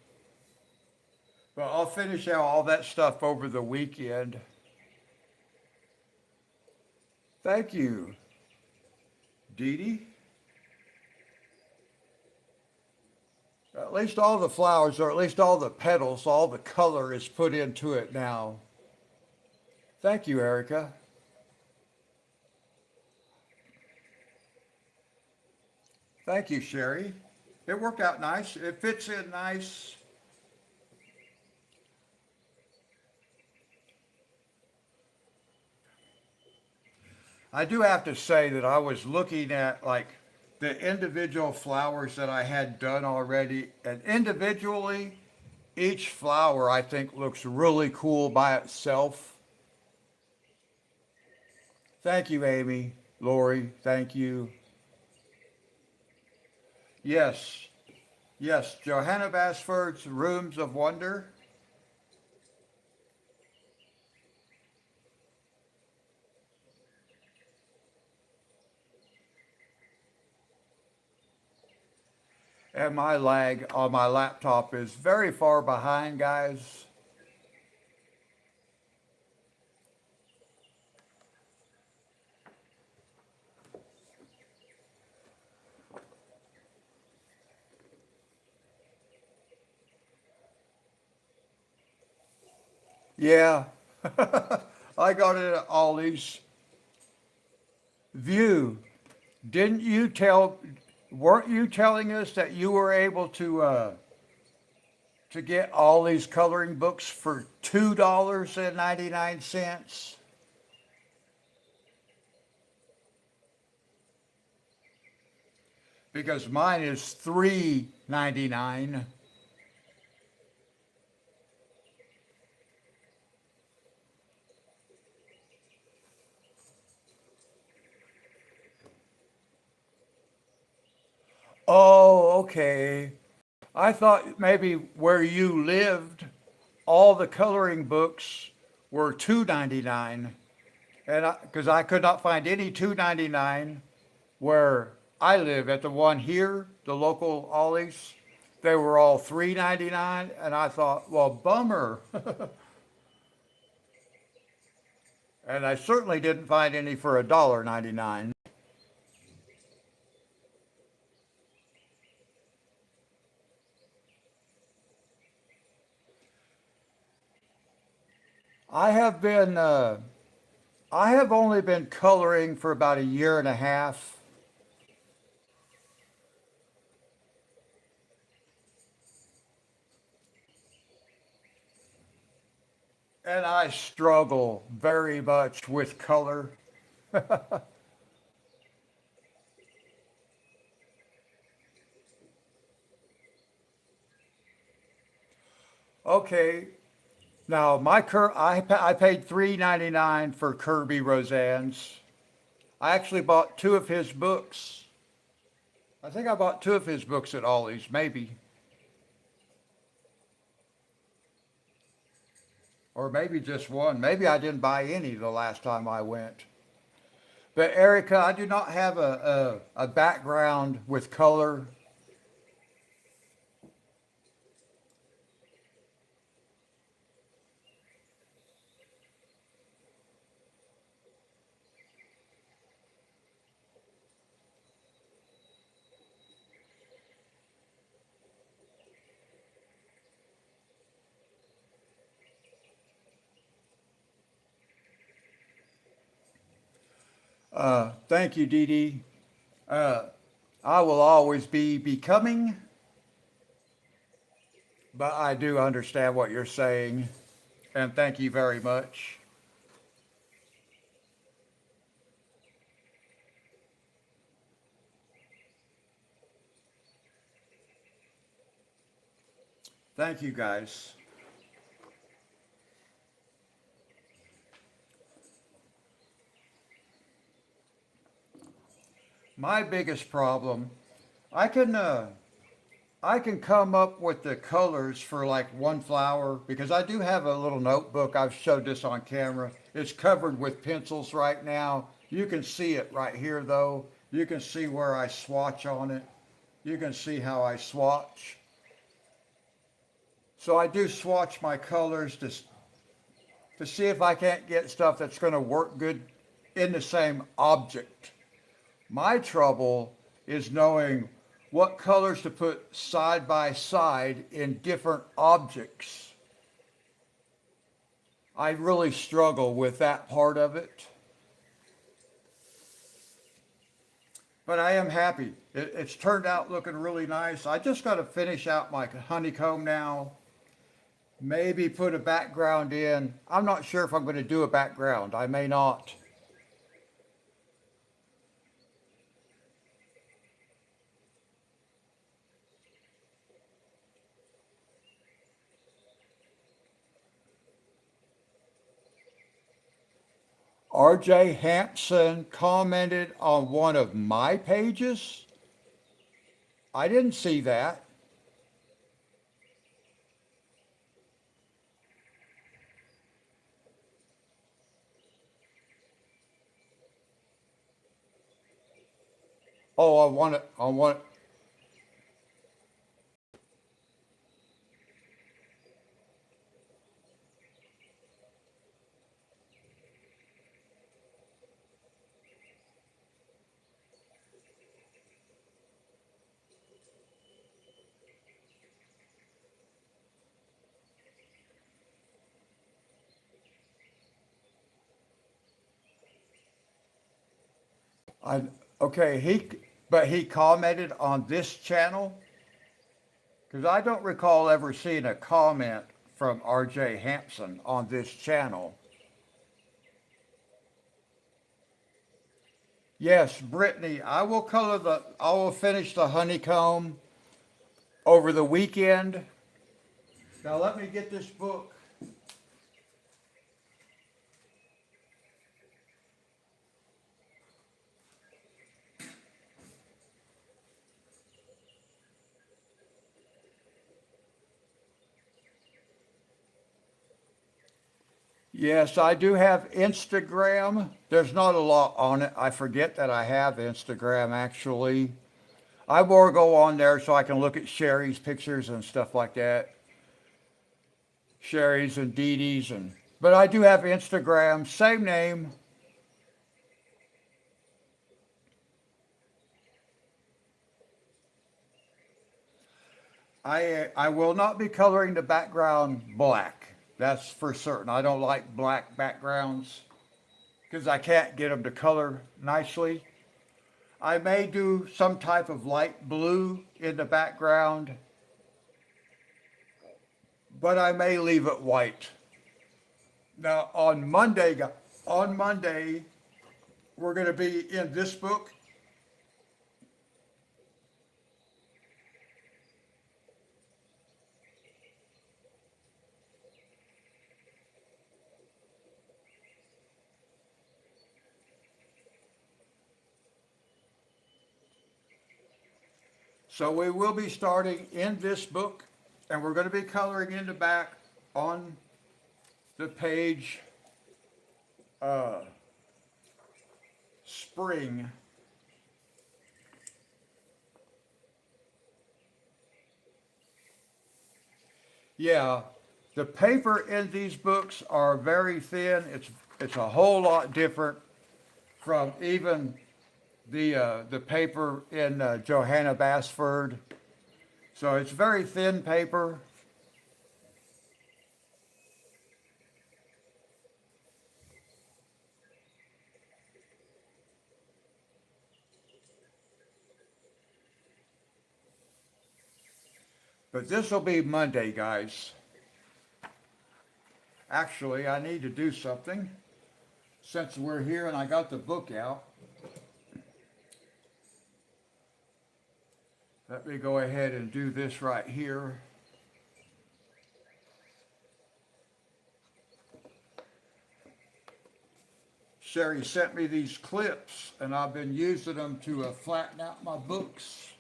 But I'll finish out all that stuff over the weekend. Thank you, Dee Dee. At least all the flowers, or at least all the petals, all the color is put into it now. Thank you, Erica. Thank you, Sherry. It worked out nice. It fits in nice. I do have to say that I was looking at like the individual flowers that I had done already, and individually, each flower I think looks really cool by itself. Thank you, Amy. Lori, thank you. Yes, yes, Johanna Basford's Rooms of Wonder. And my lag on my laptop is very far behind, guys. Yeah, I got it at Ollie's. View. Didn't you tell, weren't you telling us that you were able to get all these coloring books for $2.99? Because mine is $3.99. Oh, okay. I thought maybe where you lived, all the coloring books were $2.99, and because I could not find any $2.99 where I live at the one here, the local Ollie's, they were all $3.99, and I thought, well, bummer. And I certainly didn't find any for $1.99. I have been, I have only been coloring for about a year and a half. And I struggle very much with color. Okay, now I paid $3.99 for Kirby Roseanne's. I actually bought two of his books. I think I bought two of his books at Ollie's, maybe, or maybe just one. Maybe I didn't buy any the last time I went. But Erica, I do not have a background with color. Thank you, Dee Dee. Uh, I will always be becoming, but I do understand what you're saying, and thank you very much. Thank you, guys. My biggest problem, I can I can come up with the colors for like one flower because I do have a little notebook. I've showed this on camera. It's covered with pencils right now. You can see it right here though. You can see where I swatch on it. You can see how I swatch. So I do swatch my colors to see if I can't get stuff that's going to work good in the same object. My trouble is knowing what colors to put side by side in different objects. I really struggle with that part of it, but I am happy. It's turned out looking really nice. I just got to finish out my honeycomb now. Maybe put a background in. I'm not sure if I'm going to do a background. I may not. RJ Hampson commented on one of my pages. I didn't see that. Oh, I want, I, okay, but he commented on this channel because I don't recall ever seeing a comment from RJ Hampson on this channel. Yes, Brittany, I will finish the honeycomb over the weekend. Now let me get this book. Yes, I do have Instagram. There's not a lot on it. I forget that I have Instagram actually. I more go on there so I can look at Sherry's pictures and stuff like that. Sherry's and Dee Dee's but I do have Instagram, same name. I will not be coloring the background black. That's for certain. I don't like black backgrounds because I can't get them to color nicely. I may do some type of light blue in the background, but I may leave it white. Now on Monday, we're going to be in this book. So we will be starting in this book, and we're going to be coloring in the back on the page uh, spring. Yeah, the paper in these books are very thin. It's a whole lot different from even the paper in Johanna Basford. So it's very thin paper, but this will be Monday, guys. Actually, I need to do something since we're here and I got the book out. Let me go ahead and do this right here. Sherry sent me these clips and I've been using them to flatten out my books.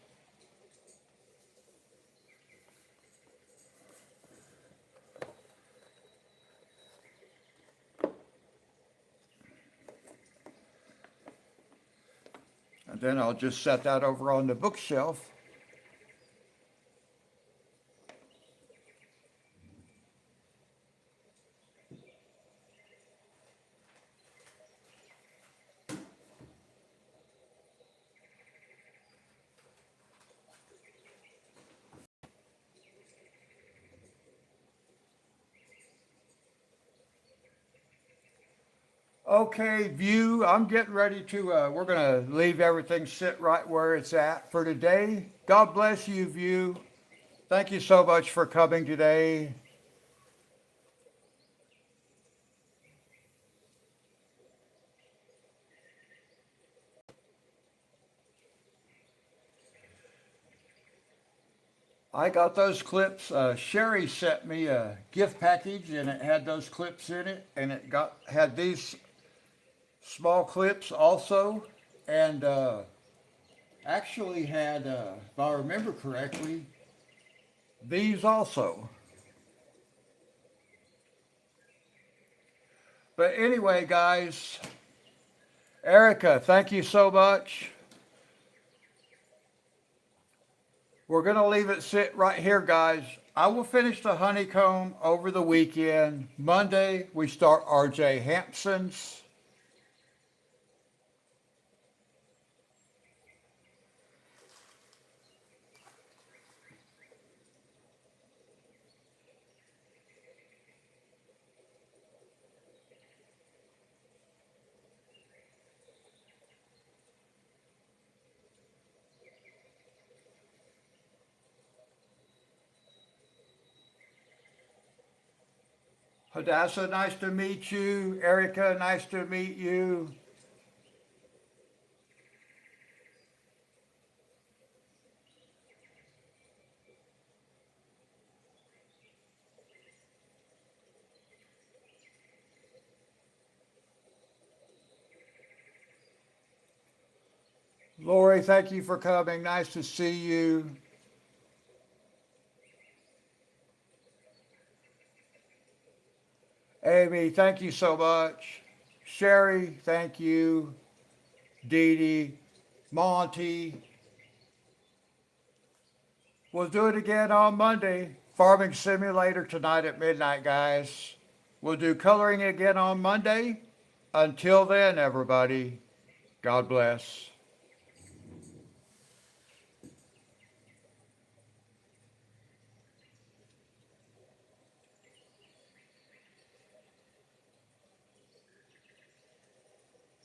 And then I'll just set that over on the bookshelf. Okay, View, I'm getting ready to, we're going to leave everything sit right where it's at for today. God bless you, View. Thank you so much for coming today. I got those clips. Sherry sent me a gift package and it had those clips in it and it had these small clips also and actually had, if I remember correctly, these also. But anyway, guys, Erica, thank you so much. We're going to leave it sit right here, guys. I will finish the honeycomb over the weekend. Monday, we start R.J. Hampson's. Hadassah, nice to meet you. Erica, nice to meet you. Lori, thank you for coming. Nice to see you. Amy, thank you so much. Sherry, thank you. Dee Dee, Monty. We'll do it again on Monday. Farming Simulator tonight at midnight, guys. We'll do coloring again on Monday. Until then, everybody, God bless.